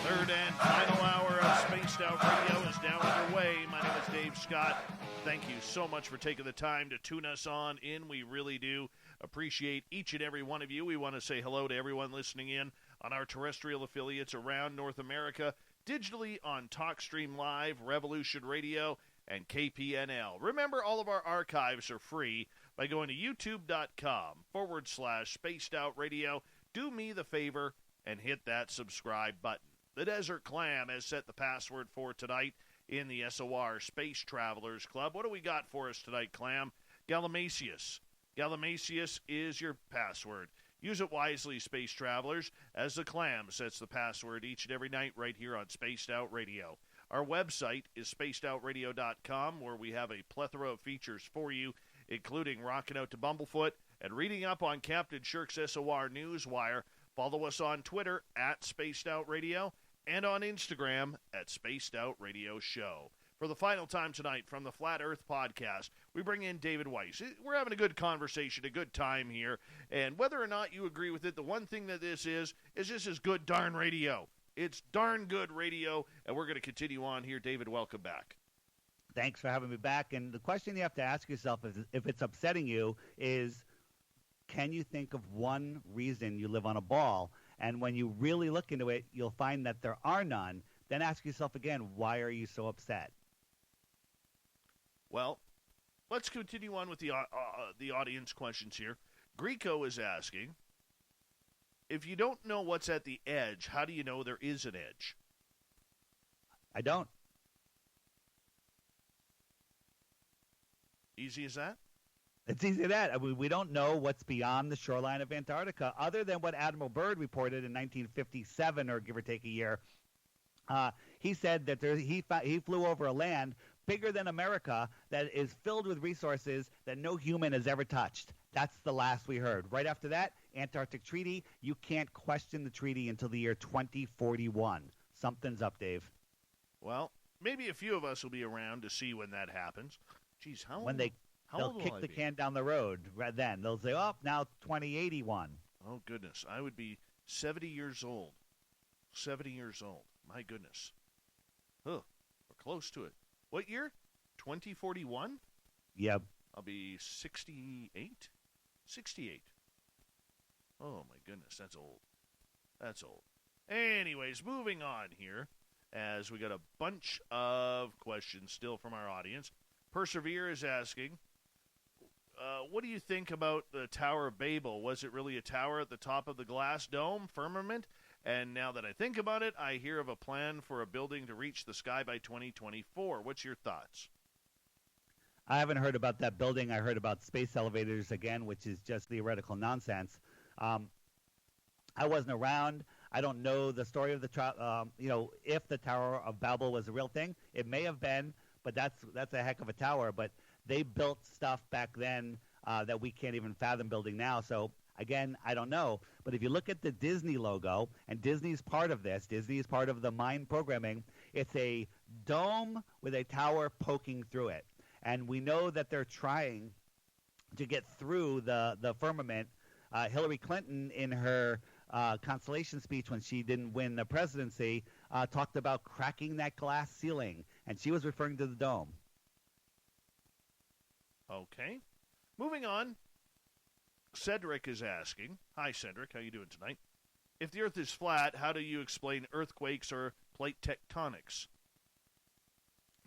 Third and final hour of Spaced Out Radio is now underway. My name is Dave Scott. Thank you so much for taking the time to tune us on in. We really do appreciate each and every one of you. We want to say hello to everyone listening in on our terrestrial affiliates around North America, digitally on TalkStream Live, Revolution Radio, and KPNL. Remember, all of our archives are free by going to youtube.com/Spaced Out Radio. Do me the favor and hit that subscribe button. The Desert Clam has set the password for tonight in the SOR Space Travelers Club. What do we got for us tonight, Clam? Gallimimus. Gallimimus is your password. Use it wisely, Space Travelers, as the Clam sets the password each and every night right here on Spaced Out Radio. Our website is spacedoutradio.com, where we have a plethora of features for you, including rocking out to Bumblefoot and reading up on Captain Shirk's SOR Newswire. Follow us on Twitter at Spaced Out Radio and on Instagram at Spaced Out Radio Show. For the final time tonight from the Flat Earth Podcast, we bring in David Weiss. We're having a good conversation, a good time here, and whether or not you agree with it, the one thing that this is this is good darn radio. It's darn good radio, and we're going to continue on here. David, welcome back. Thanks for having me back. And the question you have to ask yourself is, if it's upsetting you, is can you think of one reason you live on a ball? And when you really look into it, you'll find that there are none. Then ask yourself again, why are you so upset? Well, let's continue on with the audience questions here. Greco is asking, if you don't know what's at the edge, how do you know there is an edge? I don't. Easy as that? It's easy as that. I mean, we don't know what's beyond the shoreline of Antarctica, other than what Admiral Byrd reported in 1957, or give or take a year. He said that he flew over a land bigger than America that is filled with resources that no human has ever touched. That's the last we heard. Right after that, Antarctic Treaty. You can't question the treaty until the year 2041. Something's up, Dave. Well, maybe a few of us will be around to see when that happens. Geez, how How They'll old will kick I the be? can down the road right then. They'll say, oh, now 2081. Oh, goodness. I would be 70 years old. 70 years old. My goodness. Huh. We're close to it. What year? 2041? Yep. I'll be 68? 68. Oh, my goodness. That's old. That's old. Anyways, moving on here, as we got a bunch of questions still from our audience. Persevere is asking, what do you think about the Tower of Babel? Was it really a tower at the top of the glass dome, firmament? And now that I think about it, I hear of a plan for a building to reach the sky by 2024. What's your thoughts? I haven't heard about that building. I heard about space elevators again, which is just theoretical nonsense. I wasn't around. I don't know the story of the if the Tower of Babel was a real thing. It may have been, but that's a heck of a tower. But they built stuff back then that we can't even fathom building now. So again, I don't know. But if you look at the Disney logo, and Disney's part of this, Disney is part of the mind programming. It's a dome with a tower poking through it, and we know that they're trying to get through the firmament. Hillary Clinton, in her consolation speech when she didn't win the presidency, talked about cracking that glass ceiling, and she was referring to the dome. Okay. Moving on. Cedric is asking, hi Cedric, how you doing tonight? If the Earth is flat, how do you explain earthquakes or plate tectonics?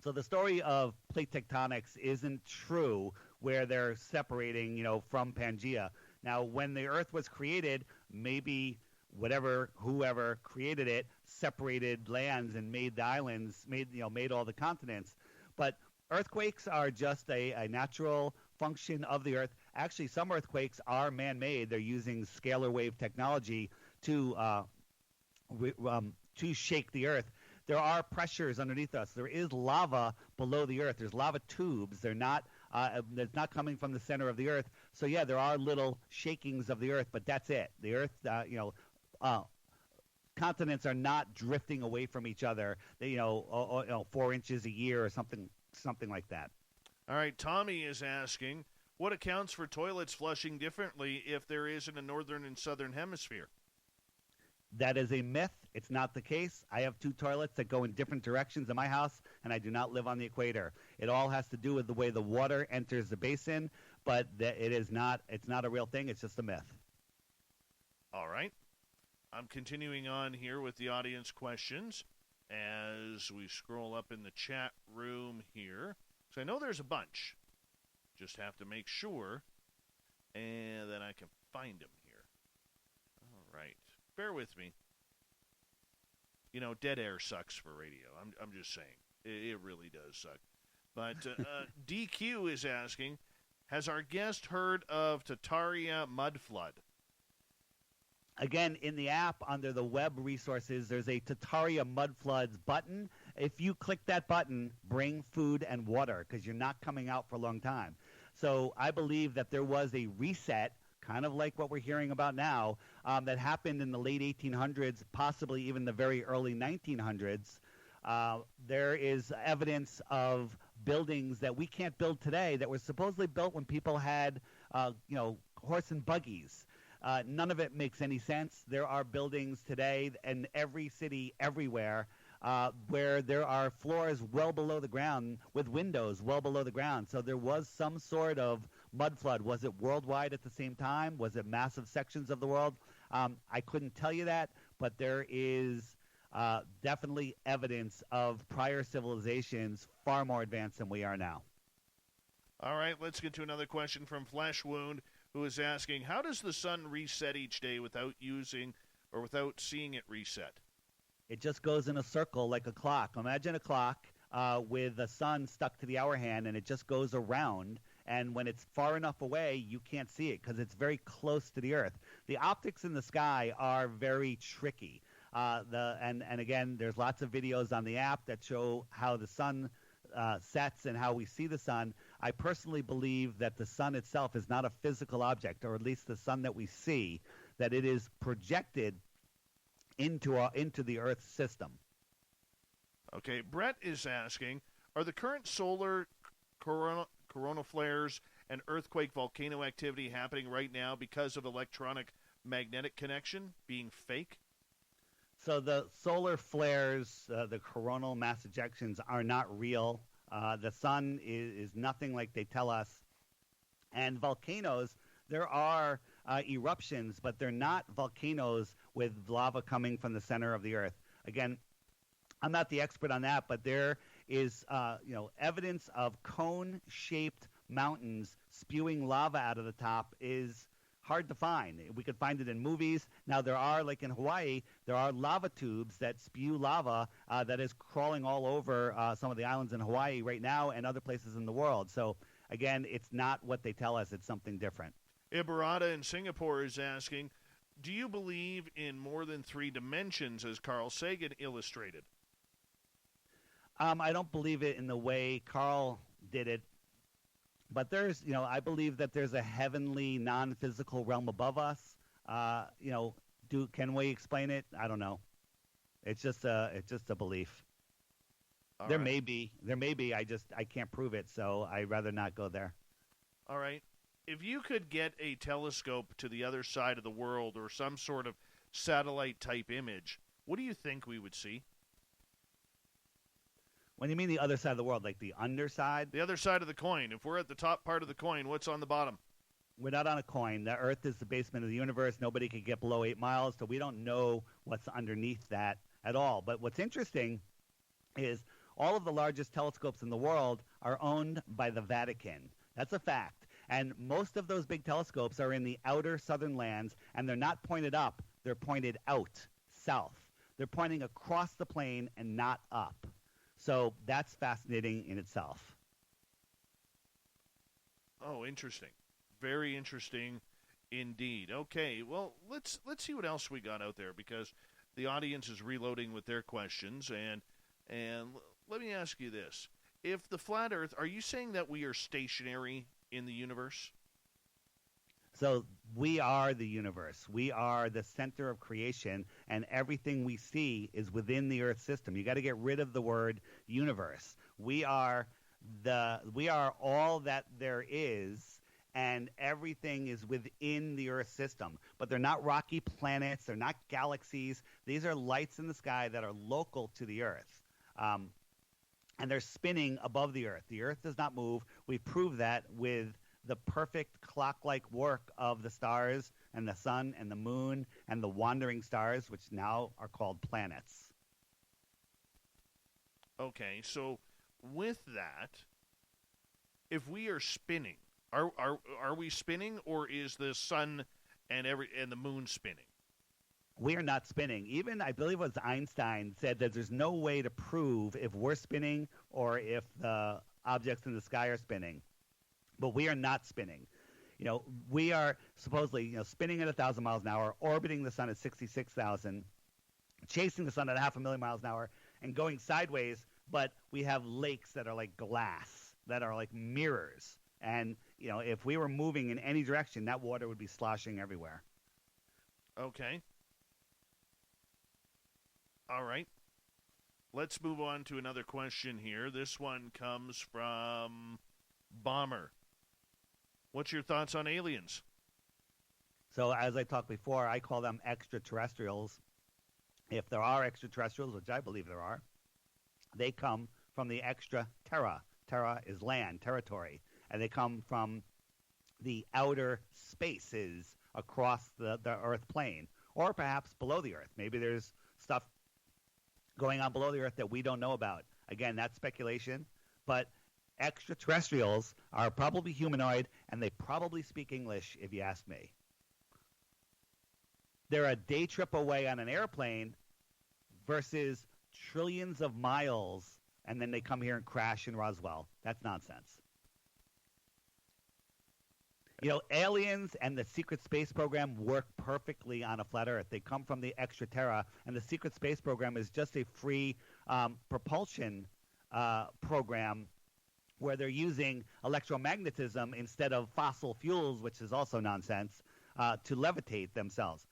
So the story of plate tectonics isn't true where they're separating, from Pangea. Now, when the Earth was created, maybe whoever created it separated lands and made the islands, made all the continents. But earthquakes are just a natural function of the Earth. Actually, some earthquakes are man-made. They're using scalar wave technology to shake the Earth. There are pressures underneath us. There is lava below the Earth. There's lava tubes. They're not coming from the center of the Earth. So yeah, there are little shakings of the Earth, but that's it. The Earth, continents are not drifting away from each other. 4 inches a year or something like that. All right, Tommy is asking, what accounts for toilets flushing differently if there is in a northern and southern hemisphere? That is a myth. It's not the case. I have 2 toilets that go in different directions in my house, and I do not live on the equator. It all has to do with the way the water enters the basin, but it's not a real thing. It's just a myth. All right. I'm continuing on here with the audience questions as we scroll up in the chat room here. So I know there's a bunch. Just have to make sure, and then I can find them here. All right. Bear with me. Dead air sucks for radio. I'm just saying. It really does suck. But DQ is asking, has our guest heard of Tataria mud flood? Again, in the app under the web resources, there's a Tataria mud floods button. If you click that button, bring food and water because you're not coming out for a long time. So I believe that there was a reset, kind of like what we're hearing about now, that happened in the late 1800s, possibly even the very early 1900s. There is evidence of buildings that we can't build today that were supposedly built when people had, horse and buggies. None of it makes any sense. There are buildings today in every city, everywhere, where there are floors well below the ground with windows well below the ground. So there was some sort of mud flood. Was it worldwide at the same time? Was it massive sections of the world? I couldn't tell you that, but there is definitely evidence of prior civilizations far more advanced than we are now. All right, let's get to another question from Flesh Wound, who is asking, how does the sun reset each day without seeing it reset? It just goes in a circle like a clock. Imagine a clock with the sun stuck to the hour hand, and it just goes around. And when it's far enough away, you can't see it because it's very close to the Earth. The optics in the sky are very tricky. And again, there's lots of videos on the app that show how the sun sets and how we see the sun. I personally believe that the sun itself is not a physical object, or at least the sun that we see, that it is projected into the Earth system. Okay, Brett is asking, are the current solar corona flares an earthquake volcano activity happening right now because of electronic magnetic connection being fake? So the solar flares, the coronal mass ejections, are not real. The sun is nothing like they tell us. And volcanoes, there are eruptions, but they're not volcanoes with lava coming from the center of the earth. Again, I'm not the expert on that, but there is evidence of cone-shaped mountains spewing lava out of the top is hard to find. We could find it in movies. Now there are, like in Hawaii, there are lava tubes that spew lava that is crawling all over some of the islands in Hawaii right now and other places in the world. So again, it's not what they tell us. It's something different. Ibarata in Singapore is asking, do you believe in more than 3 dimensions as Carl Sagan illustrated? I don't believe it in the way Carl did it. But there's, I believe that there's a heavenly, non-physical realm above us. Can we explain it? I don't know. It's just a belief. There may be. I can't prove it, so I'd rather not go there. All right. If you could get a telescope to the other side of the world or some sort of satellite-type image, what do you think we would see? When you mean the other side of the world, like the underside? The other side of the coin. If we're at the top part of the coin, what's on the bottom? We're not on a coin. The Earth is the basement of the universe. Nobody can get below 8 miles, so we don't know what's underneath that at all. But what's interesting is all of the largest telescopes in the world are owned by the Vatican. That's a fact. And most of those big telescopes are in the outer southern lands, and they're not pointed up. They're pointed out, south. They're pointing across the plane and not up. So that's fascinating in itself. Oh, interesting. Very interesting indeed. Okay, well, let's see what else we got out there because the audience is reloading with their questions. And let me ask you this. If the flat Earth, are you saying that we are stationary in the universe? So we are the universe. We are the center of creation, and everything we see is within the Earth system. You got to get rid of the word universe. We are all that there is, and everything is within the Earth system. But they're not rocky planets. They're not galaxies. These are lights in the sky that are local to the Earth. And they're spinning above the Earth. The Earth does not move. We prove that with the perfect clock-like work of the stars and the sun and the moon and the wandering stars, which now are called planets. Okay, so with that, if we are spinning, are we spinning, or is the sun and the moon spinning? We are not spinning. Even, I believe it was Einstein said that there's no way to prove if we're spinning or if the objects in the sky are spinning. But we are not spinning. We are supposedly, spinning at 1,000 miles an hour, orbiting the sun at 66,000, chasing the sun at 500,000 miles an hour, and going sideways. But we have lakes that are like glass, that are like mirrors. And, if we were moving in any direction, that water would be sloshing everywhere. Okay. All right. Let's move on to another question here. This one comes from Bomber. What's your thoughts on aliens? So as I talked before, I call them extraterrestrials. If there are extraterrestrials, which I believe there are, they come from the extra terra. Terra is land, territory. And they come from the outer spaces across the Earth plane, or perhaps below the Earth. Maybe there's stuff going on below the Earth that we don't know about. Again, that's speculation, but extraterrestrials are probably humanoid, and they probably speak English, if you ask me. They're a day trip away on an airplane versus trillions of miles, and then they come here and crash in Roswell. That's nonsense. Aliens and the secret space program work perfectly on a flat Earth. They come from the extra terra, and the secret space program is just a free propulsion program where they're using electromagnetism instead of fossil fuels, which is also nonsense, to levitate themselves.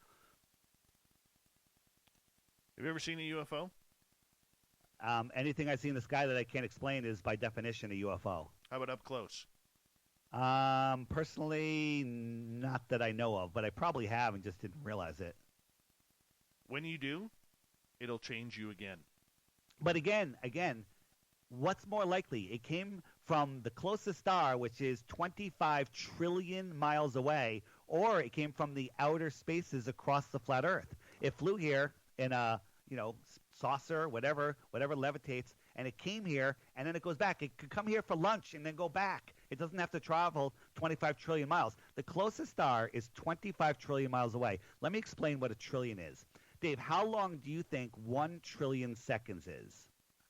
Have you ever seen a UFO? Anything I see in the sky that I can't explain is by definition a UFO. How about up close? Personally, not that I know of, but I probably have and just didn't realize it. When you do, it'll change you again. But again, what's more likely? It came from the closest star, which is 25 trillion miles away, or it came from the outer spaces across the flat Earth. It flew here in a, saucer, whatever levitates, and it came here, and then it goes back. It could come here for lunch and then go back. It doesn't have to travel 25 trillion miles. The closest star is 25 trillion miles away. Let me explain what a trillion is. Dave, how long do you think 1 trillion seconds is?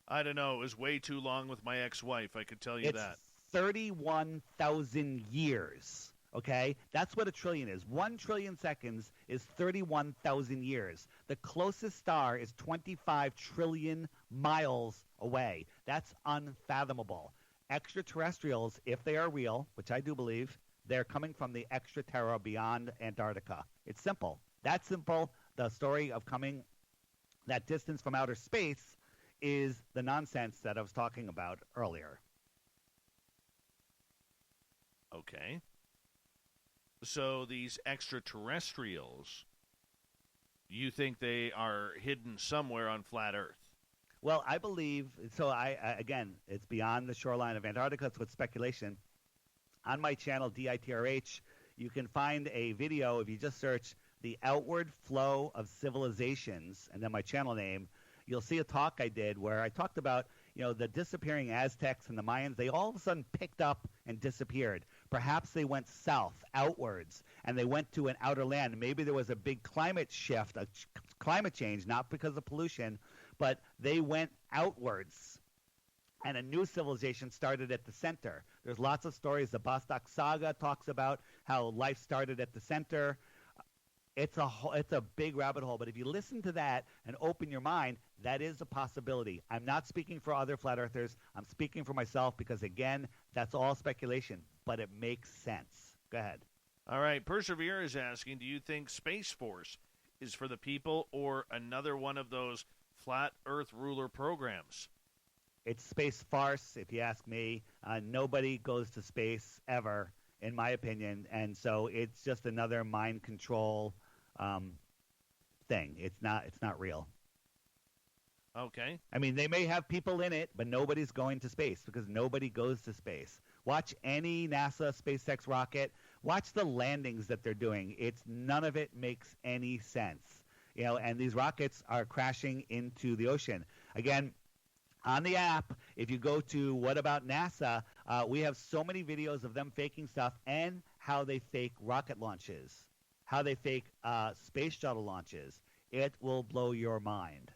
I don't know. It was way too long with my ex-wife. I could tell you that. 31,000 years. Okay? That's what a trillion is. 1 trillion seconds is 31,000 years. The closest star is 25 trillion miles away. That's unfathomable. Extraterrestrials, if they are real, which I do believe, they're coming from the extraterra beyond Antarctica. It's simple. That's simple. The story of coming that distance from outer space is the nonsense that I was talking about earlier. Okay. So these extraterrestrials, you think they are hidden somewhere on flat Earth? Well, I believe, so again, it's beyond the shoreline of Antarctica. It's with speculation. On my channel, DITRH, you can find a video if you just search the outward flow of civilizations, and then my channel name, you'll see a talk I did where I talked about, the disappearing Aztecs and the Mayans. They all of a sudden picked up and disappeared. Perhaps they went south, outwards, and they went to an outer land. Maybe there was a big climate shift, a climate change, not because of pollution, but they went outwards. And a new civilization started at the center. There's lots of stories. The Bastak Saga talks about how life started at the center. It's a big rabbit hole, but if you listen to that and open your mind, that is a possibility. I'm not speaking for other flat earthers. I'm speaking for myself because, again, that's all speculation, but it makes sense. Go ahead. All right. Persevere is asking, do you think Space Force is for the people or another one of those flat earth ruler programs? It's space farce, if you ask me. Nobody goes to space ever, in my opinion, and so it's just another mind control thing. It's not real. Okay. I mean, they may have people in it, but nobody's going to space because nobody goes to space. Watch any NASA SpaceX rocket. Watch the landings that they're doing. None of it makes any sense. And these rockets are crashing into the ocean. Again, on the app, if you go to What About NASA, we have so many videos of them faking stuff and how they fake rocket launches, how they fake space shuttle launches. It will blow your mind.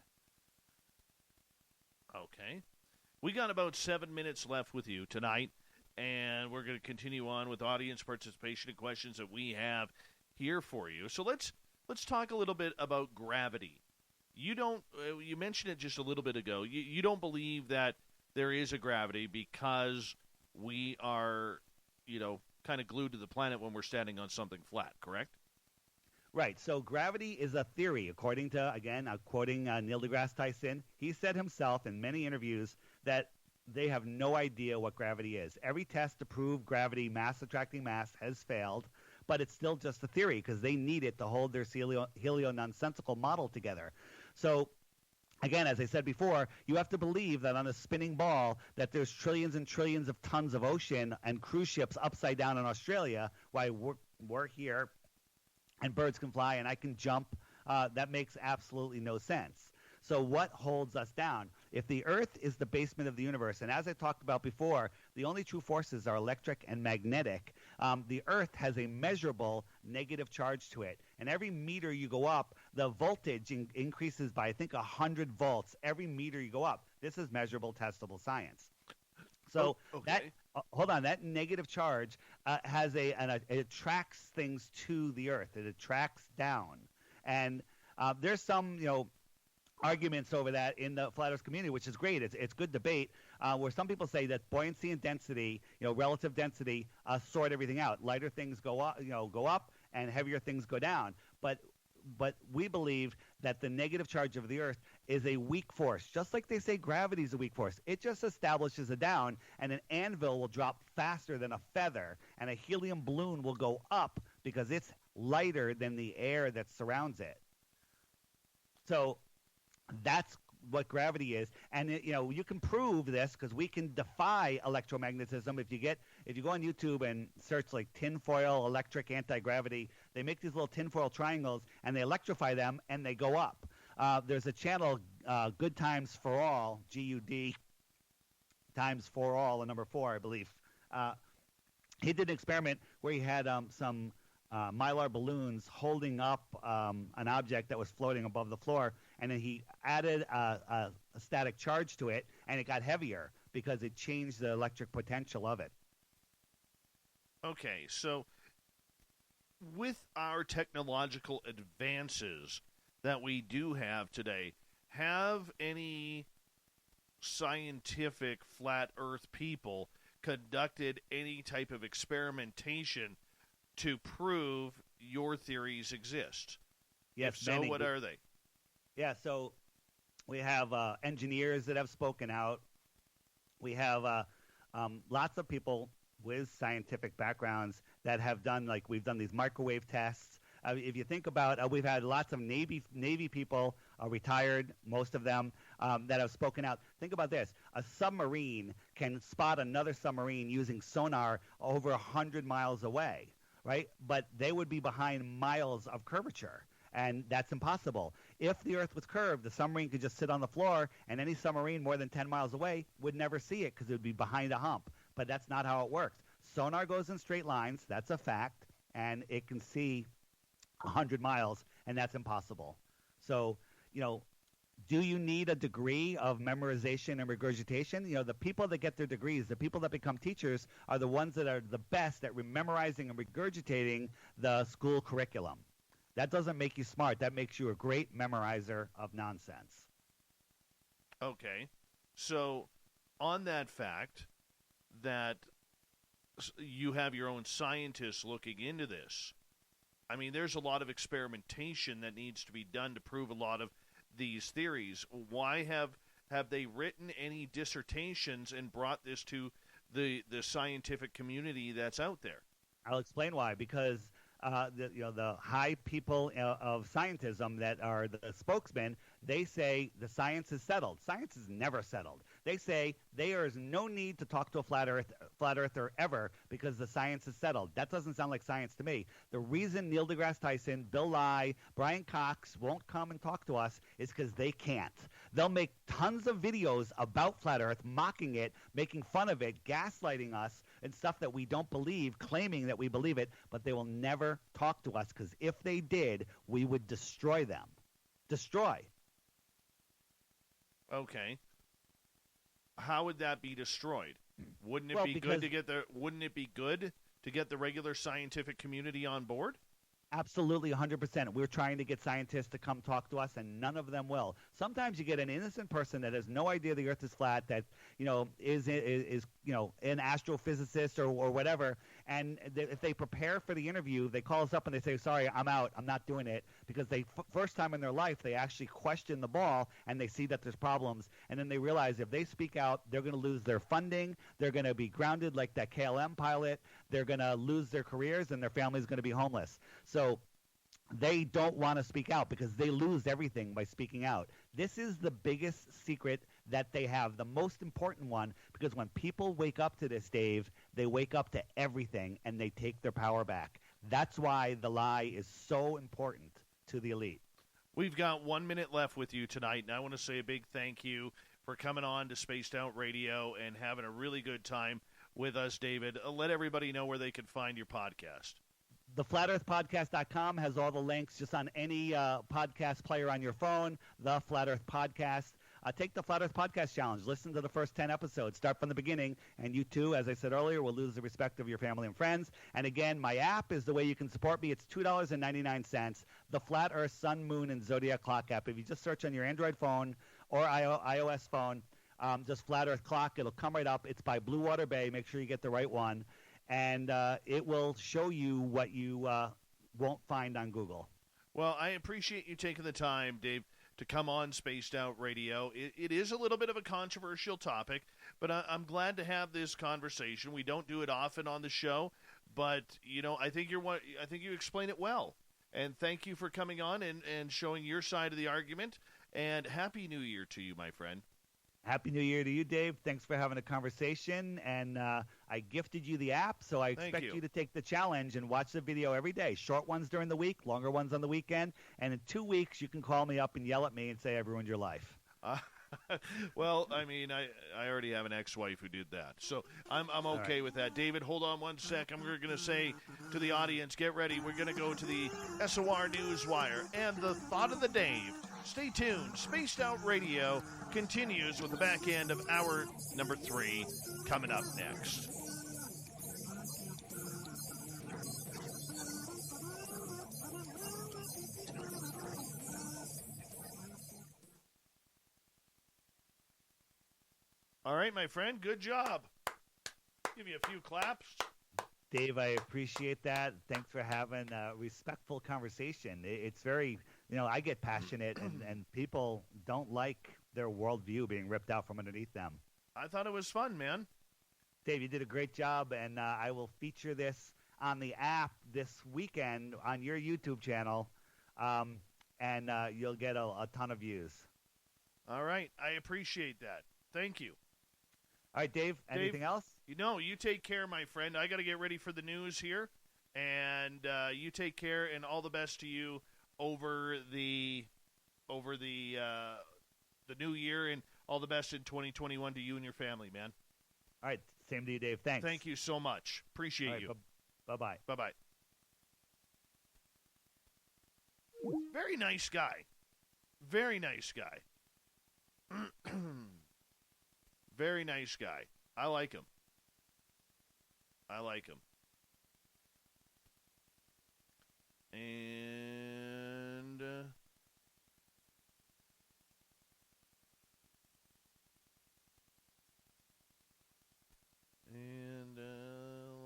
Okay. We got about 7 minutes left with you tonight, and we're going to continue on with audience participation and questions that we have here for you. So let's talk a little bit about gravity. You mentioned it just a little bit ago. You don't believe that there is a gravity because we are, kind of glued to the planet when we're standing on something flat, correct? Right. So gravity is a theory, according to, again, I'm quoting Neil deGrasse Tyson. He said himself in many interviews that they have no idea what gravity is. Every test to prove gravity, mass attracting mass, has failed, but it's still just a theory because they need it to hold their helio-nonsensical model together. So, again, as I said before, you have to believe that on a spinning ball that there's trillions and trillions of tons of ocean and cruise ships upside down in Australia while we're here and birds can fly and I can jump. That makes absolutely no sense. So what holds us down? If the Earth is the basement of the universe, and as I talked about before, the only true forces are electric and magnetic, the Earth has a measurable negative charge to it. And every meter you go up, the voltage increases by, I think, 100 volts. Every meter you go up. This is measurable, testable science. So okay. that negative charge it attracts things to the Earth. It attracts down. And there's some, arguments over that in the flat Earth community, which is great. It's good debate, where some people say that buoyancy and density, relative density, sort everything out. Lighter things go up, and heavier things go down. But we believe that the negative charge of the Earth is a weak force. Just like they say gravity is a weak force. It just establishes a down, and an anvil will drop faster than a feather, and a helium balloon will go up because it's lighter than the air that surrounds it. So that's what gravity is, and you can prove this because we can defy electromagnetism. If you go on YouTube and search like tinfoil electric anti-gravity, they make these little tinfoil triangles and they electrify them and they go up. There's a channel, Good Times for All, GUD times for all, a number 4, I believe. He did an experiment where he had some mylar balloons holding up an object that was floating above the floor, and then he added a static charge to it, and it got heavier because it changed the electric potential of it. Okay, so with our technological advances that we do have today, have any scientific flat earth people conducted any type of experimentation to prove your theories exist? Yes, if so, what are they? Yeah, so we have engineers that have spoken out. We have lots of people with scientific backgrounds that have done, like we've done these microwave tests. If you think about, we've had lots of Navy people, retired, most of them, that have spoken out. Think about this. A submarine can spot another submarine using sonar over 100 miles away, right? But they would be behind miles of curvature, and that's impossible. If the Earth was curved, the submarine could just sit on the floor, and any submarine more than 10 miles away would never see it because it would be behind a hump. But that's not how it works. Sonar goes in straight lines. That's a fact, and it can see 100 miles, and that's impossible. So, do you need a degree of memorization and regurgitation? The people that get their degrees, the people that become teachers, are the ones that are the best at memorizing and regurgitating the school curriculum. That doesn't make you smart. That makes you a great memorizer of nonsense. Okay. So, on that fact that you have your own scientists looking into this, I mean, there's a lot of experimentation that needs to be done to prove a lot of these theories. Why have they written any dissertations and brought this to the scientific community that's out there? I'll explain why. Because the high people of scientism that are the spokesmen, they say the science is settled. Science is never settled. They say there is no need to talk to a flat earther ever because the science is settled. That doesn't sound like science to me. The reason Neil deGrasse Tyson, Bill Nye, Brian Cox won't come and talk to us is because they can't. They'll make tons of videos about flat earth, mocking it, making fun of it, gaslighting us, and stuff that we don't believe, claiming that we believe it, but they will never talk to us because if they did, we would destroy them. Destroy. Okay. How would that be destroyed? Wouldn't it be good to get the regular scientific community on board? Absolutely, 100%. We're trying to get scientists to come talk to us, and none of them will. Sometimes you get an innocent person that has no idea the Earth is flat, that is an astrophysicist or whatever, and if they prepare for the interview, they call us up and they say, "Sorry, I'm out. I'm not doing it," because first time in their life they actually question the ball and they see that there's problems, and then they realize if they speak out, they're going to lose their funding, they're going to be grounded like that KLM pilot, they're going to lose their careers, and their family's going to be homeless. So they don't want to speak out because they lose everything by speaking out. This is the biggest secret that they have, the most important one, because when people wake up to this, Dave, they wake up to everything and they take their power back. That's why the lie is so important to the elite. We've got 1 minute left with you tonight, and I want to say a big thank you for coming on to Spaced Out Radio and having a really good time with us, David. Let everybody know where they can find your podcast. TheFlatEarthPodcast.com has all the links just on any podcast player on your phone, The Flat Earth Podcast. Take the Flat Earth Podcast Challenge. Listen to the first 10 episodes. Start from the beginning, and you too, as I said earlier, will lose the respect of your family and friends. And again, my app is the way you can support me. It's $2.99. The Flat Earth Sun, Moon, and Zodiac Clock app. If you just search on your Android phone or iOS phone, just Flat Earth Clock, it'll come right up. It's by Blue Water Bay. Make sure you get the right one. And it will show you what you won't find on Google. Well, I appreciate you taking the time, Dave, to come on Spaced Out Radio. It is a little bit of a controversial topic, but I'm glad to have this conversation. We don't do it often on the show, but I think you explain it well. And thank you for coming on and showing your side of the argument. And Happy New Year to you, my friend. Happy New Year to you, Dave. Thanks for having a conversation. And I gifted you the app, so I expect you to take the challenge and watch the video every day. Short ones during the week, longer ones on the weekend. And in 2 weeks, you can call me up and yell at me and say I've ruined your life. Well, I mean, I already have an ex-wife who did that, so I'm okay with that. David, hold on one sec. I'm going to say to the audience, get ready. We're going to go to the SOR Newswire and the Thought of the Dave. Stay tuned. Spaced Out Radio continues with the back end of hour number 3 coming up next. All right, my friend, good job. Give you a few claps. Dave, I appreciate that. Thanks for having a respectful conversation. It's very, I get passionate, and people don't like their worldview being ripped out from underneath them. I thought it was fun, man. Dave, you did a great job, and I will feature this on the app this weekend on your YouTube channel, and you'll get a ton of views. All right. I appreciate that. Thank you. All right, Dave, anything else? You take care, my friend. I got to get ready for the news here, and you take care, and all the best to you over the new year, and all the best in 2021 to you and your family, man. All right, same to you, Dave. Thanks. Thank you so much. Appreciate you. Bye-bye. Bye-bye. Very nice guy. Very nice guy. Very nice guy. I like him. And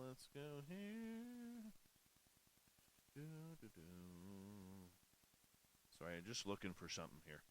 let's go here. Sorry, I'm just looking for something here.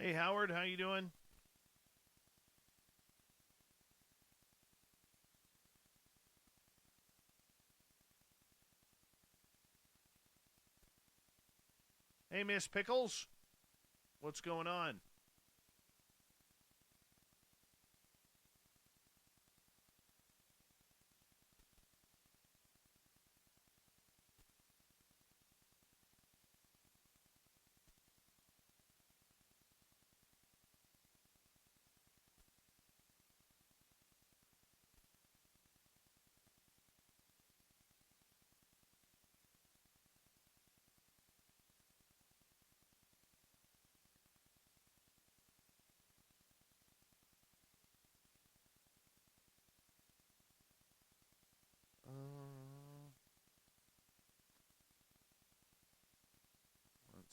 Hey, Howard, how you doing? Hey, Miss Pickles, what's going on?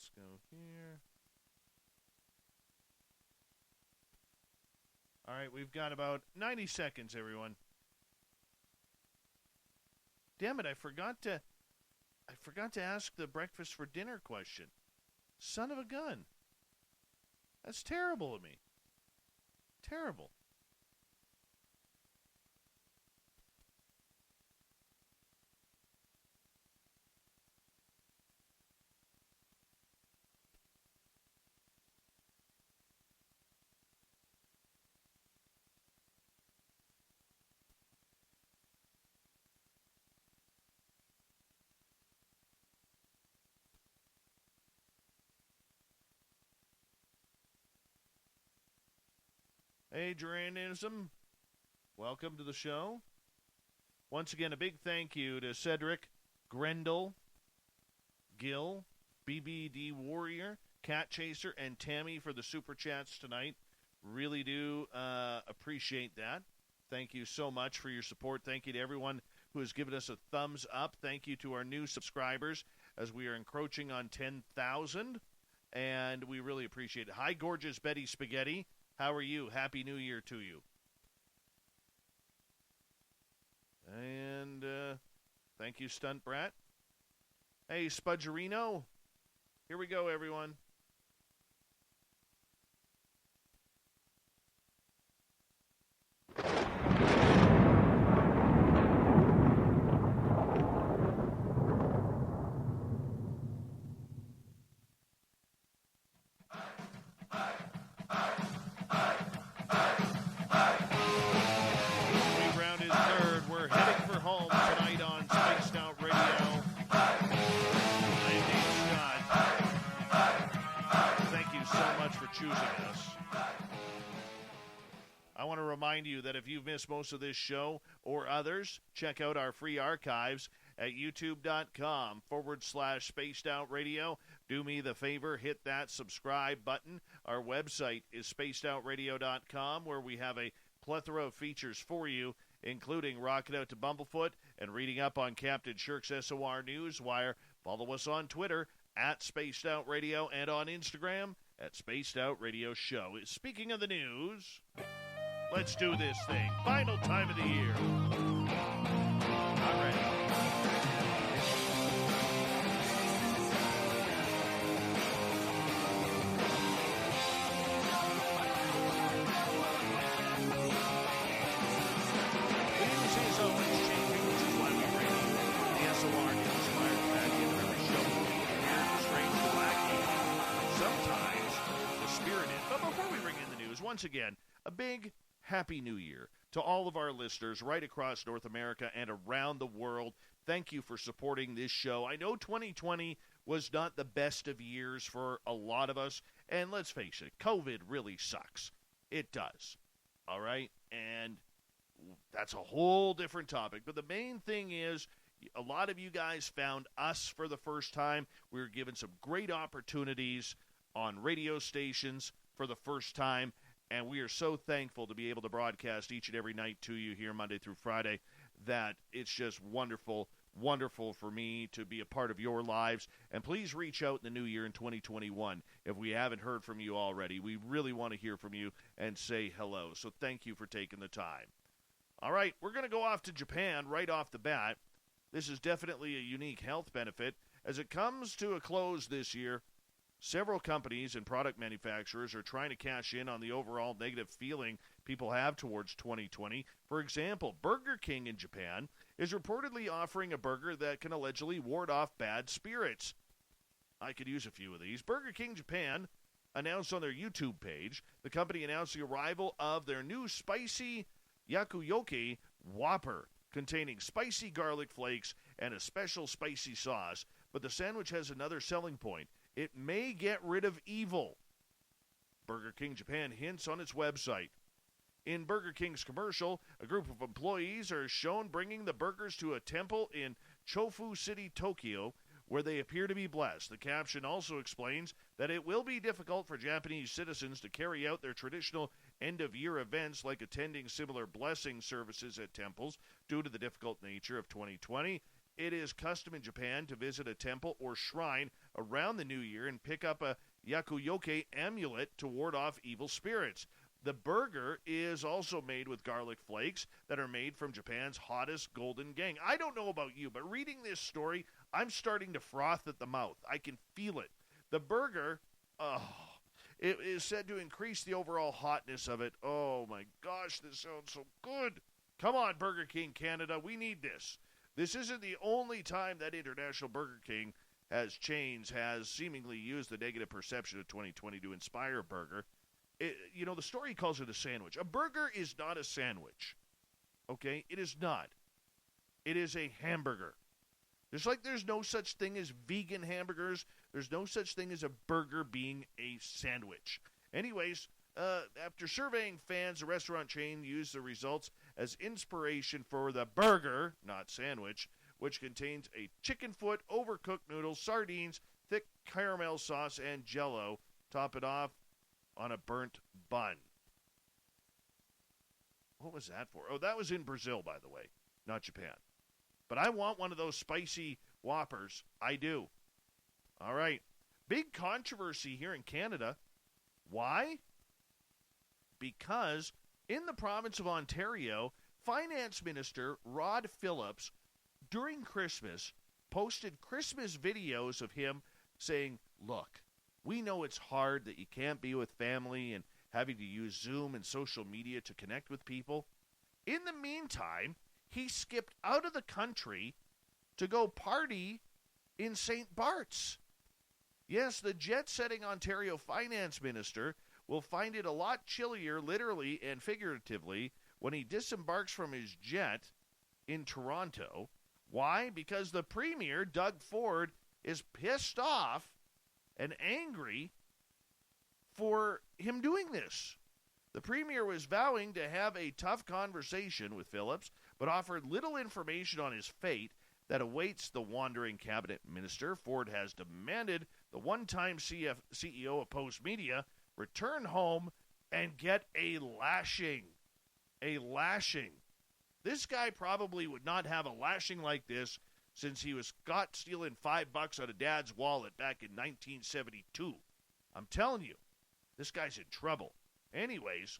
Let's go here. All right, we've got about 90 seconds, everyone. Damn it, I forgot to ask the breakfast for dinner question. Son of a gun. That's terrible of me. Terrible. Adrianism, welcome to the show. Once again, a big thank you to Cedric, Grendel, Gil, BBD Warrior, Cat Chaser, and Tammy for the super chats tonight. Really do appreciate that. Thank you so much for your support. Thank you to everyone who has given us a thumbs up. Thank you to our new subscribers as we are encroaching on 10,000, and we really appreciate it. Hi, gorgeous Betty Spaghetti. How are you? Happy New Year to you. And thank you, Stunt Brat. Hey, Spudgerino. Here we go, everyone. Choosing us. I want to remind you that if you've missed most of this show or others, check out our free archives at youtube.com/spaced out radio. Do me the favor, hit that subscribe button. Our website is spacedoutradio.com, where we have a plethora of features for you, including rocking out to Bumblefoot and reading up on Captain Shirk's SOR Newswire. Follow us on Twitter at Spaced Out Radio and on Instagram at Spaced Out Radio Show. Speaking of the news, let's do this thing. Final time of the year. All right. The news is always changing, which is why we bring you the SOR Newswire at the end of every show. Weird, strange, wacky, sometimes spirited. But before we bring in the news, once again, a big Happy New Year to all of our listeners right across North America and around the world. Thank you for supporting this show. I know 2020 was not the best of years for a lot of us, and let's face it, COVID really sucks. It does. All right? And that's a whole different topic. But the main thing is, a lot of you guys found us for the first time. We were given some great opportunities on radio stations for the first time, and we are so thankful to be able to broadcast each and every night to you here Monday through Friday that it's just wonderful, wonderful for me to be a part of your lives. And please reach out in the new year in 2021 if we haven't heard from you already. We really want to hear from you and say hello, so thank you for taking the time. All right, we're going to go off to Japan right off the bat. This is definitely a unique health benefit. As it comes to a close this year, several companies and product manufacturers are trying to cash in on the overall negative feeling people have towards 2020. For example, Burger King in Japan is reportedly offering a burger that can allegedly ward off bad spirits. I could use a few of these. Burger King Japan announced on their YouTube page, the company announced the arrival of their new spicy Yakuyoki Whopper, containing spicy garlic flakes and a special spicy sauce. But the sandwich has another selling point. It may get rid of evil. Burger King Japan hints on its website. In Burger King's commercial, a group of employees are shown bringing the burgers to a temple in Chofu City, Tokyo, where they appear to be blessed. The caption also explains that it will be difficult for Japanese citizens to carry out their traditional end-of-year events like attending similar blessing services at temples due to the difficult nature of 2020. it is custom in Japan to visit a temple or shrine around the new year and pick up a yakuyoke amulet to ward off evil spirits. The burger is also made with garlic flakes that are made from Japan's hottest golden gang. I don't know about you, but reading this story, I'm starting to froth at the mouth. I can feel it. The burger, it is said to increase the overall hotness of it. Oh my gosh, this sounds so good. Come on, Burger King Canada, we need this. This isn't the only time that International Burger King has seemingly used the negative perception of 2020 to inspire a burger. The story calls it a sandwich. A burger is not a sandwich. Okay? It is not. It is a hamburger. Just like there's no such thing as vegan hamburgers, there's no such thing as a burger being a sandwich. Anyways, after surveying fans, the restaurant chain used the results as inspiration for the burger, not sandwich, which contains a chicken foot, overcooked noodles, sardines, thick caramel sauce, and Jell-O. Top it off on a burnt bun. What was that for? Oh, that was in Brazil, by the way, not Japan. But I want one of those spicy Whoppers. I do. All right. Big controversy here in Canada. Why? Because in the province of Ontario, Finance Minister Rod Phillips, during Christmas, posted Christmas videos of him saying, look, we know it's hard that you can't be with family and having to use Zoom and social media to connect with people. In the meantime, he skipped out of the country to go party in St. Bart's. Yes, the jet-setting Ontario Finance Minister will find it a lot chillier, literally and figuratively, when he disembarks from his jet in Toronto. Why? Because the Premier, Doug Ford, is pissed off and angry for him doing this. The Premier was vowing to have a tough conversation with Phillips, but offered little information on his fate that awaits the wandering cabinet minister. Ford has demanded the one-time CEO of Post Media return home and get a lashing. A lashing. This guy probably would not have a lashing like this since he was caught stealing $5 out of Dad's wallet back in 1972. I'm telling you, this guy's in trouble. Anyways,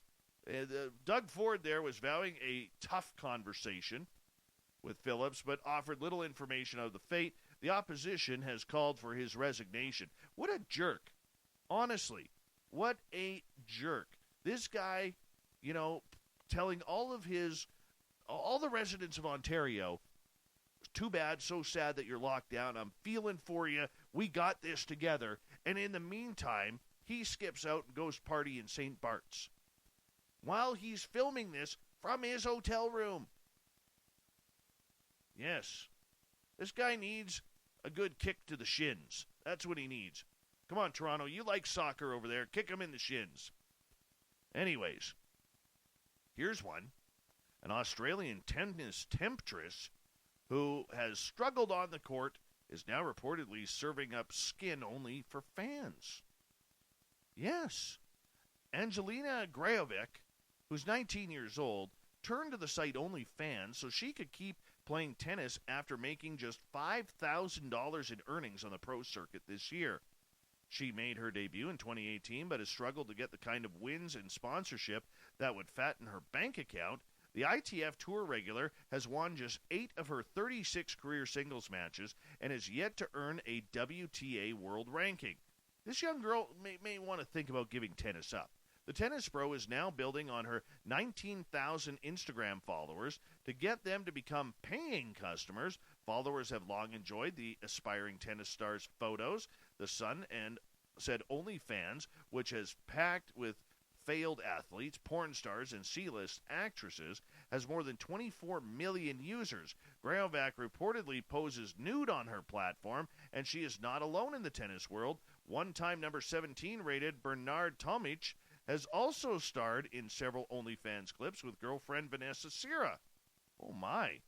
Doug Ford there was vowing a tough conversation with Phillips, but offered little information of the fate. The opposition has called for his resignation. What a jerk. Honestly, what a jerk. This guy, telling all the residents of Ontario, too bad, so sad that you're locked down. I'm feeling for you. We got this together. And in the meantime, he skips out and goes party in St. Bart's while he's filming this from his hotel room. Yes, this guy needs a good kick to the shins. That's what he needs. Come on, Toronto, you like soccer over there. Kick him in the shins. Anyways, here's one. An Australian tennis temptress who has struggled on the court is now reportedly serving up skin only for fans. Yes. Angelina Grajovic, who's 19 years old, turned to the site OnlyFans so she could keep playing tennis after making just $5,000 in earnings on the pro circuit this year. She made her debut in 2018 but has struggled to get the kind of wins and sponsorship that would fatten her bank account. The ITF Tour regular has won just 8 of her 36 career singles matches and has yet to earn a WTA world ranking. This young girl may want to think about giving tennis up. The tennis pro is now building on her 19,000 Instagram followers to get them to become paying customers. Followers have long enjoyed the aspiring tennis star's photos. The Sun and said OnlyFans, which has packed with failed athletes, porn stars, and C-list actresses, has more than 24 million users. Grajovic reportedly poses nude on her platform, and she is not alone in the tennis world. One-time number 17 rated Bernard Tomic has also starred in several OnlyFans clips with girlfriend Vanessa Sierra. Oh my.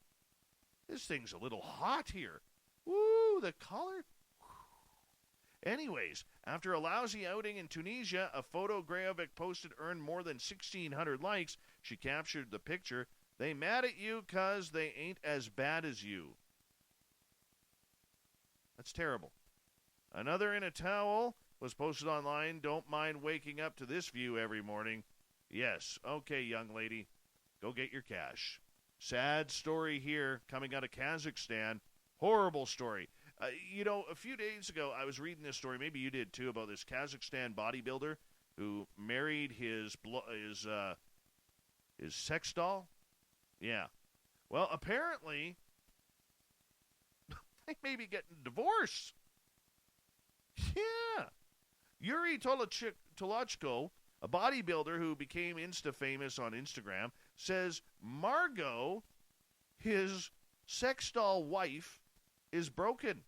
This thing's a little hot here. Woo, the color. Anyways, after a lousy outing in Tunisia, a photo Grajovic posted earned more than 1,600 likes. She captured the picture. They mad at you 'cause they ain't as bad as you. That's terrible. Another in a towel was posted online. Don't mind waking up to this view every morning. Yes. Okay, young lady. Go get your cash. Sad story here coming out of Kazakhstan. Horrible story. A few days ago, I was reading this story. Maybe you did, too, about this Kazakhstan bodybuilder who married his sex doll. Yeah. Well, apparently, they may be getting a divorce. Yeah. Yuri Tolochko, a bodybuilder who became Insta-famous on Instagram, says Margot, his sex doll wife, is broken.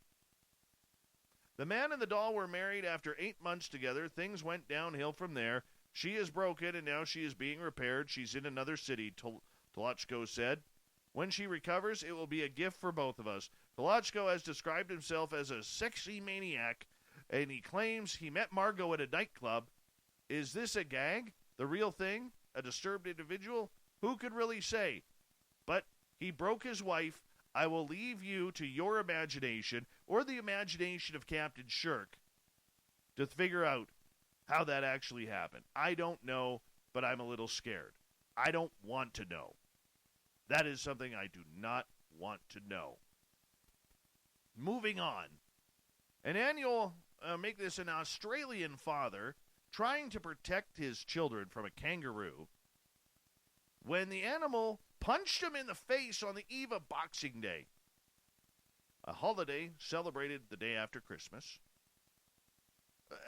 The man and the doll were married after 8 months together. Things went downhill from there. She is broken, and now she is being repaired. She's in another city, Tolochko said. When she recovers, it will be a gift for both of us. Tolochko has described himself as a sexy maniac, and he claims he met Margot at a nightclub. Is this a gag? The real thing? A disturbed individual? Who could really say? But he broke his wife. I will leave you to your imagination, or the imagination of Captain Shirk, to figure out how that actually happened. I don't know, but I'm a little scared. I don't want to know. That is something I do not want to know. Moving on. An Australian father trying to protect his children from a kangaroo when the animal punched him in the face on the eve of Boxing Day, a holiday celebrated the day after Christmas.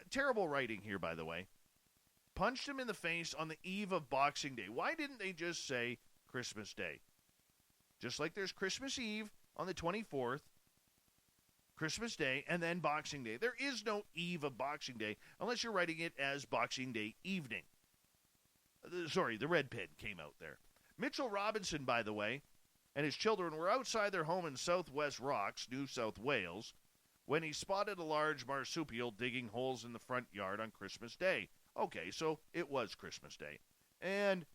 Terrible writing here, by the way. Punched him in the face on the eve of Boxing Day. Why didn't they just say Christmas Day? Just like there's Christmas Eve on the 24th, Christmas Day, and then Boxing Day. There is no eve of Boxing Day unless you're writing it as Boxing Day evening. Sorry, the red pen came out there. Mitchell Robinson, by the way, and his children were outside their home in Southwest Rocks, New South Wales, when he spotted a large marsupial digging holes in the front yard on Christmas Day. Okay, so it was Christmas Day. And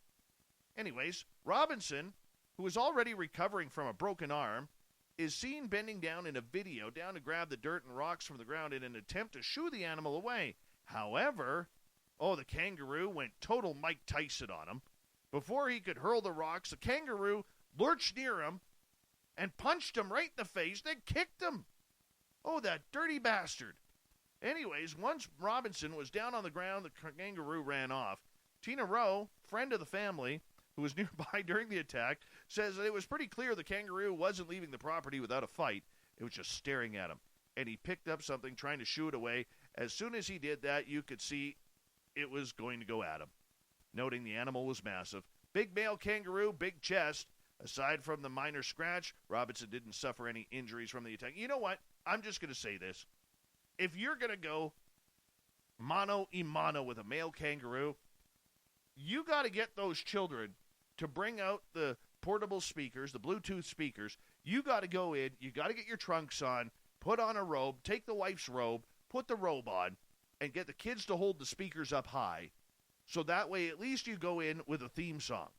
anyways, Robinson, who is already recovering from a broken arm, is seen bending down in a video down to grab the dirt and rocks from the ground in an attempt to shoo the animal away. However, the kangaroo went total Mike Tyson on him. Before he could hurl the rocks, the kangaroo lurched near him and punched him right in the face, then kicked him. Oh, that dirty bastard. Anyways, once Robinson was down on the ground, the kangaroo ran off. Tina Rowe, friend of the family, who was nearby during the attack, says that it was pretty clear the kangaroo wasn't leaving the property without a fight. It was just staring at him. And he picked up something, trying to shoo it away. As soon as he did that, you could see it was going to go at him. Noting the animal was massive. Big male kangaroo, big chest. Aside from the minor scratch, Robinson didn't suffer any injuries from the attack. You know what? I'm just going to say this. If you're going to go mano-a-mano with a male kangaroo, you got to get those children to bring out the portable speakers, the Bluetooth speakers. You got to go in, you got to get your trunks on, put on a robe, take the wife's robe, put the robe on, and get the kids to hold the speakers up high. So that way, at least you go in with a theme song.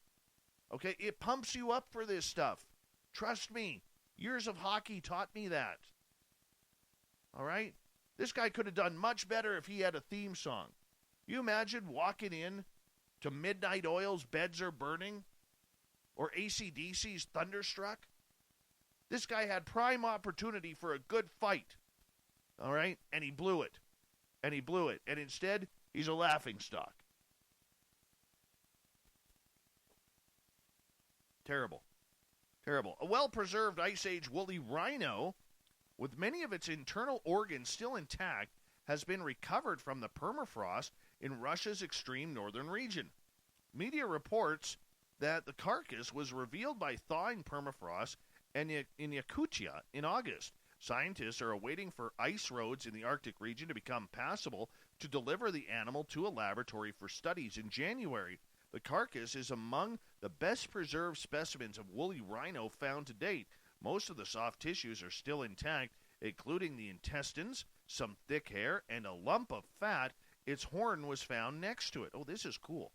Okay? It pumps you up for this stuff. Trust me. Years of hockey taught me that. All right? This guy could have done much better if he had a theme song. You imagine walking in to Midnight Oil's Beds Are Burning or AC/DC's Thunderstruck? This guy had prime opportunity for a good fight. All right? And he blew it. And he blew it. And instead, he's a laughingstock. Terrible. Terrible. A well-preserved Ice Age woolly rhino, with many of its internal organs still intact, has been recovered from the permafrost in Russia's extreme northern region. Media reports that the carcass was revealed by thawing permafrost in Yakutia in August. Scientists are waiting for ice roads in the Arctic region to become passable to deliver the animal to a laboratory for studies in January. The carcass is among the best preserved specimens of woolly rhino found to date. Most of the soft tissues are still intact, including the intestines, some thick hair, and a lump of fat. Its horn was found next to it. Oh, this is cool.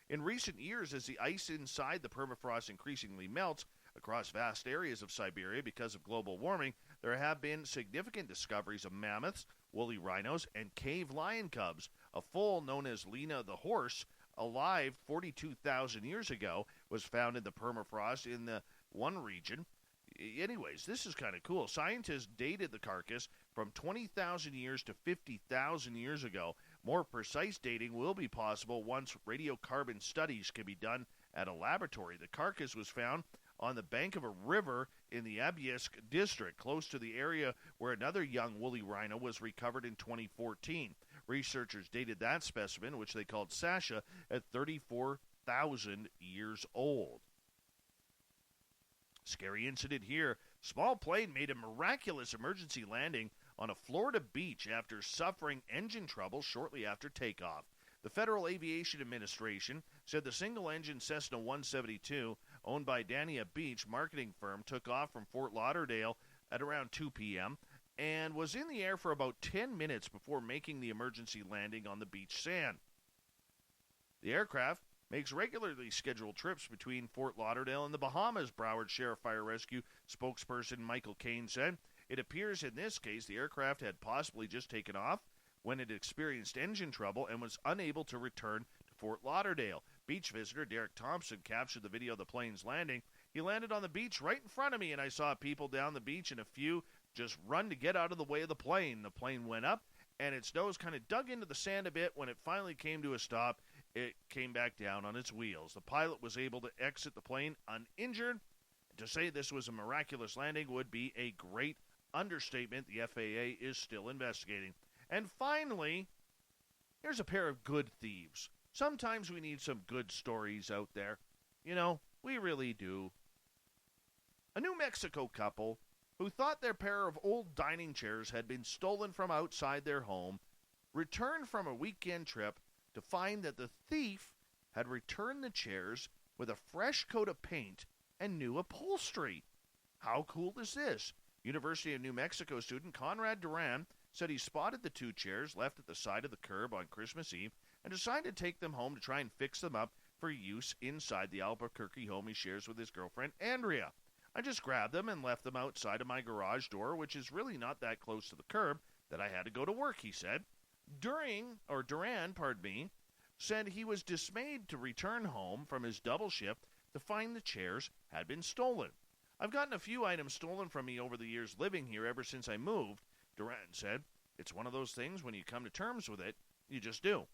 In recent years, as the ice inside the permafrost increasingly melts across vast areas of Siberia because of global warming, there have been significant discoveries of mammoths, woolly rhinos, and cave lion cubs. A foal known as Lena the horse, alive 42,000 years ago, was found in the permafrost in the one region. Anyways, this is kind of cool. Scientists dated the carcass from 20,000 years to 50,000 years ago. More precise dating will be possible once radiocarbon studies can be done at a laboratory. The carcass was found on the bank of a river in the Abiyesk district, close to the area where another young woolly rhino was recovered in 2014. Researchers dated that specimen, which they called Sasha, at 34,000 years old. Scary incident here. Small plane made a miraculous emergency landing on a Florida beach after suffering engine trouble shortly after takeoff. The Federal Aviation Administration said the single-engine Cessna 172, owned by Dania Beach marketing firm, took off from Fort Lauderdale at around 2 p.m. and was in the air for about 10 minutes before making the emergency landing on the beach sand. The aircraft makes regularly scheduled trips between Fort Lauderdale and the Bahamas, Broward Sheriff Fire Rescue spokesperson Michael Kane said. It appears in this case the aircraft had possibly just taken off when it experienced engine trouble and was unable to return to Fort Lauderdale. Beach visitor Derek Thompson captured the video of the plane's landing. He landed on the beach right in front of me, and I saw people down the beach and a few just run to get out of the way of the plane. The plane went up, and its nose kind of dug into the sand a bit. When it finally came to a stop, it came back down on its wheels. The pilot was able to exit the plane uninjured. To say this was a miraculous landing would be a great understatement. The FAA is still investigating. And finally, here's a pair of good thieves. Sometimes we need some good stories out there. You know, we really do. A New Mexico couple who thought their pair of old dining chairs had been stolen from outside their home returned from a weekend trip to find that the thief had returned the chairs with a fresh coat of paint and new upholstery. How cool is this? University of New Mexico student Conrad Duran said he spotted the two chairs left at the side of the curb on Christmas Eve and decided to take them home to try and fix them up for use inside the Albuquerque home he shares with his girlfriend Andrea. I just grabbed them and left them outside of my garage door, which is really not that close to the curb, that I had to go to work, he said. Duran said he was dismayed to return home from his double shift to find the chairs had been stolen. I've gotten a few items stolen from me over the years living here ever since I moved, Duran said. It's one of those things when you come to terms with it, you just do.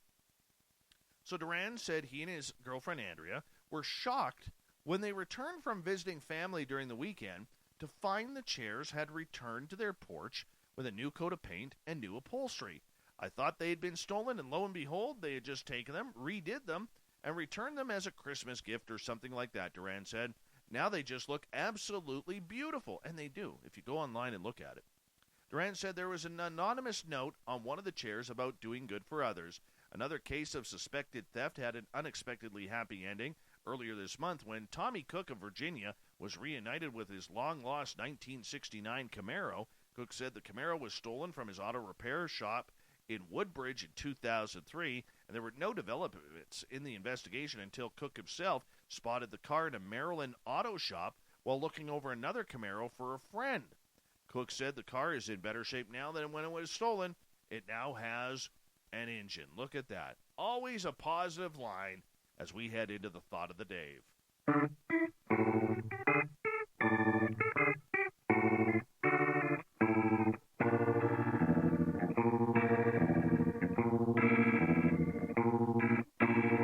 So Duran said he and his girlfriend Andrea were shocked when they returned from visiting family during the weekend to find the chairs had returned to their porch with a new coat of paint and new upholstery. I thought they had been stolen, and lo and behold, they had just taken them, redid them, and returned them as a Christmas gift or something like that, Duran said. Now they just look absolutely beautiful, and they do, if you go online and look at it. Duran said there was an anonymous note on one of the chairs about doing good for others. Another case of suspected theft had an unexpectedly happy ending earlier this month when Tommy Cook of Virginia was reunited with his long-lost 1969 Camaro. Cook said the Camaro was stolen from his auto repair shop in Woodbridge in 2003, and there were no developments in the investigation until Cook himself spotted the car in a Maryland auto shop while looking over another Camaro for a friend. Cook said the car is in better shape now than when it was stolen. It now has an engine. Look at that. Always a positive line as we head into the Thought of the Dave.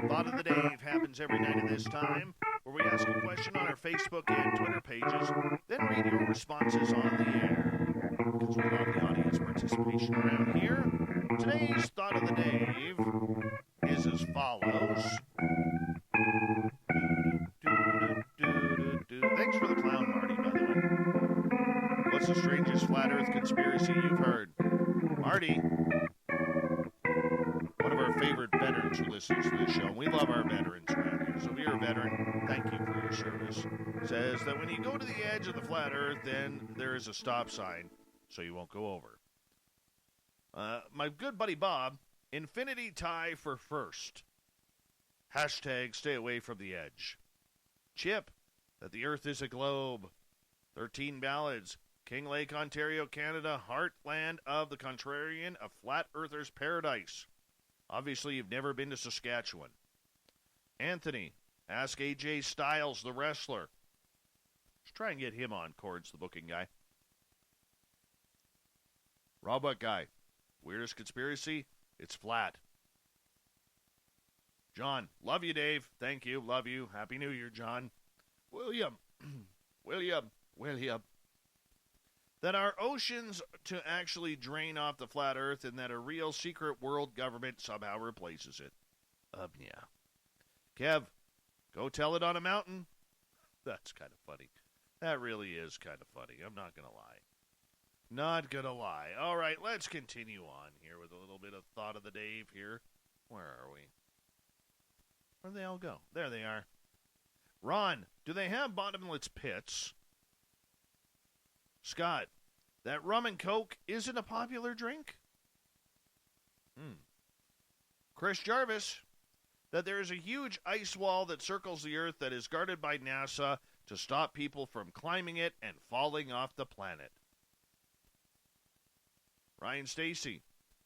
Thought of the Dave happens every night at this time, where we ask a question on our Facebook and Twitter pages, then read your responses on the air. Because we love the audience participation around here. Today's Thought of the Dave is as follows. Thanks for the clown, Marty, by the way. What's the strangest flat earth conspiracy you've heard? Marty, one of our favorite veterans who listens to this show, and we love our veterans around here, so if you're a veteran, thank you for your service, says that when you go to the edge of the flat earth, then there is a stop sign, so you won't go over. My good buddy Bob, infinity tie for first. Hashtag stay away from the edge. Chip, that the earth is a globe. 13 ballads. King Lake, Ontario, Canada, heartland of the contrarian, a flat earther's paradise. Obviously, you've never been to Saskatchewan. Anthony, ask AJ Styles, the wrestler. Let's try and get him on, Cords, the booking guy. Robot guy, weirdest conspiracy? It's flat. John, love you, Dave. Thank you, love you. Happy New Year, John. William, that our oceans to actually drain off the flat earth and that a real secret world government somehow replaces it. Yeah. Kev, go tell it on a mountain. That's kind of funny. That really is kind of funny. I'm not going to lie. Not going to lie. All right, let's continue on here with a little bit of thought of the Dave here. Where are we? Where'd they all go? There they are. Ron, do they have bottomless pits? Scott, that rum and coke isn't a popular drink? Chris Jarvis, that there is a huge ice wall that circles the Earth that is guarded by NASA to stop people from climbing it and falling off the planet. Ryan Stacy,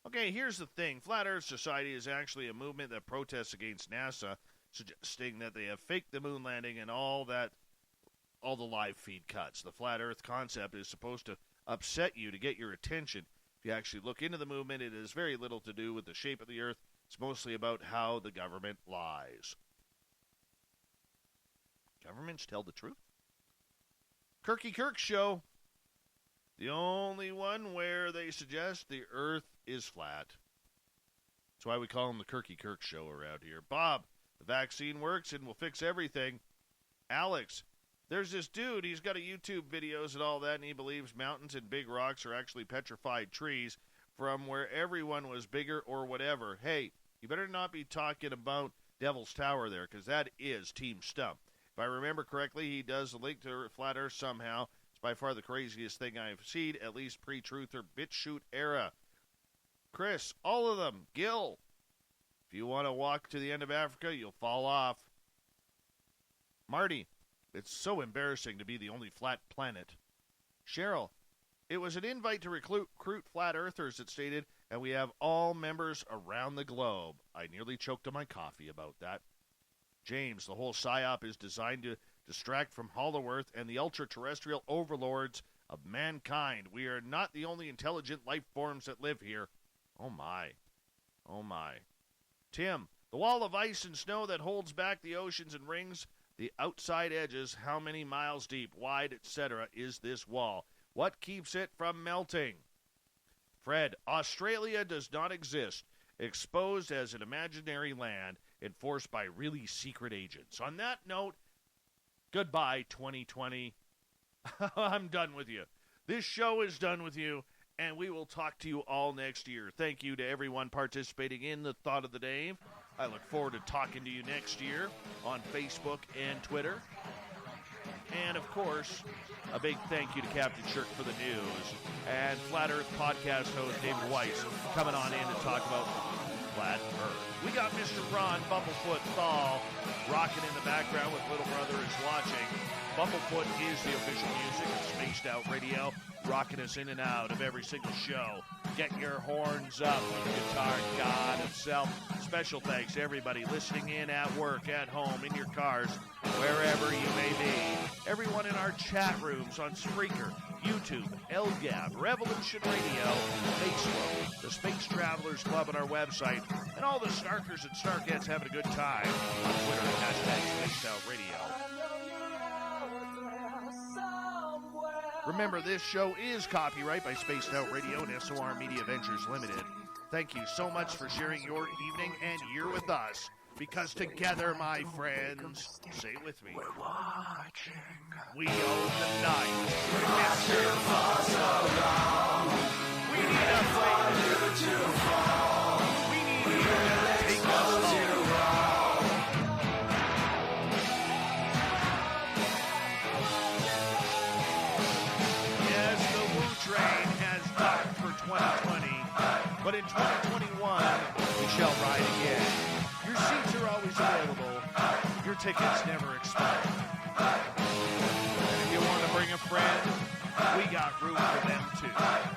okay, here's the thing. Flat Earth Society is actually a movement that protests against NASA, suggesting that they have faked the moon landing and all the live feed cuts. The flat earth concept is supposed to upset you to get your attention. If you actually look into the movement, it has very little to do with the shape of the earth. It's mostly about how the government lies. Governments tell the truth? Kirky Kirk Show. The only one where they suggest the earth is flat. That's why we call him the Kirky Kirk Show around here. Bob, the vaccine works and will fix everything. Alex, there's this dude, he's got a YouTube videos and all that, and he believes mountains and big rocks are actually petrified trees from where everyone was bigger or whatever. Hey, you better not be talking about Devil's Tower there, because that is Team Stump. If I remember correctly, he does link to Flat Earth somehow. It's by far the craziest thing I've seen, at least pre-truth or BitChute era. Chris, all of them. Gil, if you want to walk to the end of Africa, you'll fall off. Marty, it's so embarrassing to be the only flat planet. Cheryl, it was an invite to recruit flat earthers, it stated, and we have all members around the globe. I nearly choked on my coffee about that. James, the whole PSYOP is designed to distract from Hollow Earth and the ultra-terrestrial overlords of mankind. We are not the only intelligent life forms that live here. Oh my. Oh my. Tim, the wall of ice and snow that holds back the oceans and rings the outside edges, how many miles deep, wide, etc., is this wall? What keeps it from melting? Fred, Australia does not exist, exposed as an imaginary land enforced by really secret agents. On that note, goodbye, 2020. I'm done with you. This show is done with you, and we will talk to you all next year. Thank you to everyone participating in the Thought of the Dave. I look forward to talking to you next year on Facebook and Twitter. And, of course, a big thank you to Captain Shirk for the news. And Flat Earth podcast host David Weiss coming on in to talk about Flat Earth. We got Mr. Ron Bumblefoot Thal rocking in the background with Little Brother is Watching. Bumblefoot is the official music of Spaced Out Radio, rocking us in and out of every single show. Get your horns up with Guitar God himself. Special thanks to everybody listening in at work, at home, in your cars, wherever you may be. Everyone in our chat rooms on Spreaker, YouTube, LGAB, Revolution Radio, Facebook, the Space Travelers Club on our website, and all the snarkers and snarkettes having a good time on Twitter at hashtag Spaced Out Radio. Remember, this show is copyright by Spaced Out Radio and SOR Media Ventures Limited. Thank you so much for sharing your evening and year with us, because together, my friends, say it with me, we're watching. We own the night. We need a fight to fall. We need you to take us home. Train has docked for 2020, but in 2021, we shall ride again. Your seats are always available. Your tickets never expire. And if you want to bring a friend, we got room for them too.